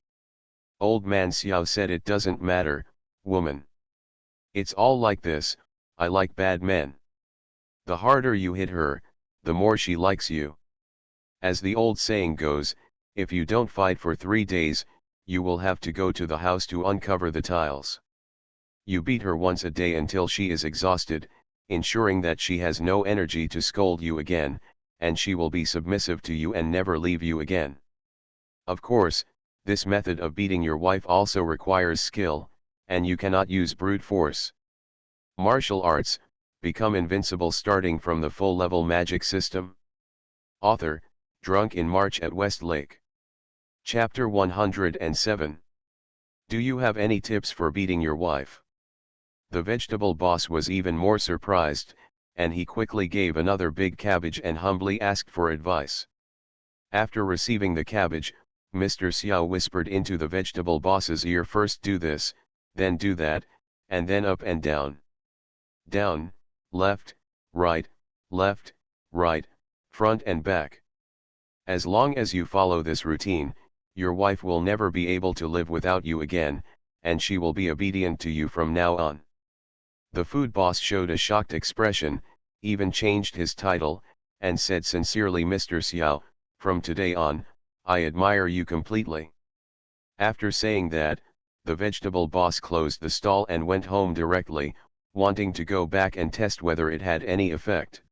Old man Xiao said, "It doesn't matter, woman. It's all like this, I like bad men. The harder you hit her, the more she likes you. As the old saying goes, if you don't fight for 3 days, you will have to go to the house to uncover the tiles. You beat her once a day until she is exhausted, ensuring that she has no energy to scold you again, and she will be submissive to you and never leave you again. Of course, this method of beating your wife also requires skill, and you cannot use brute force. Martial arts, become invincible starting from the full-level magic system." Author, Drunk in March at West Lake. Chapter 107. Do you have any tips for beating your wife? The vegetable boss was even more surprised, and he quickly gave another big cabbage and humbly asked for advice. After receiving the cabbage, Mr. Xiao whispered into the vegetable boss's ear, "First do this, then do that, and then up and down. Down, left, right, front and back. As long as you follow this routine, your wife will never be able to live without you again, and she will be obedient to you from now on." The food boss showed a shocked expression, even changed his title, and said sincerely, "Mr. Xiao, from today on, I admire you completely." After saying that, the vegetable boss closed the stall and went home directly, wanting to go back and test whether it had any effect.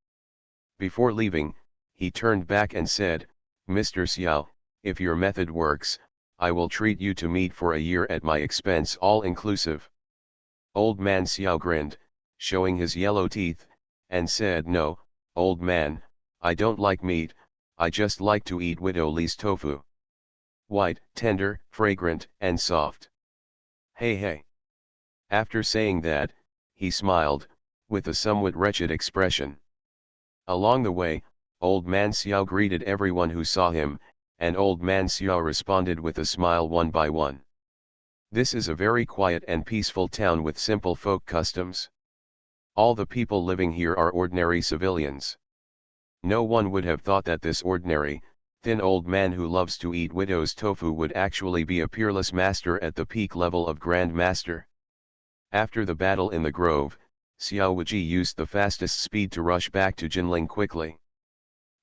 Before leaving, he turned back and said, "Mr. Xiao, if your method works, I will treat you to meat for a year at my expense, all inclusive." Old man Xiao grinned, showing his yellow teeth, and said, "No, old man, I don't like meat, I just like to eat Widow Li's tofu. White, tender, fragrant, and soft. Hey hey." After saying that, he smiled, with a somewhat wretched expression. Along the way, old man Xiao greeted everyone who saw him, and old man Xiao responded with a smile one by one. This is a very quiet and peaceful town with simple folk customs. All the people living here are ordinary civilians. No one would have thought that this ordinary, thin old man who loves to eat widow's tofu would actually be a peerless master at the peak level of Grand Master. After the battle in the grove, Xiao Wuji used the fastest speed to rush back to Jinling quickly.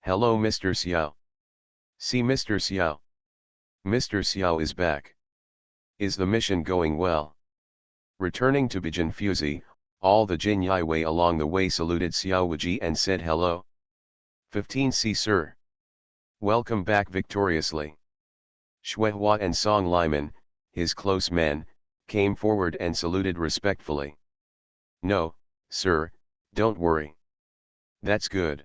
Hello Mr. Xiao. See Mr. Xiao. Mr. Xiao is back. Is the mission going well? Returning to Bijin Fuzi, all the Jin Wei along the way saluted Xiao Wuji and said hello. 15C Sir. Welcome back victoriously. Shuihua and Song Liman, his close men, came forward and saluted respectfully. No, sir, don't worry. That's good.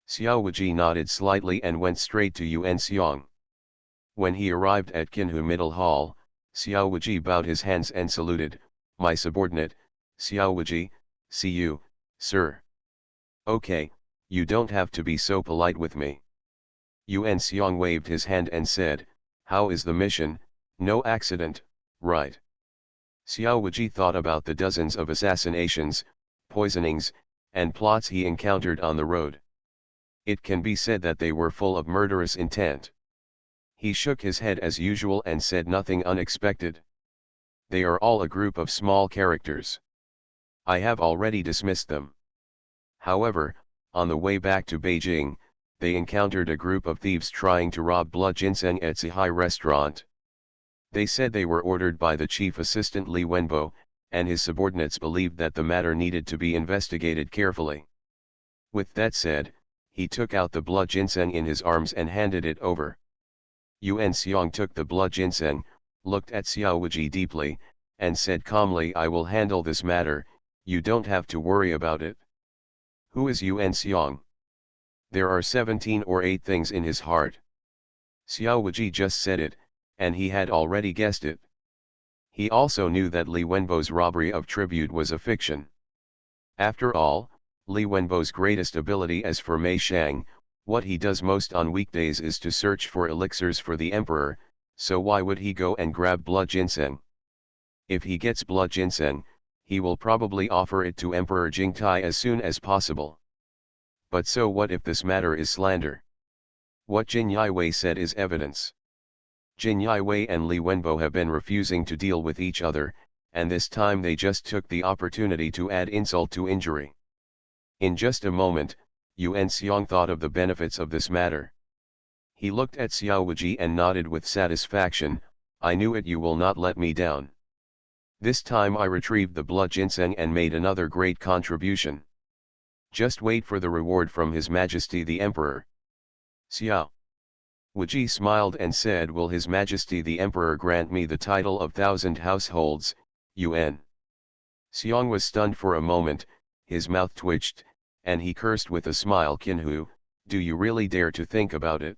Xiao Wuji nodded slightly and went straight to Yuan Xiong. When he arrived at Qinhu Middle Hall, Xiao Wuji bowed his hands and saluted, my subordinate, Xiao Wuji, see you, sir. Okay, you don't have to be so polite with me. Yuan Xiong waved his hand and said, how is the mission? No accident, right? Xiao Wuji thought about the dozens of assassinations, poisonings, and plots he encountered on the road. It can be said that they were full of murderous intent. He shook his head as usual and said nothing unexpected. They are all a group of small characters. I have already dismissed them. However, on the way back to Beijing, they encountered a group of thieves trying to rob blood ginseng at Zihai restaurant. They said they were ordered by the chief assistant Li Wenbo, and his subordinates believed that the matter needed to be investigated carefully. With that said, he took out the blood ginseng in his arms and handed it over. Yuan Xiong took the blood ginseng, looked at Xiao Wuji deeply, and said calmly, I will handle this matter, you don't have to worry about it. Who is Yuan Xiong? There are 17 or 8 things in his heart. Xiao Wuji just said it, and he had already guessed it. He also knew that Li Wenbo's robbery of tribute was a fiction. After all, Li Wenbo's greatest ability is for Mei Shang, what he does most on weekdays is to search for elixirs for the emperor, so why would he go and grab blood ginseng? If he gets blood ginseng, he will probably offer it to Emperor Jingtai as soon as possible. But so what if this matter is slander? What Jin Yiwei said is evidence. Jin Yiwei and Li Wenbo have been refusing to deal with each other, and this time they just took the opportunity to add insult to injury. In just a moment, Yuan Xiong thought of the benefits of this matter. He looked at Xiao Wuji and nodded with satisfaction, I knew it, you will not let me down. This time I retrieved the blood ginseng and made another great contribution. Just wait for the reward from His Majesty the Emperor. Xiao Wuji smiled and said, will His Majesty the Emperor grant me the title of 1,000 households, Yuan? Xiong was stunned for a moment, his mouth twitched, and he cursed with a smile, Qinhu, do you really dare to think about it?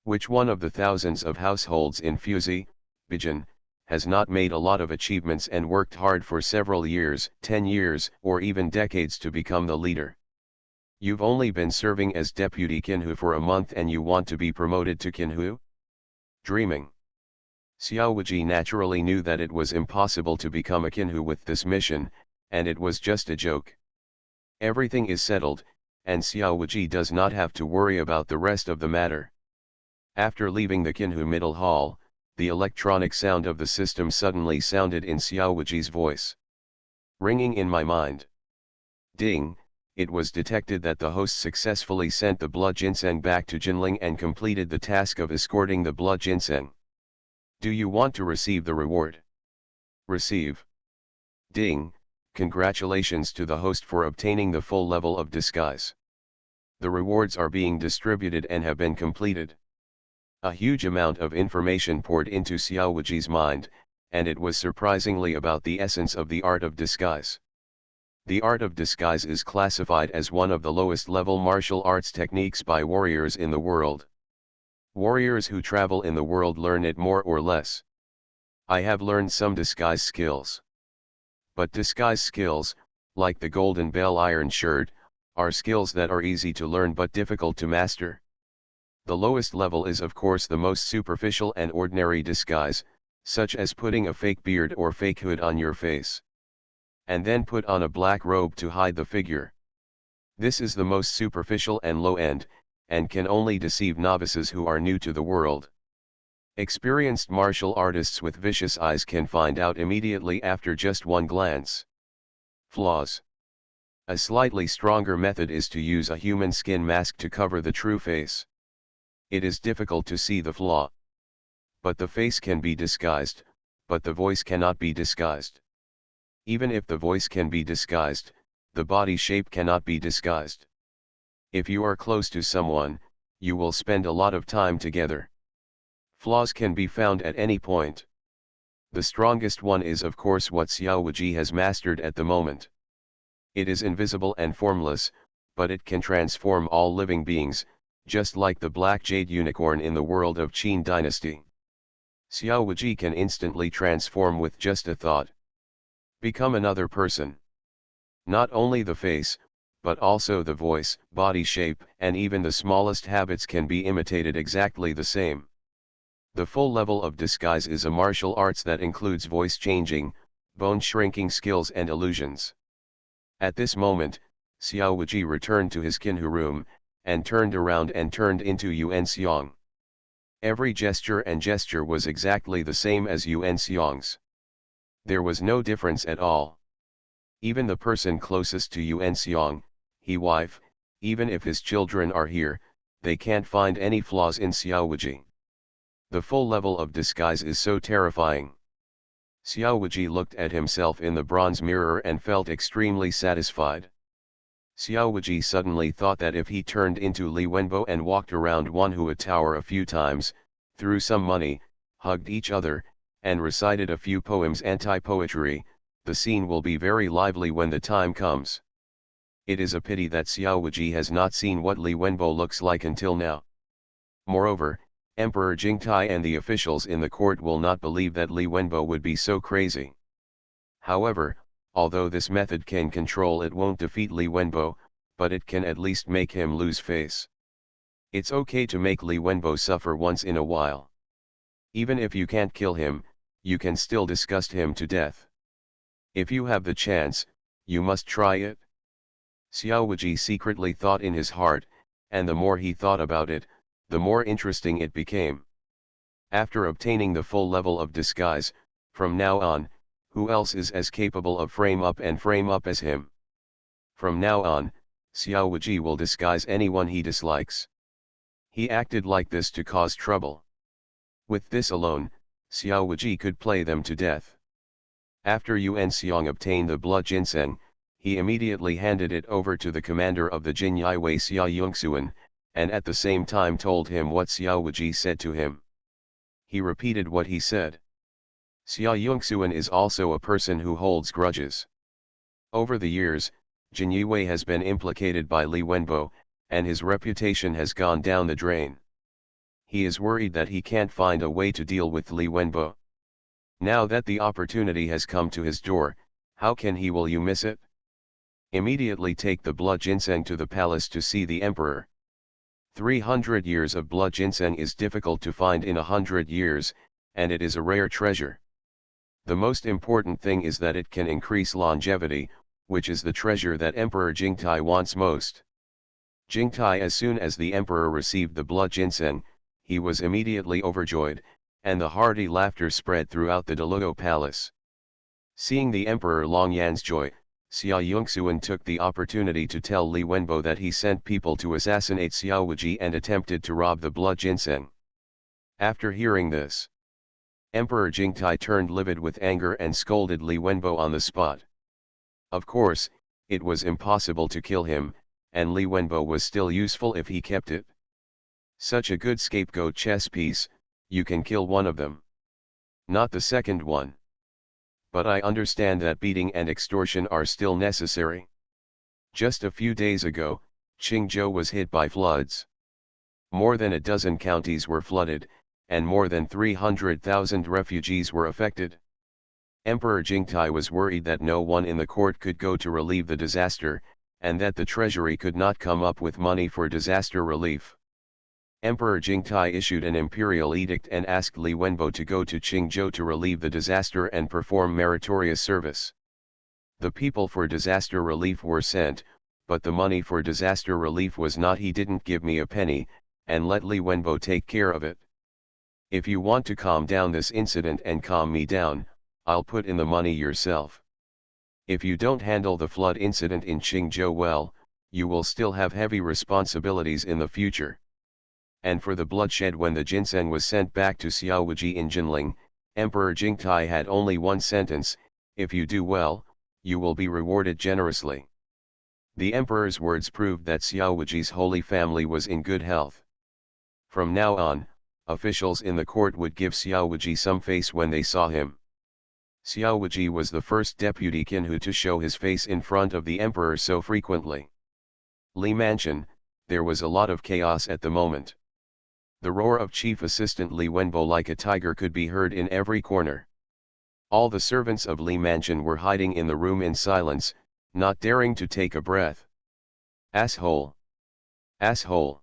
Which one of the thousands of households in Fuzi, Bijin, has not made a lot of achievements and worked hard for several years, 10 years, or even decades to become the leader? You've only been serving as Deputy Qinhu for a month and you want to be promoted to Qinhu? Dreaming. Xiao Wuji naturally knew that it was impossible to become a Qinhu with this mission, and it was just a joke. Everything is settled, and Xiao Wuji does not have to worry about the rest of the matter. After leaving the Qinhu Middle Hall, the electronic sound of the system suddenly sounded in Xiao Wuji's voice. Ringing in my mind. Ding, it was detected that the host successfully sent the blood ginseng back to Jinling and completed the task of escorting the blood ginseng. Do you want to receive the reward? Receive. Ding, congratulations to the host for obtaining the full level of disguise. The rewards are being distributed and have been completed. A huge amount of information poured into Xiao Wuji's mind, and it was surprisingly about the essence of the art of disguise. The art of disguise is classified as one of the lowest level martial arts techniques by warriors in the world. Warriors who travel in the world learn it more or less. I have learned some disguise skills. But disguise skills, like the golden bell iron shirt, are skills that are easy to learn but difficult to master. The lowest level is of course the most superficial and ordinary disguise, such as putting a fake beard or fake hood on your face. And then put on a black robe to hide the figure. This is the most superficial and low end, and can only deceive novices who are new to the world. Experienced martial artists with vicious eyes can find out immediately after just one glance. Flaws. A slightly stronger method is to use a human skin mask to cover the true face. It is difficult to see the flaw. But the face can be disguised, but the voice cannot be disguised. Even if the voice can be disguised, the body shape cannot be disguised. If you are close to someone, you will spend a lot of time together. Flaws can be found at any point. The strongest one is of course what Xiao Wuji has mastered at the moment. It is invisible and formless, but it can transform all living beings, just like the black jade unicorn in the world of Qin dynasty. Xiao Wuji can instantly transform with just a thought. Become another person. Not only the face, but also the voice, body shape, and even the smallest habits can be imitated exactly the same. The full level of disguise is a martial arts that includes voice changing, bone shrinking skills and illusions. At this moment, Xiao Wuji returned to his Qinhu room, and turned around and turned into Yuan Xiong. Every gesture and gesture was exactly the same as Yuan Xiong's. There was no difference at all. Even the person closest to Yuan Xiong, his wife, even if his children are here, they can't find any flaws in Xiao Wuji. The full level of disguise is so terrifying. Xiao Wuji looked at himself in the bronze mirror and felt extremely satisfied. Xiao Wuji suddenly thought that if he turned into Li Wenbo and walked around Wanhua Tower a few times, threw some money, hugged each other, and recited a few poems anti-poetry, the scene will be very lively when the time comes. It is a pity that Xiao Wuji has not seen what Li Wenbo looks like until now. Moreover, Emperor Jingtai and the officials in the court will not believe that Li Wenbo would be so crazy. However, although this method can control, it won't defeat Li Wenbo, but it can at least make him lose face. It's okay to make Li Wenbo suffer once in a while. Even if you can't kill him, you can still disgust him to death. If you have the chance, you must try it. Xiao Wuji secretly thought in his heart, and the more he thought about it, the more interesting it became. After obtaining the full level of disguise, from now on, who else is as capable of frame up and frame up as him? From now on, Xiao Wuji will disguise anyone he dislikes. He acted like this to cause trouble. With this alone, Xiao Wuji could play them to death. After Yuan Xiong obtained the blood ginseng, he immediately handed it over to the commander of the Jinyai Wei Xia Yongxuan, and at the same time told him what Xiao Wuji said to him. He repeated what he said. Xia Yongxuan is also a person who holds grudges. Over the years, Jin Yiwei has been implicated by Li Wenbo, and his reputation has gone down the drain. He is worried that he can't find a way to deal with Li Wenbo. Now that the opportunity has come to his door, how can he will you miss it? Immediately take the blood ginseng to the palace to see the emperor. 300 years of blood ginseng is difficult to find in 100 years, and it is a rare treasure. The most important thing is that it can increase longevity, which is the treasure that Emperor Jingtai wants most. Jingtai, as soon as the emperor received the blood ginseng, he was immediately overjoyed, and the hearty laughter spread throughout the Deluo palace. Seeing the emperor Longyan's joy, Xia Yongxuan took the opportunity to tell Li Wenbo that he sent people to assassinate Xiao Wuji and attempted to rob the blood ginseng. After hearing this, Emperor Jingtai turned livid with anger and scolded Li Wenbo on the spot. Of course, it was impossible to kill him, and Li Wenbo was still useful if he kept it. Such a good scapegoat chess piece, you can kill one of them. Not the second one. But I understand that beating and extortion are still necessary. Just a few days ago, Qingzhou was hit by floods. More than a dozen counties were flooded, and more than 300,000 refugees were affected. Emperor Jingtai was worried that no one in the court could go to relieve the disaster, and that the treasury could not come up with money for disaster relief. Emperor Jingtai issued an imperial edict and asked Li Wenbo to go to Qingzhou to relieve the disaster and perform meritorious service. The people for disaster relief were sent, but the money for disaster relief was not. He didn't give me a penny, and let Li Wenbo take care of it. If you want to calm down this incident and calm me down, I'll put in the money yourself. If you don't handle the flood incident in Qingzhou well, you will still have heavy responsibilities in the future. And for the bloodshed when the ginseng was sent back to Xiaowuji in Jinling, Emperor Jingtai had only one sentence: if you do well, you will be rewarded generously. The emperor's words proved that Xiaowuji's holy family was in good health. From now on, officials in the court would give Xiaowuji some face when they saw him. Xiaowuji was the first deputy Qinhu to show his face in front of the emperor so frequently. Li Mansion, there was a lot of chaos at the moment. The roar of Chief Assistant Li Wenbo like a tiger could be heard in every corner. All the servants of Li Mansion were hiding in the room in silence, not daring to take a breath. Asshole! Asshole!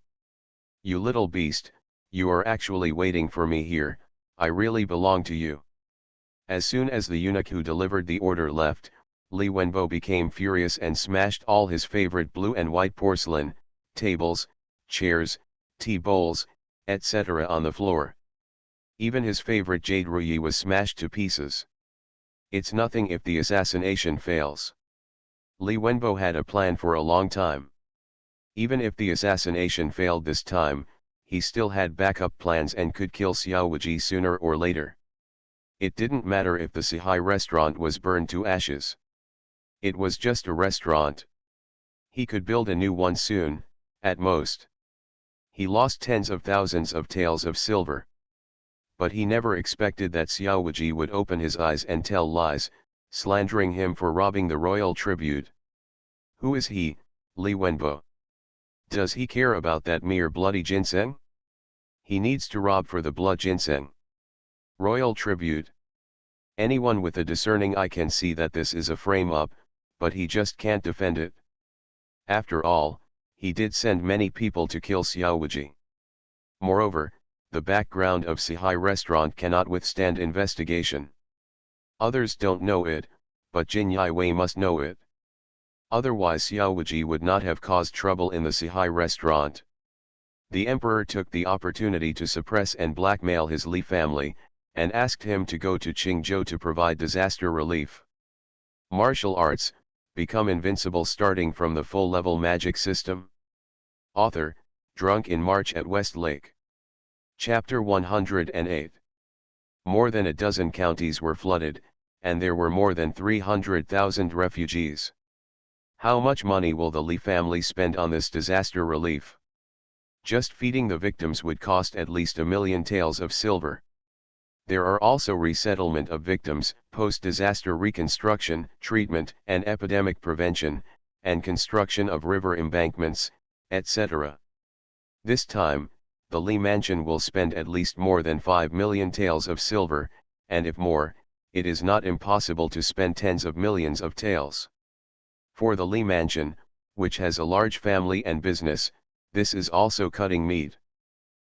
You little beast, you are actually waiting for me here, I really belong to you. As soon as the eunuch who delivered the order left, Li Wenbo became furious and smashed all his favorite blue and white porcelain, tables, chairs, tea bowls, etc. on the floor. Even his favorite jade ruyi was smashed to pieces. It's nothing if the assassination fails. Li Wenbo had a plan for a long time. Even if the assassination failed this time, he still had backup plans and could kill Xiaowuji sooner or later. It didn't matter if the Sci-fi restaurant was burned to ashes. It was just a restaurant. He could build a new one soon, at most. He lost tens of thousands of taels of silver. But he never expected that Xiaowuji would open his eyes and tell lies, slandering him for robbing the royal tribute. Who is he, Li Wenbo? Does he care about that mere bloody ginseng? He needs to rob for the blood ginseng. Royal tribute. Anyone with a discerning eye can see that this is a frame-up, but he just can't defend it. After all, he did send many people to kill Xiaowuji. Moreover, the background of Sci-fi restaurant cannot withstand investigation. Others don't know it, but Jin Yiwei must know it. Otherwise Xiaowuji would not have caused trouble in the Sci-fi restaurant. The emperor took the opportunity to suppress and blackmail his Li family, and asked him to go to Qingzhou to provide disaster relief. Martial arts, become invincible starting from the full-level magic system. Author, Drunk in March at West Lake. Chapter 108. More than a dozen counties were flooded, and there were more than 300,000 refugees. How much money will the Li family spend on this disaster relief? Just feeding the victims would cost at least 1 million taels of silver. There are also resettlement of victims, post-disaster reconstruction, treatment and epidemic prevention, and construction of river embankments, etc. This time, the Li Mansion will spend at least more than 5 million taels of silver, and if more, it is not impossible to spend tens of millions of taels. For the Li Mansion, which has a large family and business, this is also cutting meat.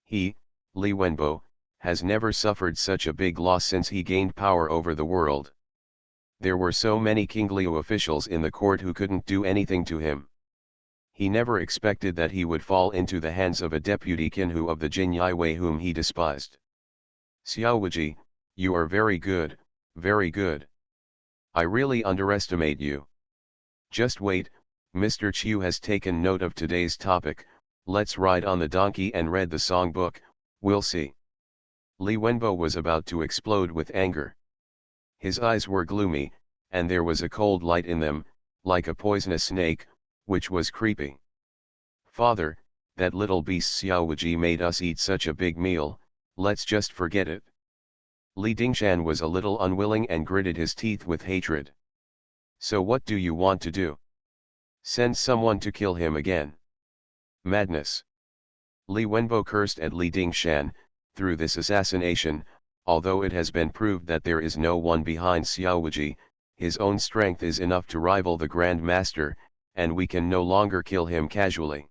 He, Li Wenbo, has never suffered such a big loss since he gained power over the world. There were so many King Liu officials in the court who couldn't do anything to him. He never expected that he would fall into the hands of a deputy Qinhu of the Jin Yiwei whom he despised. Xiaowuji, you are very good, very good. I really underestimate you. Just wait, Mr. Chiu has taken note of today's topic, let's ride on the donkey and read the songbook, we'll see. Li Wenbo was about to explode with anger. His eyes were gloomy, and there was a cold light in them, like a poisonous snake, which was creepy. Father, that little beast Xiaowuji made us eat such a big meal, let's just forget it. Li Dingshan was a little unwilling and gritted his teeth with hatred. So what do you want to do? Send someone to kill him again. Madness. Li Wenbo cursed at Li Dingshan. Through this assassination, although it has been proved that there is no one behind Xiaowuji, his own strength is enough to rival the Grand Master, and we can no longer kill him casually.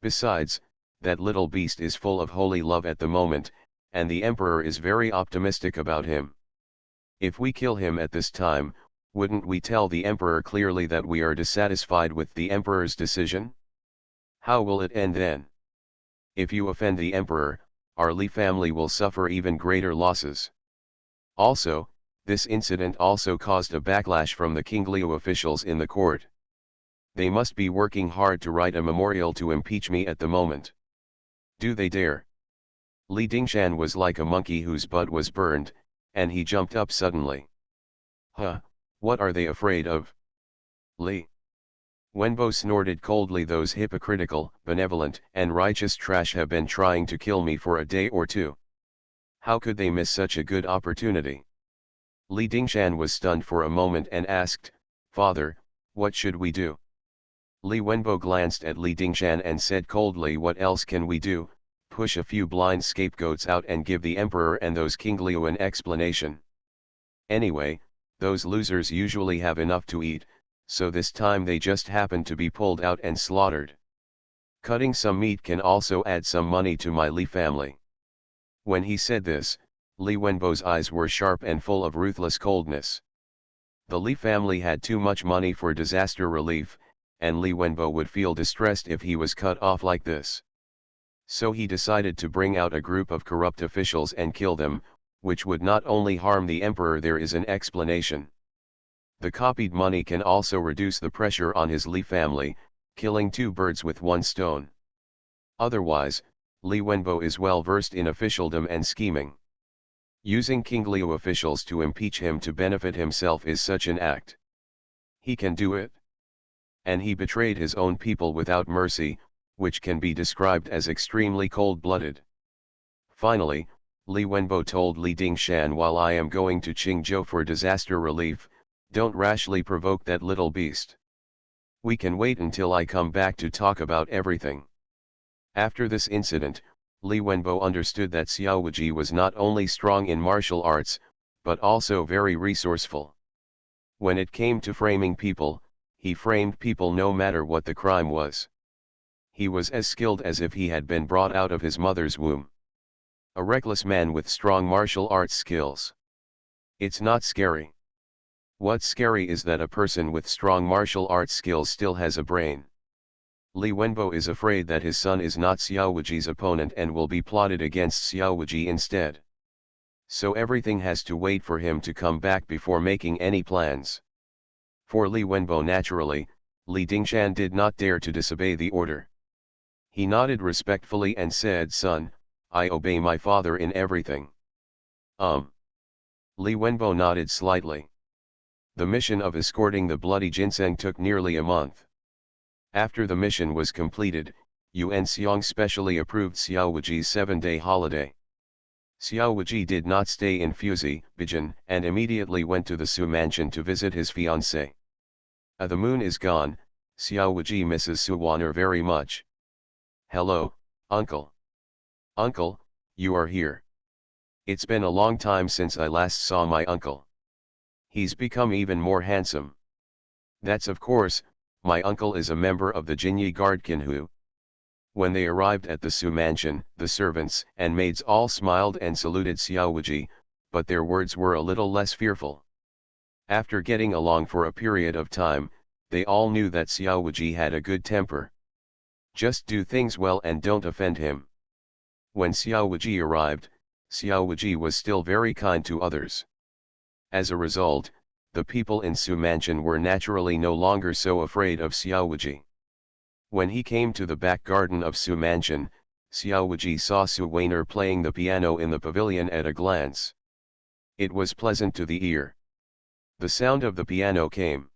Besides, that little beast is full of holy love at the moment, and the Emperor is very optimistic about him. If we kill him at this time, wouldn't we tell the Emperor clearly that we are dissatisfied with the Emperor's decision? How will it end then? If you offend the Emperor, our Li family will suffer even greater losses. Also, This incident also caused a backlash from the King Liu officials in the court. They must be working hard to write a memorial to impeach me at the moment. Do they dare? Li Dingshan was like a monkey whose butt was burned, and he jumped up suddenly. Huh, what are they afraid of? Li Wenbo snorted coldly. Those hypocritical, benevolent, and righteous trash have been trying to kill me for a day or two. How could they miss such a good opportunity? Li Dingshan was stunned for a moment and asked, Father, what should we do? Li Wenbo glanced at Li Dingshan and said coldly, what else can we do? Push a few blind scapegoats out and give the emperor and those King Liu an explanation. Anyway, those losers usually have enough to eat, so this time they just happened to be pulled out and slaughtered. Cutting some meat can also add some money to my Li family. When he said this, Li Wenbo's eyes were sharp and full of ruthless coldness. The Li family had too much money for disaster relief, and Li Wenbo would feel distressed if he was cut off like this. So he decided to bring out a group of corrupt officials and kill them, which would not only harm the emperor. There is an explanation. The copied money can also reduce the pressure on his Li family, killing two birds with one stone. Otherwise, Li Wenbo is well versed in officialdom and scheming. Using King Liu officials to impeach him to benefit himself is such an act. He can do it. And he betrayed his own people without mercy, which can be described as extremely cold-blooded. Finally, Li Wenbo told Li Dingshan, while I am going to Qingzhou for disaster relief, don't rashly provoke that little beast. We can wait until I come back to talk about everything. After this incident, Li Wenbo understood that Xiao Wuji was not only strong in martial arts, but also very resourceful. When it came to framing people, he framed people no matter what the crime was. He was as skilled as if he had been brought out of his mother's womb. A reckless man with strong martial arts skills. It's not scary. What's scary is that a person with strong martial arts skills still has a brain. Li Wenbo is afraid that his son is not Xiao Wuji's opponent and will be plotted against Xiao Wuji instead. So everything has to wait for him to come back before making any plans. For Li Wenbo, naturally, Li Dingshan did not dare to disobey the order. He nodded respectfully and said, Son, I obey my father in everything. Li Wenbo nodded slightly. The mission of escorting the bloody ginseng took nearly a month. After the mission was completed, Yuan Xiong specially approved Xiao Wuji's 7-day holiday. Xiao Wuji did not stay in Fuzi, Bijan, and immediately went to the Su mansion to visit his fiancée. The moon is gone, Xiao Wuji misses Su Waner very much. Hello, uncle. Uncle, you are here. It's been a long time since I last saw my uncle. He's become even more handsome. That's of course, my uncle is a member of the Jinyi Guard Kinhu. When they arrived at the Su mansion, the servants and maids all smiled and saluted Xiao Wuji, but their words were a little less fearful. After getting along for a period of time, they all knew that Xiao Wuji had a good temper. Just do things well and don't offend him. When Xiao Wuji arrived, Xiao Wuji was still very kind to others. As a result, the people in Su mansion were naturally no longer so afraid of Xiao Wuji. When he came to the back garden of Su mansion, Xiao Wuji saw Su Waner playing the piano in the pavilion at a glance. It was pleasant to the ear. The sound of the piano came.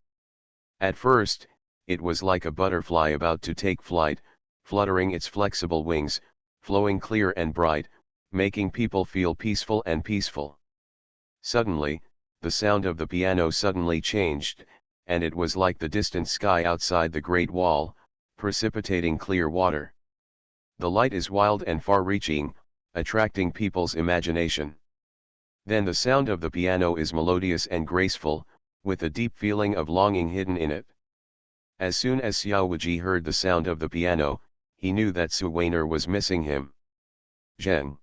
At first, it was like a butterfly about to take flight, fluttering its flexible wings, flowing clear and bright, making people feel peaceful and peaceful. Suddenly, the sound of the piano suddenly changed, and it was like the distant sky outside the Great Wall, precipitating clear water. The light is wild and far-reaching, attracting people's imagination. Then the sound of the piano is melodious and graceful, with a deep feeling of longing hidden in it. As soon as Xiao Wuji heard the sound of the piano, he knew that Su Waner was missing him. Zheng.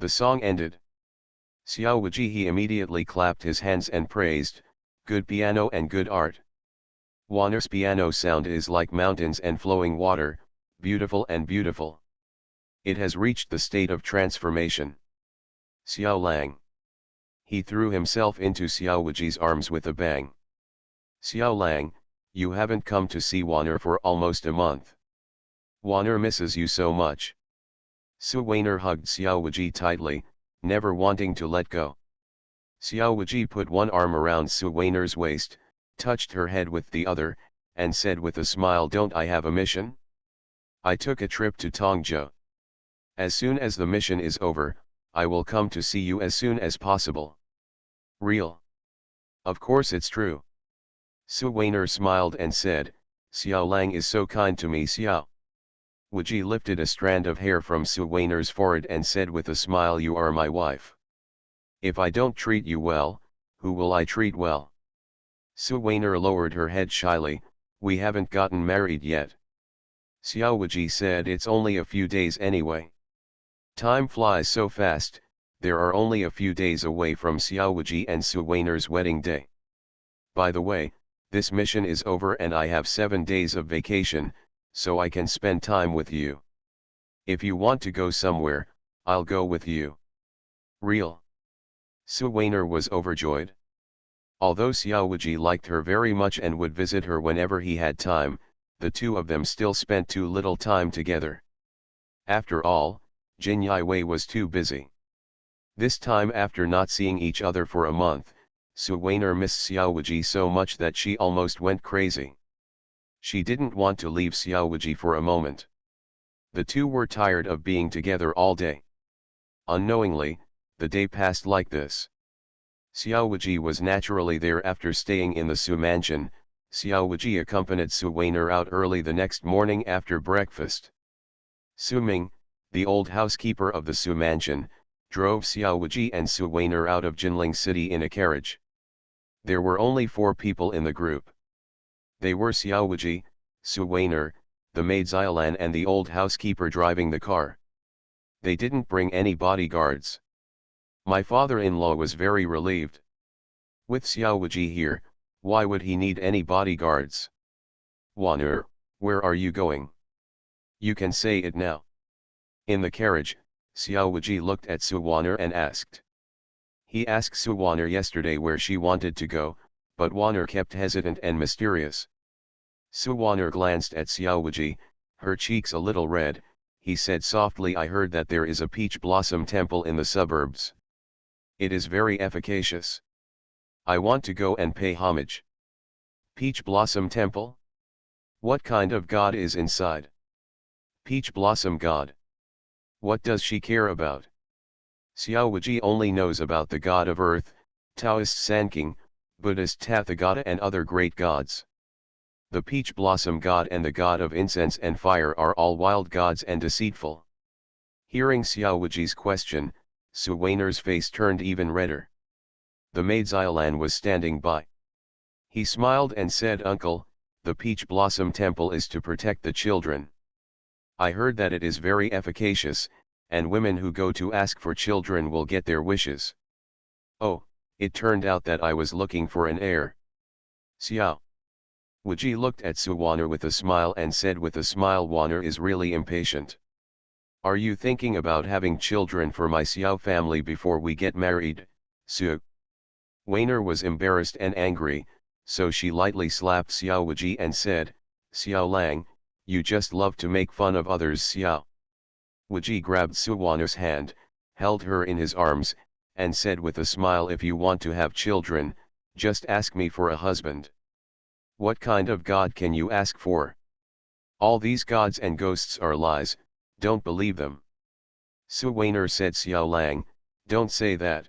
The song ended. Xiao Wuji he immediately clapped his hands and praised, good piano and good art. Waner's piano sound is like mountains and flowing water, beautiful and beautiful. It has reached the state of transformation. Xiao Lang. He threw himself into Xiao Wuji's arms with a bang. "Xiao Lang, you haven't come to see Wan'er for almost a month. Wan'er misses you so much." Su Weiner hugged Xiao Wuji tightly, never wanting to let go. Xiao Wuji put one arm around Su Weiner's waist, touched her head with the other, and said with a smile, "Don't I have a mission? I took a trip to Tongzhou. As soon as the mission is over, I will come to see you as soon as possible." "Real? Of course it's true." Su Weiner smiled and said, "Xiao Lang is so kind to me." Xiao Wuji lifted a strand of hair from Su Weiner's forehead and said with a smile, "You are my wife. If I don't treat you well, who will I treat well?" Su Weiner lowered her head shyly, "We haven't gotten married yet." Xiao Wuji said, "It's only a few days anyway." Time flies so fast, there are only a few days away from Xiao Wuji and Su Weiner's wedding day. By the way, this mission is over and I have 7 days of vacation, so I can spend time with you. If you want to go somewhere, I'll go with you." "Real?" Su Weiner was overjoyed. Although Xiao Wuji liked her very much and would visit her whenever he had time, the two of them still spent too little time together. After all, Jin Yiwei was too busy. This time, after not seeing each other for a month, Su Weiner missed Xiao Wuji so much that she almost went crazy. She didn't want to leave Xiao Wuji for a moment. The two were tired of being together all day. Unknowingly, the day passed like this. Xiao Wuji was naturally there after staying in the Su mansion. Xiao Wuji accompanied Su Weiner out early the next morning after breakfast. Su Ming, the old housekeeper of the Su mansion, drove Xiao Wuji and Su Weiner out of Jinling City in a carriage. There were only 4 people in the group. They were Xiao Wuji, Su Weiner, the maid Xiaolan and the old housekeeper driving the car. They didn't bring any bodyguards. My father-in-law was very relieved. With Xiao Wuji here, why would he need any bodyguards? "Wan'er, where are you going? You can say it now." In the carriage, Xiao Wuji looked at Su Wan'er and asked. He asked Su Wan'er yesterday where she wanted to go, but Wan'er kept hesitant and mysterious. Su Wan'er glanced at Xiao Wuji, her cheeks a little red. He said softly, "I heard that there is a peach blossom temple in the suburbs. It is very efficacious. I want to go and pay homage." "Peach blossom temple? What kind of god is inside?" "Peach blossom god. What does she care about?" Xiao Wuji only knows about the god of earth, Taoist Sanking, Buddhist Tathagata and other great gods. The peach blossom god and the god of incense and fire are all wild gods and deceitful. Hearing Xiao Wuji's question, Su Weiner's face turned even redder. The maid Xiaolan was standing by. He smiled and said, "Uncle, the peach blossom temple is to protect the children. I heard that it is very efficacious, and women who go to ask for children will get their wishes." "Oh, it turned out that I was looking for an heir." Xiao Wuji looked at Su Wan'er with a smile and said with a smile, "Wan'er is really impatient. Are you thinking about having children for my Xiao family before we get married?" Su Weiner was embarrassed and angry, so she lightly slapped Xiao Wuji and said, "Xiao Lang, you just love to make fun of others." Xiao Wuji grabbed Su Wan'er's hand, held her in his arms, and said with a smile, "If you want to have children, just ask me for a husband. What kind of god can you ask for? All these gods and ghosts are lies, don't believe them." Su Weiner said, "Xiao Lang, don't say that.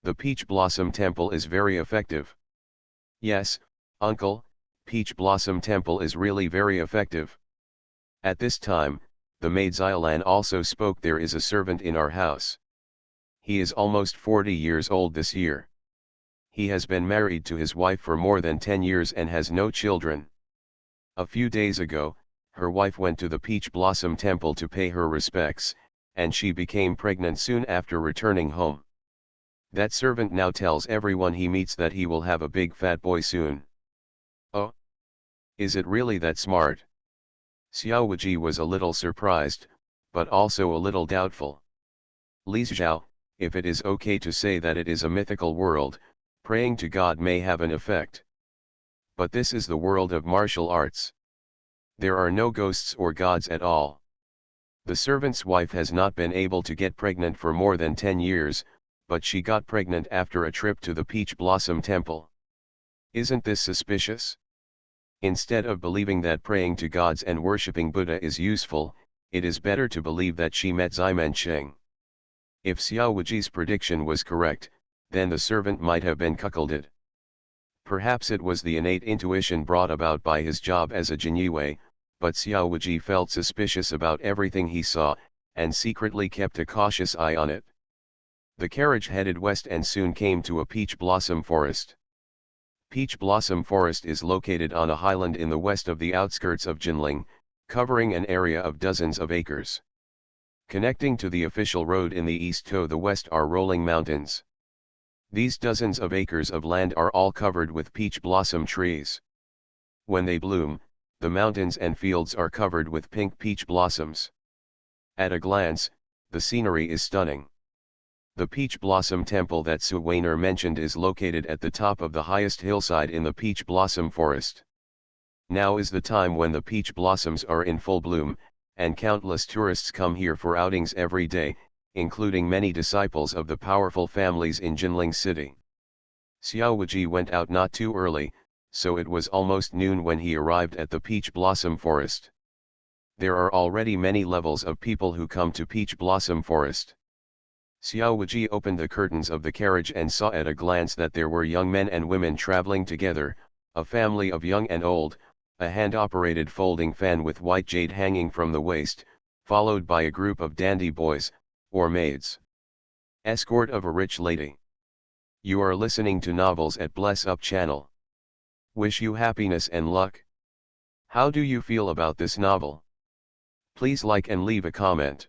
The peach blossom temple is very effective." "Yes, uncle, peach blossom temple is really very effective." At this time, the maid Xiaolan also spoke. "There is a servant in our house. He is almost 40 years old this year. He has been married to his wife for more than 10 years and has no children. A few days ago, her wife went to the Peach Blossom Temple to pay her respects, and she became pregnant soon after returning home. That servant now tells everyone he meets that he will have a big fat boy soon." "Oh? Is it really that smart?" Xiao Wuji was a little surprised, but also a little doubtful. "Li Zhao, if it is okay to say that it is a mythical world, praying to God may have an effect. But this is the world of martial arts. There are no ghosts or gods at all. The servant's wife has not been able to get pregnant for more than 10 years, but she got pregnant after a trip to the Peach Blossom Temple. Isn't this suspicious? Instead of believing that praying to gods and worshipping Buddha is useful, it is better to believe that she met Ximen Sheng. If Xiao Wuji's prediction was correct, then the servant might have been cuckolded. Perhaps it was the innate intuition brought about by his job as a Jinyue, but Xiao Wuji felt suspicious about everything he saw, and secretly kept a cautious eye on it. The carriage headed west and soon came to a peach blossom forest. Peach Blossom Forest is located on a highland in the west of the outskirts of Jinling, covering an area of dozens of acres. Connecting to the official road in the east to the west are rolling mountains. These dozens of acres of land are all covered with peach blossom trees. When they bloom, the mountains and fields are covered with pink peach blossoms. At a glance, the scenery is stunning. The Peach Blossom Temple that Su Weiner mentioned is located at the top of the highest hillside in the Peach Blossom Forest. Now is the time when the peach blossoms are in full bloom, and countless tourists come here for outings every day, including many disciples of the powerful families in Jinling City. Xiao Wuji went out not too early, so it was almost noon when he arrived at the Peach Blossom Forest. There are already many levels of people who come to Peach Blossom Forest. Xiao Wuji opened the curtains of the carriage and saw at a glance that there were young men and women traveling together, a family of young and old, a hand-operated folding fan with white jade hanging from the waist, followed by a group of dandy boys, or maids. Escort of a rich lady. You are listening to Novels at Bless Up channel. Wish you happiness and luck. How do you feel about this novel? Please like and leave a comment.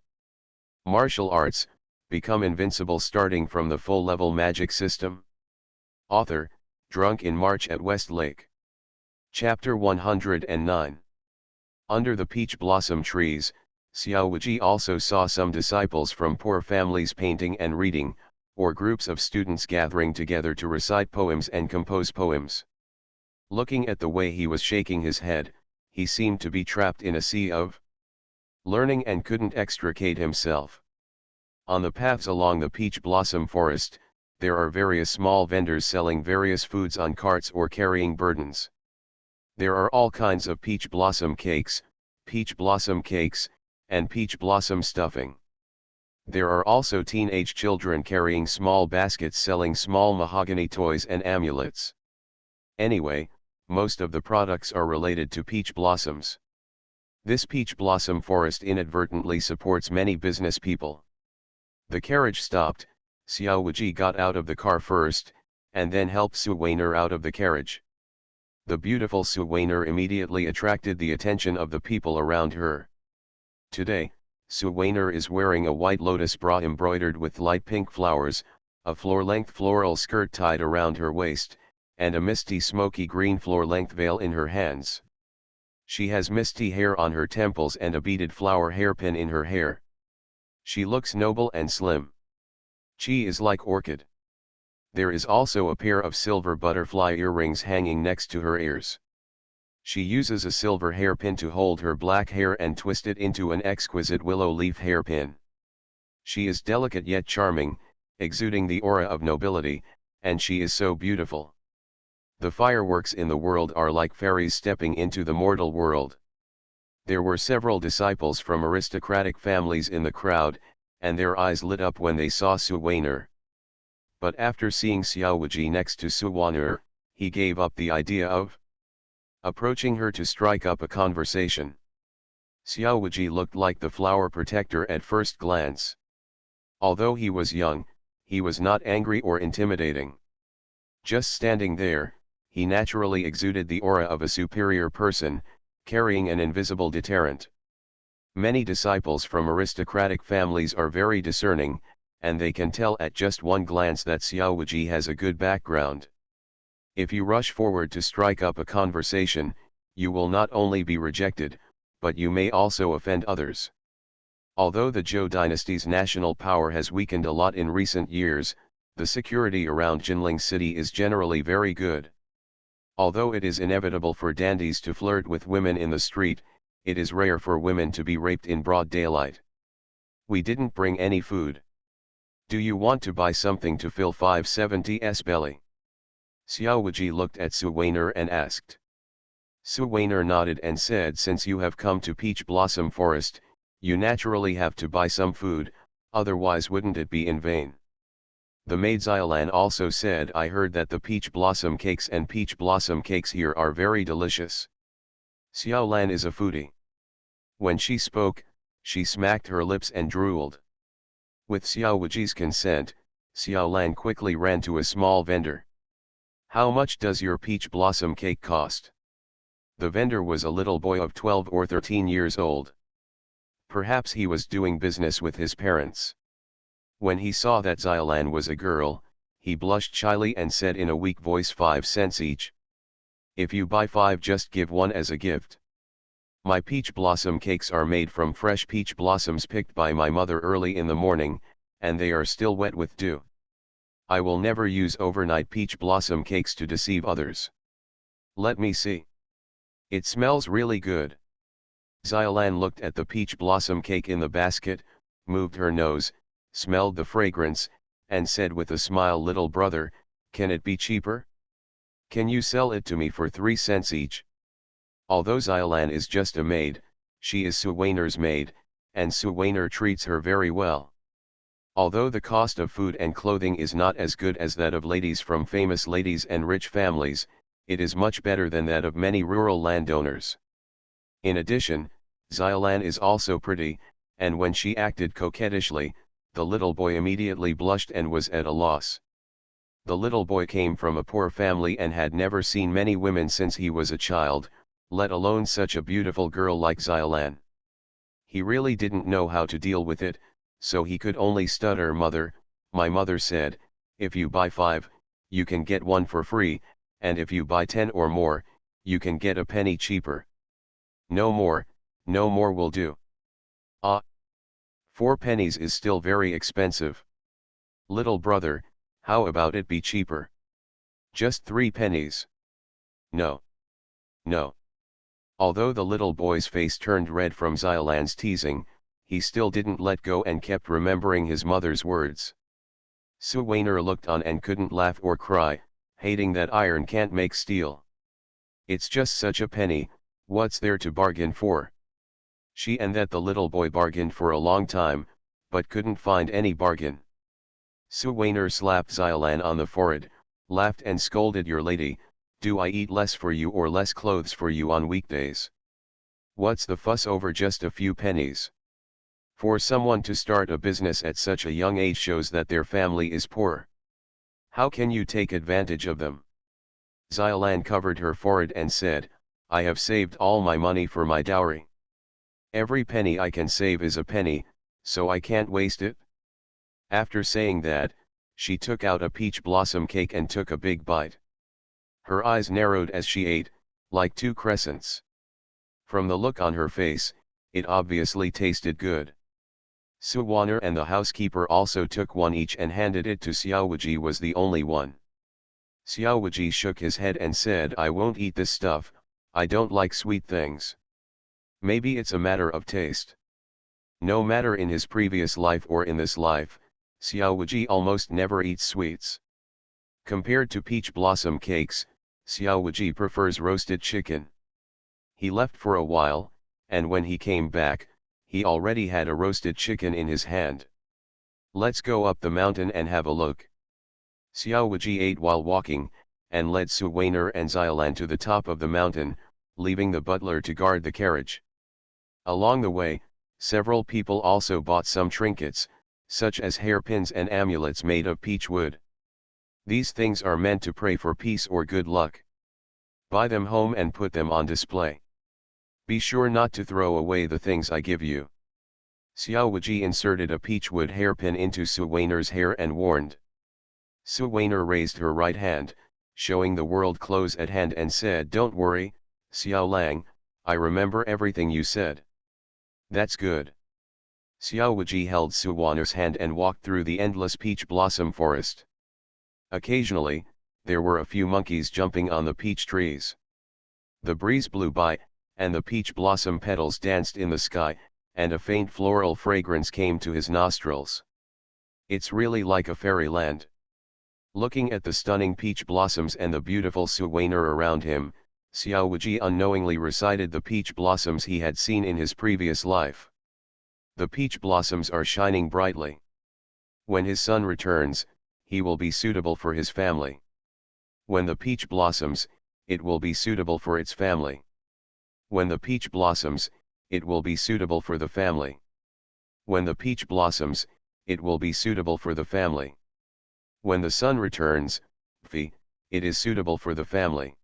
Martial arts, become invincible starting from the full-level magic system. Author, Drunk in March at West Lake. Chapter 109. Under the peach blossom trees, Xiao Wuji also saw some disciples from poor families painting and reading, or groups of students gathering together to recite poems and compose poems. Looking at the way he was shaking his head, he seemed to be trapped in a sea of learning and couldn't extricate himself. On the paths along the peach blossom forest, there are various small vendors selling various foods on carts or carrying burdens. There are all kinds of peach blossom cakes, and peach blossom stuffing. There are also teenage children carrying small baskets selling small mahogany toys and amulets. Anyway, most of the products are related to peach blossoms. This peach blossom forest inadvertently supports many business people. The carriage stopped, Xiao Wuji got out of the car first, and then helped Su Weiner out of the carriage. The beautiful Su Weiner immediately attracted the attention of the people around her. Today, Su Weiner is wearing a white lotus bra embroidered with light pink flowers, a floor-length floral skirt tied around her waist, and a misty smoky green floor-length veil in her hands. She has misty hair on her temples and a beaded flower hairpin in her hair. She looks noble and slim. She is like orchid. There is also a pair of silver butterfly earrings hanging next to her ears. She uses a silver hairpin to hold her black hair and twist it into an exquisite willow leaf hairpin. She is delicate yet charming, exuding the aura of nobility, and she is so beautiful. The fireworks in the world are like fairies stepping into the mortal world. There were several disciples from aristocratic families in the crowd, and their eyes lit up when they saw Su Weiner. But after seeing Xiao Wuji next to Su Weiner, he gave up the idea of approaching her to strike up a conversation. Xiao Wuji looked like the flower protector at first glance. Although he was young, he was not angry or intimidating. Just standing there, he naturally exuded the aura of a superior person, carrying an invisible deterrent. Many disciples from aristocratic families are very discerning, and they can tell at just one glance that Xiao Wuji has a good background. If you rush forward to strike up a conversation, you will not only be rejected, but you may also offend others. Although the Zhou dynasty's national power has weakened a lot in recent years, the security around Jinling City is generally very good. Although it is inevitable for dandies to flirt with women in the street, it is rare for women to be raped in broad daylight. We didn't bring any food. Do you want to buy something to fill 570's belly? Xiao Wuji looked at Su Weiner and asked. Su Weiner nodded and said, since you have come to Peach Blossom Forest, you naturally have to buy some food, otherwise wouldn't it be in vain? The maid Xiaolan also said, I heard that the peach blossom cakes and peach blossom cakes here are very delicious. Xiaolan is a foodie. When she spoke, she smacked her lips and drooled. With Xiao Wuji's consent, Xiaolan quickly ran to a small vendor. How much does your peach blossom cake cost? The vendor was a little boy of 12 or 13 years old. Perhaps he was doing business with his parents. When he saw that Xiaolan was a girl, he blushed shyly and said in a weak voice, 5 cents each. If you buy 5, just give one as a gift. My peach blossom cakes are made from fresh peach blossoms picked by my mother early in the morning, and they are still wet with dew. I will never use overnight peach blossom cakes to deceive others. Let me see. It smells really good. Xiaolan looked at the peach blossom cake in the basket, moved her nose, smelled the fragrance, and said with a smile, little brother, can it be cheaper? Can you sell it to me for 3 cents each? Although Xiaolan is just a maid, she is Su Weiner's maid, and Su Weiner treats her very well. Although the cost of food and clothing is not as good as that of ladies from famous ladies and rich families, it is much better than that of many rural landowners. In addition, Xiaolan is also pretty, and when she acted coquettishly, the little boy immediately blushed and was at a loss. The little boy came from a poor family and had never seen many women since he was a child, let alone such a beautiful girl like Xiaolan. He really didn't know how to deal with it, so he could only stutter, mother, my mother said, if you buy 5, you can get 1 for free, and if you buy 10 or more, you can get a penny cheaper. No more will do. 4 pennies is still very expensive. Little brother, how about it be cheaper? Just 3 pennies. No. Although the little boy's face turned red from Xiaolan's teasing, he still didn't let go and kept remembering his mother's words. Su Weiner looked on and couldn't laugh or cry, hating that iron can't make steel. It's just such a penny, what's there to bargain for? She and that the little boy bargained for a long time, but couldn't find any bargain. Su Weiner slapped Xiaolan on the forehead, laughed and scolded, your lady, do I eat less for you or less clothes for you on weekdays? What's the fuss over just a few pennies? For someone to start a business at such a young age shows that their family is poor. How can you take advantage of them? Xiaolan covered her forehead and said, I have saved all my money for my dowry. Every penny I can save is a penny, so I can't waste it. After saying that, she took out a peach blossom cake and took a big bite. Her eyes narrowed as she ate, like 2 crescents. From the look on her face, it obviously tasted good. Su Weiner and the housekeeper also took 1 each and handed it to Xiao Wuji. Was the only one. Xiao Wuji shook his head and said, I won't eat this stuff, I don't like sweet things. Maybe it's a matter of taste. No matter in his previous life or in this life, Xiao Wuji almost never eats sweets. Compared to peach blossom cakes, Xiao Wuji prefers roasted chicken. He left for a while, and when he came back, he already had a roasted chicken in his hand. Let's go up the mountain and have a look. Xiao Wuji ate while walking, and led Su Weiner and Xiaolan to the top of the mountain, leaving the butler to guard the carriage. Along the way, several people also bought some trinkets, such as hairpins and amulets made of peach wood. These things are meant to pray for peace or good luck. Buy them home and put them on display. Be sure not to throw away the things I give you. Xiao Wuji inserted a peachwood hairpin into Su Weiner's hair and warned. Su Weiner raised her right hand, showing the world close at hand, and said, don't worry, Xiao Lang, I remember everything you said. That's good. Xiao Wuji held Suwaner's hand and walked through the endless peach blossom forest. Occasionally, there were a few monkeys jumping on the peach trees. The breeze blew by, and the peach blossom petals danced in the sky, and a faint floral fragrance came to his nostrils. It's really like a fairyland. Looking at the stunning peach blossoms and the beautiful Suwaner around him, Xiao Wuji unknowingly recited the peach blossoms he had seen in his previous life. The peach blossoms are shining brightly. When his son returns, he will be suitable for his family. When the peach blossoms, it will be suitable for its family. When the peach blossoms, it will be suitable for the family. When the peach blossoms, it will be suitable for the family. When the son returns, it is suitable for the family.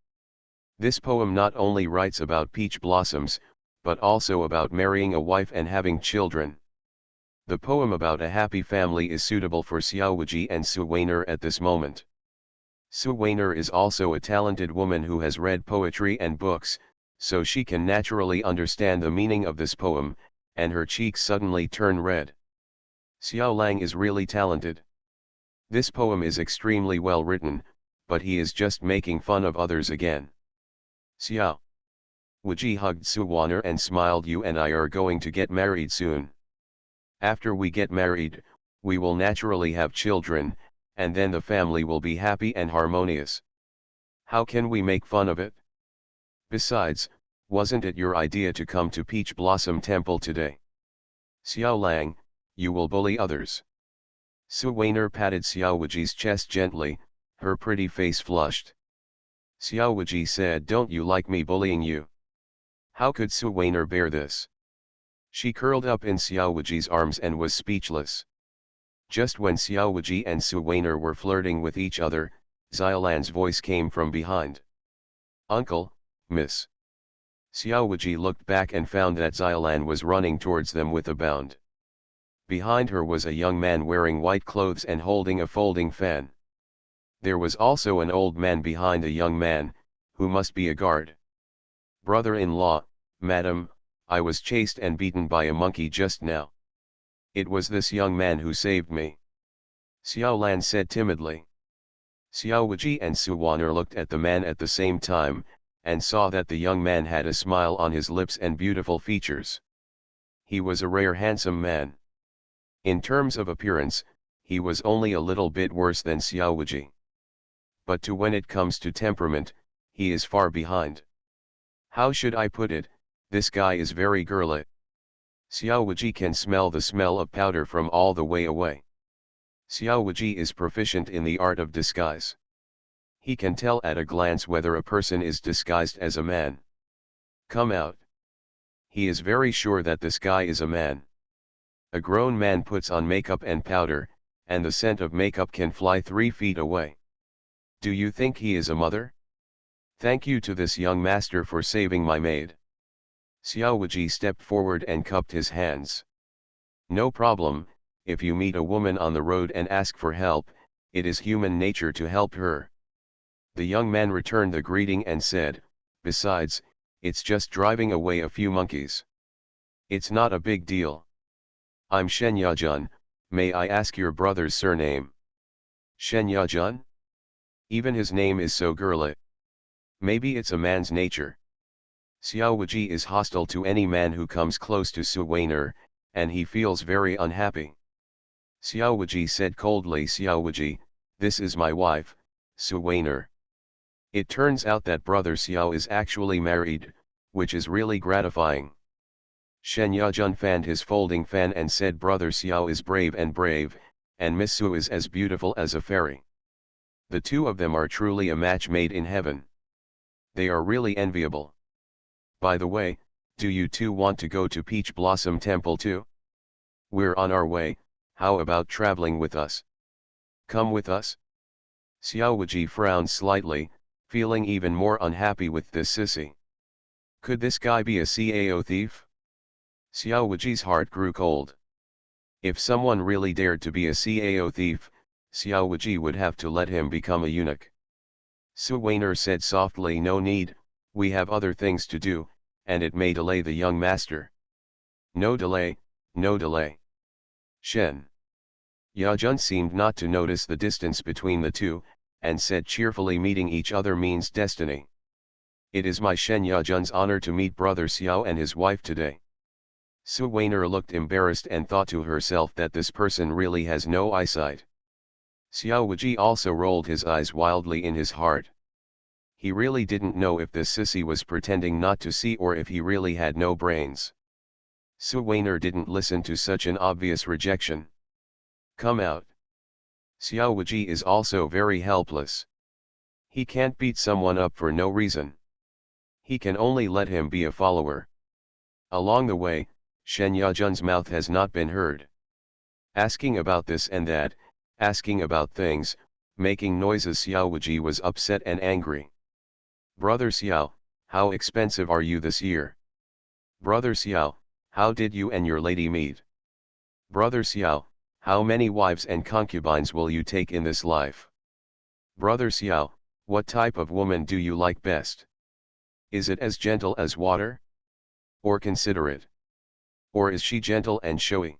This poem not only writes about peach blossoms, but also about marrying a wife and having children. The poem about a happy family is suitable for Xiao Wuji and Suwaner at this moment. Suwaner is also a talented woman who has read poetry and books, so she can naturally understand the meaning of this poem, and her cheeks suddenly turn red. Xiao Lang is really talented. This poem is extremely well written, but he is just making fun of others again. Xiao Wuji hugged Suwaner and smiled. You and I are going to get married soon. After we get married, we will naturally have children, and then the family will be happy and harmonious. How can we make fun of it? Besides, wasn't it your idea to come to Peach Blossom Temple today? Xiao Lang, you will bully others. Suwaner patted Xiao Wuji's chest gently, her pretty face flushed. Xiao Wuji said, don't you like me bullying you? How could Suwaner bear this? She curled up in Xiao Wuji's arms and was speechless. Just when Xiao Wuji and Suwaner were flirting with each other, Xiaolan's voice came from behind. Uncle, miss. Xiao Wuji looked back and found that Xiaolan was running towards them with a bound. Behind her was a young man wearing white clothes and holding a folding fan. There was also an old man behind the young man, who must be a guard. Brother-in-law, madam, I was chased and beaten by a monkey just now. It was this young man who saved me. Xiaolan said timidly. Xiao Wuji and Suwaner looked at the man at the same time, and saw that the young man had a smile on his lips and beautiful features. He was a rare handsome man. In terms of appearance, he was only a little bit worse than Xiao Wuji. But when it comes to temperament, he is far behind. How should I put it, this guy is very girly. Xiao Wuji can smell the smell of powder from all the way away. Xiao Wuji is proficient in the art of disguise. He can tell at a glance whether a person is disguised as a man. Come out. He is very sure that this guy is a man. A grown man puts on makeup and powder, and the scent of makeup can fly 3 feet away. Do you think he is a mother? Thank you to this young master for saving my maid. Xiao Wuji stepped forward and cupped his hands. No problem, if you meet a woman on the road and ask for help, it is human nature to help her. The young man returned the greeting and said, besides, it's just driving away a few monkeys. It's not a big deal. I'm Shen Yajun, may I ask your brother's surname? Shen Yajun? Even his name is so girly. Maybe it's a man's nature. Xiao Wuji is hostile to any man who comes close to Suwaner, and he feels very unhappy. Xiao Wuji said coldly, Xiao Wuji, this is my wife, Suwaner. It turns out that brother Xiao is actually married, which is really gratifying. Shen Yajun fanned his folding fan and said, brother Xiao is brave, and Miss Su is as beautiful as a fairy. The two of them are truly a match made in heaven. They are really enviable. By the way, do you two want to go to Peach Blossom Temple too? We're on our way, how about traveling with us? Come with us? Xiao Wuji frowned slightly, feeling even more unhappy with this sissy. Could this guy be a CAO thief? Xiao Wuji's heart grew cold. If someone really dared to be a CAO thief, Xiao Wuji would have to let him become a eunuch. Suwaner said softly, no need, we have other things to do, and it may delay the young master. No delay, no delay. Shen. Yajun seemed not to notice the distance between the two, and said cheerfully, meeting each other means destiny. It is my Shen Yajun's honor to meet brother Xiao and his wife today. Su Weiner looked embarrassed and thought to herself that this person really has no eyesight. Xiao Wuji also rolled his eyes wildly in his heart. He really didn't know if this sissy was pretending not to see or if he really had no brains. Su Weiner didn't listen to such an obvious rejection. Come out. Xiao Wuji is also very helpless. He can't beat someone up for no reason. He can only let him be a follower. Along the way, Shen Yajun's mouth has not been heard. Asking about this and that, asking about things, making noises. Xiao Wuji was upset and angry. Brother Xiao, how expensive are you this year? Brother Xiao, how did you and your lady meet? Brother Xiao, how many wives and concubines will you take in this life? Brother Xiao, what type of woman do you like best? Is it as gentle as water? Or considerate? Or is she gentle and showy?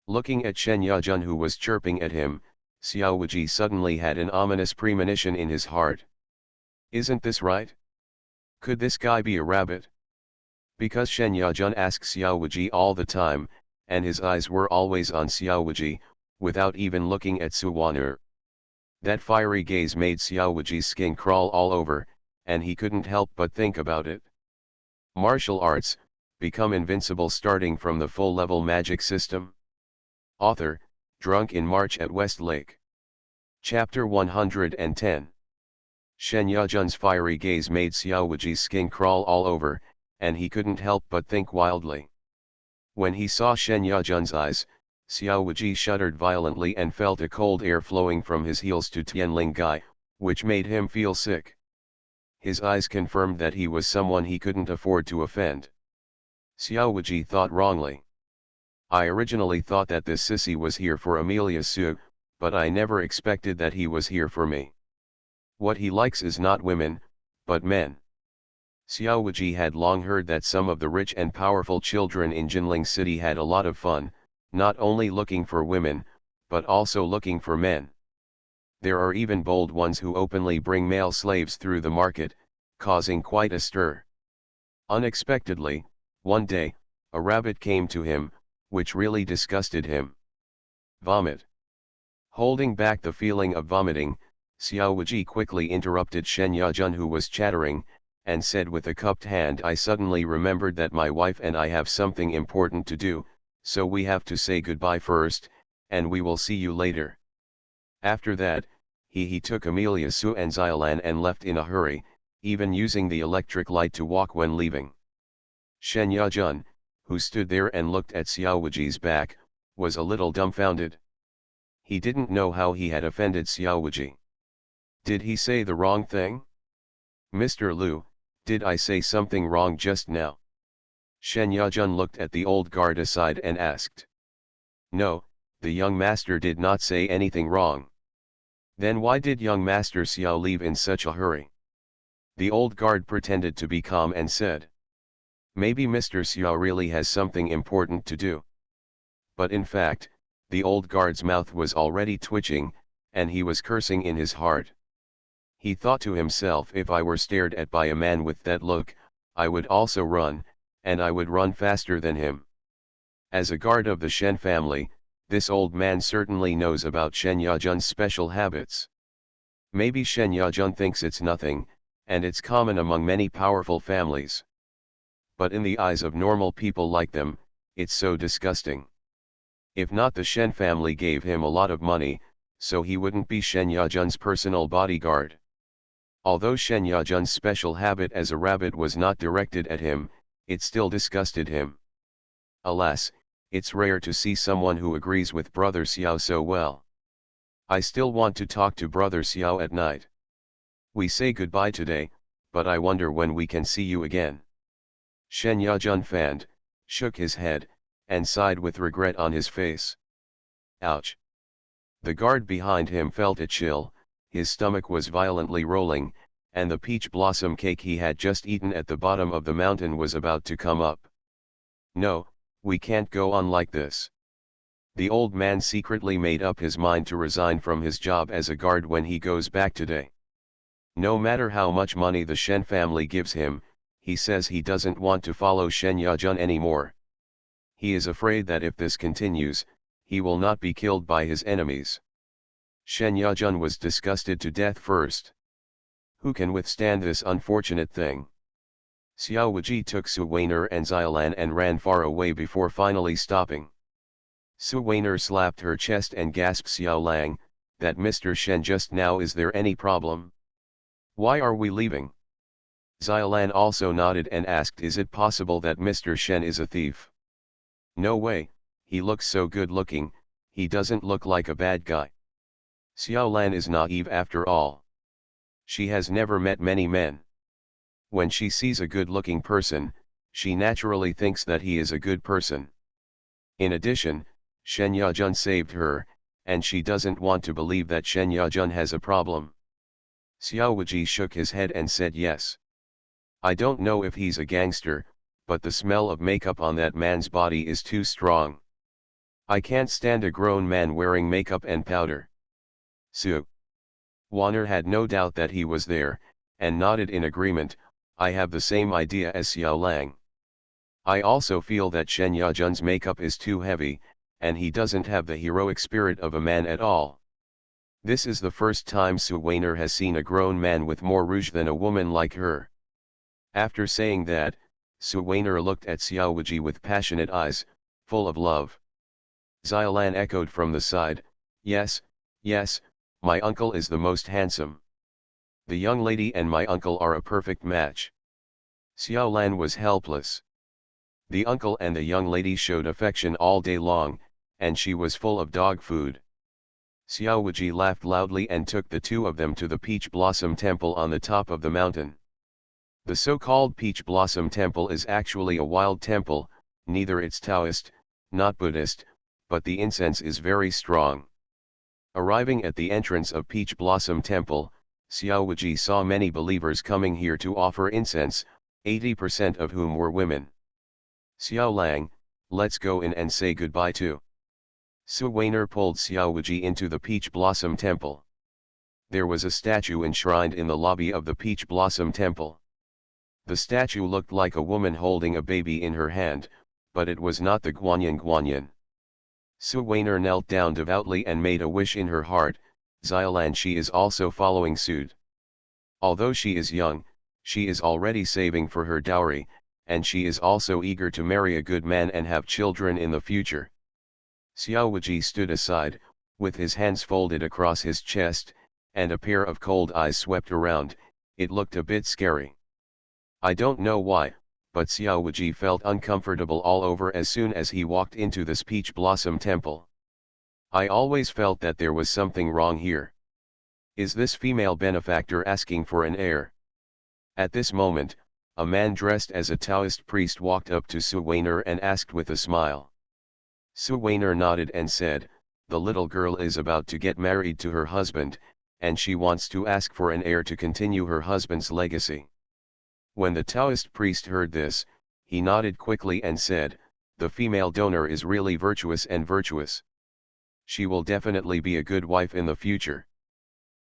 Looking at Shen Yajun, who was chirping at him, Xiao Wuji suddenly had an ominous premonition in his heart. Isn't this right? Could this guy be a rabbit? Because Shen Yajun asks Xiao Wuji all the time, and his eyes were always on Xiao Wuji, without even looking at Su Weiner. That fiery gaze made Xiao Wuji's skin crawl all over, and he couldn't help but think about it. Martial arts, become invincible starting from the full-level magic system. Author, Drunk in March at West Lake. Chapter 110. Shen Yajun's fiery gaze made Xiao Wuji's skin crawl all over, and he couldn't help but think wildly. When he saw Shen Yajun's eyes, Xiao Wuji shuddered violently and felt a cold air flowing from his heels to Tianling Gai, which made him feel sick. His eyes confirmed that he was someone he couldn't afford to offend. Xiao Wuji thought wrongly. I originally thought that this sissy was here for Amelia Su, but I never expected that he was here for me. What he likes is not women, but men. Xiao Wuji had long heard that some of the rich and powerful children in Jinling City had a lot of fun, not only looking for women, but also looking for men. There are even bold ones who openly bring male slaves through the market, causing quite a stir. Unexpectedly, one day, a rabbit came to him, which really disgusted him. Vomit. Holding back the feeling of vomiting, Xiao Wuji quickly interrupted Shen Yajun, who was chattering, and said with a cupped hand, I suddenly remembered that my wife and I have something important to do, so we have to say goodbye first, and we will see you later. After that, he took Amelia Su and Xiaolan and left in a hurry, even using the electric light to walk when leaving. Shen Yajun, who stood there and looked at Xiao Wuji's back, was a little dumbfounded. He didn't know how he had offended Xiao Wuji. Did he say the wrong thing? Mr. Liu, did I say something wrong just now? Shen Yajun looked at the old guard aside and asked. No, the young master did not say anything wrong. Then why did young master Xiao leave in such a hurry? The old guard pretended to be calm and said. Maybe Mr. Xiao really has something important to do. But in fact, the old guard's mouth was already twitching, and he was cursing in his heart. He thought to himself, if I were stared at by a man with that look, I would also run, and I would run faster than him. As a guard of the Shen family, this old man certainly knows about Shen Yajun's special habits. Maybe Shen Yajun thinks it's nothing, and it's common among many powerful families. But in the eyes of normal people like them, it's so disgusting. If not, the Shen family gave him a lot of money, so he wouldn't be Shen Yajun's personal bodyguard. Although Shen Yajun's special habit as a rabbit was not directed at him, it still disgusted him. Alas, it's rare to see someone who agrees with Brother Xiao so well. I still want to talk to Brother Xiao at night. We say goodbye today, but I wonder when we can see you again. Shen Yajun fanned, shook his head, and sighed with regret on his face. Ouch! The guard behind him felt a chill, his stomach was violently rolling, and the peach blossom cake he had just eaten at the bottom of the mountain was about to come up. No, we can't go on like this. The old man secretly made up his mind to resign from his job as a guard when he goes back today. No matter how much money the Shen family gives him, he says he doesn't want to follow Shen Yajun anymore. He is afraid that if this continues, he will not be killed by his enemies. Shen Yajun was disgusted to death first. Who can withstand this unfortunate thing? Xiao Wuji took Su Weiner and Xiaolan and ran far away before finally stopping. Su Weiner slapped her chest and gasped, "Xiao Lang, that Mr. Shen just now, is there any problem? Why are we leaving?" Xiaolan also nodded and asked, "Is it possible that Mr. Shen is a thief?" "No way, he looks so good looking, he doesn't look like a bad guy." Xiaolan is naive after all. She has never met many men. When she sees a good-looking person, she naturally thinks that he is a good person. In addition, Shen Yajun saved her, and she doesn't want to believe that Shen Yajun has a problem. Xiao Wuji shook his head and said, "Yes. I don't know if he's a gangster, but the smell of makeup on that man's body is too strong. I can't stand a grown man wearing makeup and powder." Su Weiner had no doubt that he was there, and nodded in agreement. "I have the same idea as Xiao Lang. I also feel that Shen Yajun's makeup is too heavy, and he doesn't have the heroic spirit of a man at all." This is the first time Su Weiner has seen a grown man with more rouge than a woman like her. After saying that, Su Weiner looked at Xiao Wuji with passionate eyes, full of love. Xiaolan echoed from the side, "Yes, yes, my uncle is the most handsome. The young lady and my uncle are a perfect match." Xiaolan was helpless. The uncle and the young lady showed affection all day long, and she was full of dog food. Xiao Wuji laughed loudly and took the two of them to the Peach Blossom Temple on the top of the mountain. The so-called Peach Blossom Temple is actually a wild temple, neither it's Taoist, not Buddhist, but the incense is very strong. Arriving at the entrance of Peach Blossom Temple, Xiao Wuji saw many believers coming here to offer incense, 80% of whom were women. "Xiao Lang, let's go in and say goodbye to." Su Weiner pulled Xiao Wuji into the Peach Blossom Temple. There was a statue enshrined in the lobby of the Peach Blossom Temple. The statue looked like a woman holding a baby in her hand, but it was not the Guanyin Guanyin. Su Weiner knelt down devoutly and made a wish in her heart. Xiaolan, she is also following suit. Although she is young, she is already saving for her dowry, and she is also eager to marry a good man and have children in the future. Xiao Wuji stood aside, with his hands folded across his chest, and a pair of cold eyes swept around. It looked a bit scary. I don't know why, but Xiao Wuji felt uncomfortable all over as soon as he walked into this Peach Blossom Temple. I always felt that there was something wrong here. Is this female benefactor asking for an heir? At this moment, a man dressed as a Taoist priest walked up to Su Weiner and asked with a smile. Su Weiner nodded and said, "The little girl is about to get married to her husband, and she wants to ask for an heir to continue her husband's legacy." When the Taoist priest heard this, he nodded quickly and said, "The female donor is really virtuous and virtuous. She will definitely be a good wife in the future.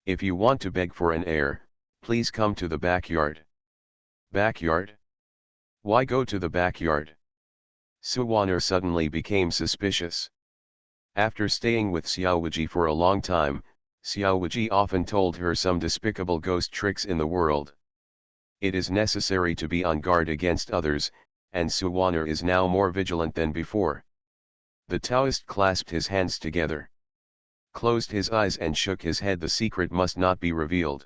If you want to beg for an heir, please come to the backyard." "Backyard? Why go to the backyard?" Su Weiner suddenly became suspicious. After staying with Xiao Wuji for a long time, Xiao Wuji often told her some despicable ghost tricks in the world. It is necessary to be on guard against others, and Su Weiner is now more vigilant than before. The Taoist clasped his hands together, closed his eyes and shook his head. The secret must not be revealed.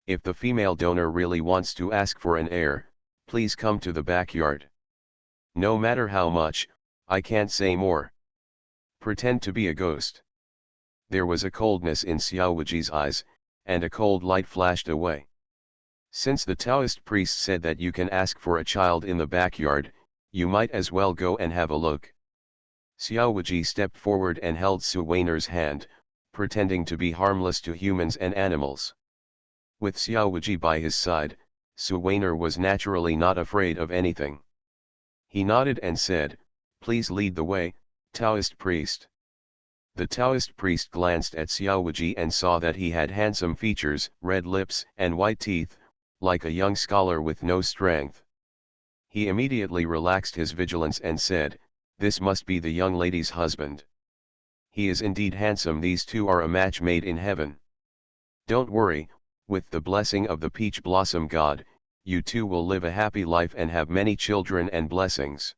If the female donor really wants to ask for an heir, please come to the backyard. No matter how much, I can't say more. Pretend to be a ghost. There was a coldness in Xiao Wuji's eyes, and a cold light flashed away. Since the Taoist priest said that you can ask for a child in the backyard, you might as well go and have a look. Xiao Wuji stepped forward and held Su Weiner's hand, pretending to be harmless to humans and animals. With Xiao Wuji by his side, Su Weiner was naturally not afraid of anything. He nodded and said, "Please lead the way, Taoist priest." The Taoist priest glanced at Xiao Wuji and saw that he had handsome features, red lips, and white teeth, like a young scholar with no strength. He immediately relaxed his vigilance and said, "This must be the young lady's husband. He is indeed handsome. These two are a match made in heaven. Don't worry, with the blessing of the peach blossom god, you two will live a happy life and have many children and blessings."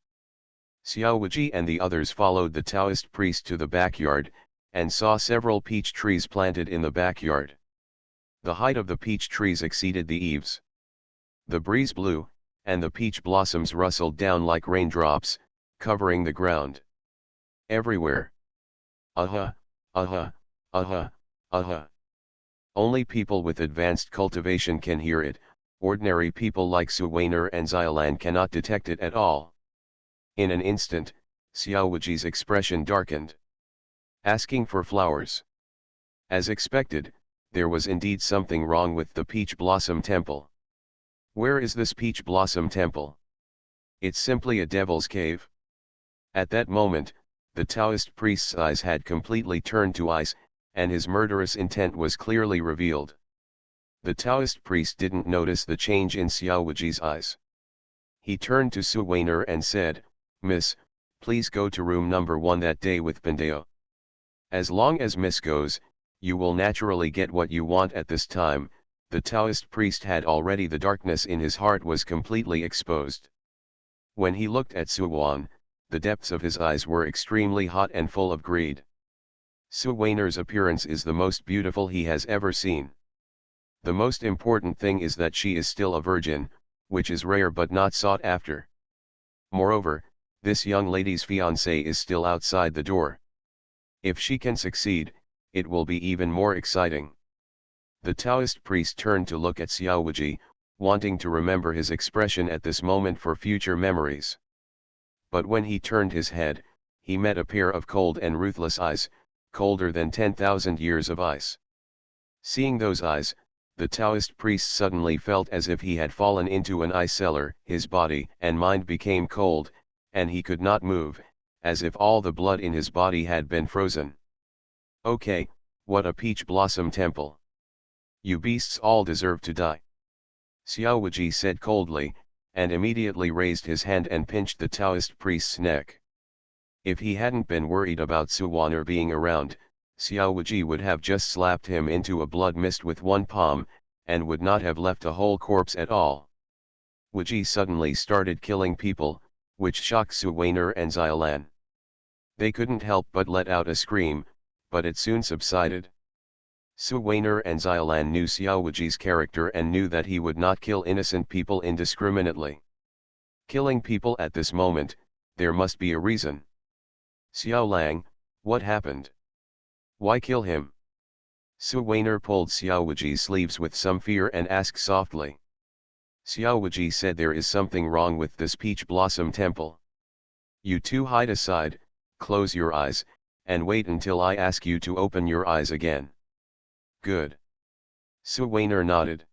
Xiao Wuji and the others followed the Taoist priest to the backyard, and saw several peach trees planted in the backyard. The height of the peach trees exceeded the eaves. The breeze blew, and the peach blossoms rustled down like raindrops, covering the ground. Everywhere. Aha, aha, aha, aha. Only people with advanced cultivation can hear it, ordinary people like Su Weiner and Xiaolan cannot detect it at all. In an instant, Xiao Wuji's expression darkened. Asking for flowers. As expected, there was indeed something wrong with the Peach Blossom Temple. Where is this Peach Blossom Temple? It's simply a devil's cave. At that moment, the Taoist priest's eyes had completely turned to ice, and his murderous intent was clearly revealed. The Taoist priest didn't notice the change in Xiao Wuji's eyes. He turned to Su Weiner and said, "Miss, please go to room number 1 that day with Pandeo. As long as Miss goes, you will naturally get what you want at this time." The Taoist priest had already the darkness in his heart was completely exposed. When he looked at Su Wan, the depths of his eyes were extremely hot and full of greed. Su Weiner's appearance is the most beautiful he has ever seen. The most important thing is that she is still a virgin, which is rare but not sought after. Moreover, this young lady's fiancé is still outside the door. If she can succeed, it will be even more exciting. The Taoist priest turned to look at Xiao Wuji, wanting to remember his expression at this moment for future memories. But when he turned his head, he met a pair of cold and ruthless eyes, colder than 10,000 years of ice. Seeing those eyes, the Taoist priest suddenly felt as if he had fallen into an ice cellar. His body and mind became cold, and he could not move, as if all the blood in his body had been frozen. "Okay, what a peach blossom temple. You beasts all deserve to die," Xiao Wuji said coldly, and immediately raised his hand and pinched the Taoist priest's neck. If he hadn't been worried about Su Weiner being around, Xiao Wuji would have just slapped him into a blood mist with one palm, and would not have left a whole corpse at all. Wuji suddenly started killing people, which shocked Su Weiner and Xiaolan. They couldn't help but let out a scream, but it soon subsided. Su Weiner and Xiaolan knew Xiao Wuji's character and knew that he would not kill innocent people indiscriminately. Killing people at this moment, there must be a reason. "Xiaolang, what happened? Why kill him?" Su Weiner pulled Xiao Wuji's sleeves with some fear and asked softly. Xiao Wuji said, "There is something wrong with this peach blossom temple. You two hide aside, close your eyes, and wait until I ask you to open your eyes again." "Good." Su Weiner nodded.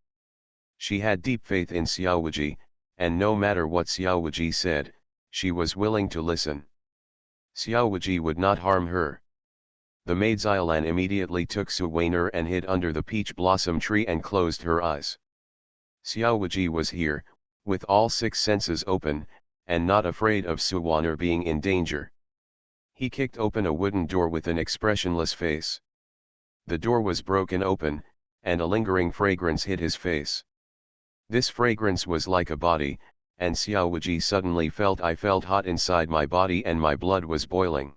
She had deep faith in Xiao Wuji, and no matter what Xiao Wuji said, she was willing to listen. Xiao Wuji would not harm her. The maid Xiaolan immediately took Su Weiner and hid under the peach blossom tree and closed her eyes. Xiao Wuji was here, with all 6 senses open, and not afraid of Su Weiner being in danger. He kicked open a wooden door with an expressionless face. The door was broken open, and a lingering fragrance hit his face. This fragrance was like a body, and Xiao Wuji suddenly felt, "I felt hot inside my body and my blood was boiling."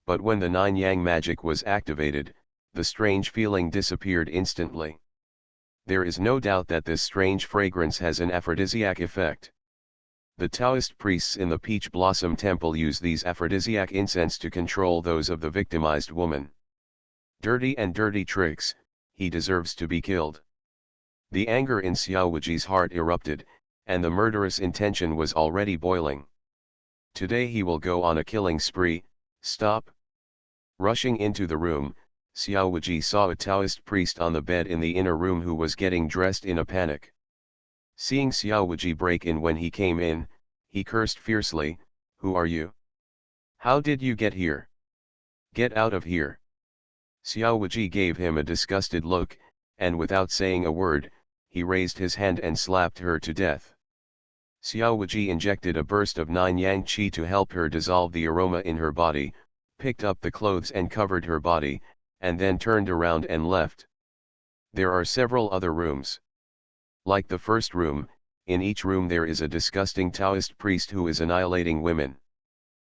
But when the 9 yang magic was activated, the strange feeling disappeared instantly. There is no doubt that this strange fragrance has an aphrodisiac effect. The Taoist priests in the Peach Blossom Temple use these aphrodisiac incense to control those of the victimized woman. Dirty and dirty tricks, he deserves to be killed. The anger in Xiao Wuji's heart erupted, and the murderous intention was already boiling. Today he will go on a killing spree. Stop! Rushing into the room, Xiao Wuji saw a Taoist priest on the bed in the inner room who was getting dressed in a panic. Seeing Xiao Wuji break in when he came in, he cursed fiercely, "Who are you? How did you get here? Get out of here. Xiao Wuji gave him a disgusted look, and without saying a word, he raised his hand and slapped her to death. Xiao Wuji injected a burst of 9 yang qi to help her dissolve the aroma in her body, picked up the clothes and covered her body, and then turned around and left. There are several other rooms. Like the first room, in each room there is a disgusting Taoist priest who is annihilating women.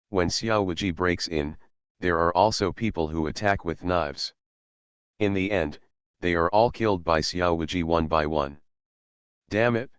When Xiao Wuji breaks in, there are also people who attack with knives. In the end, they are all killed by Xiao Wuji one by one. Damn it!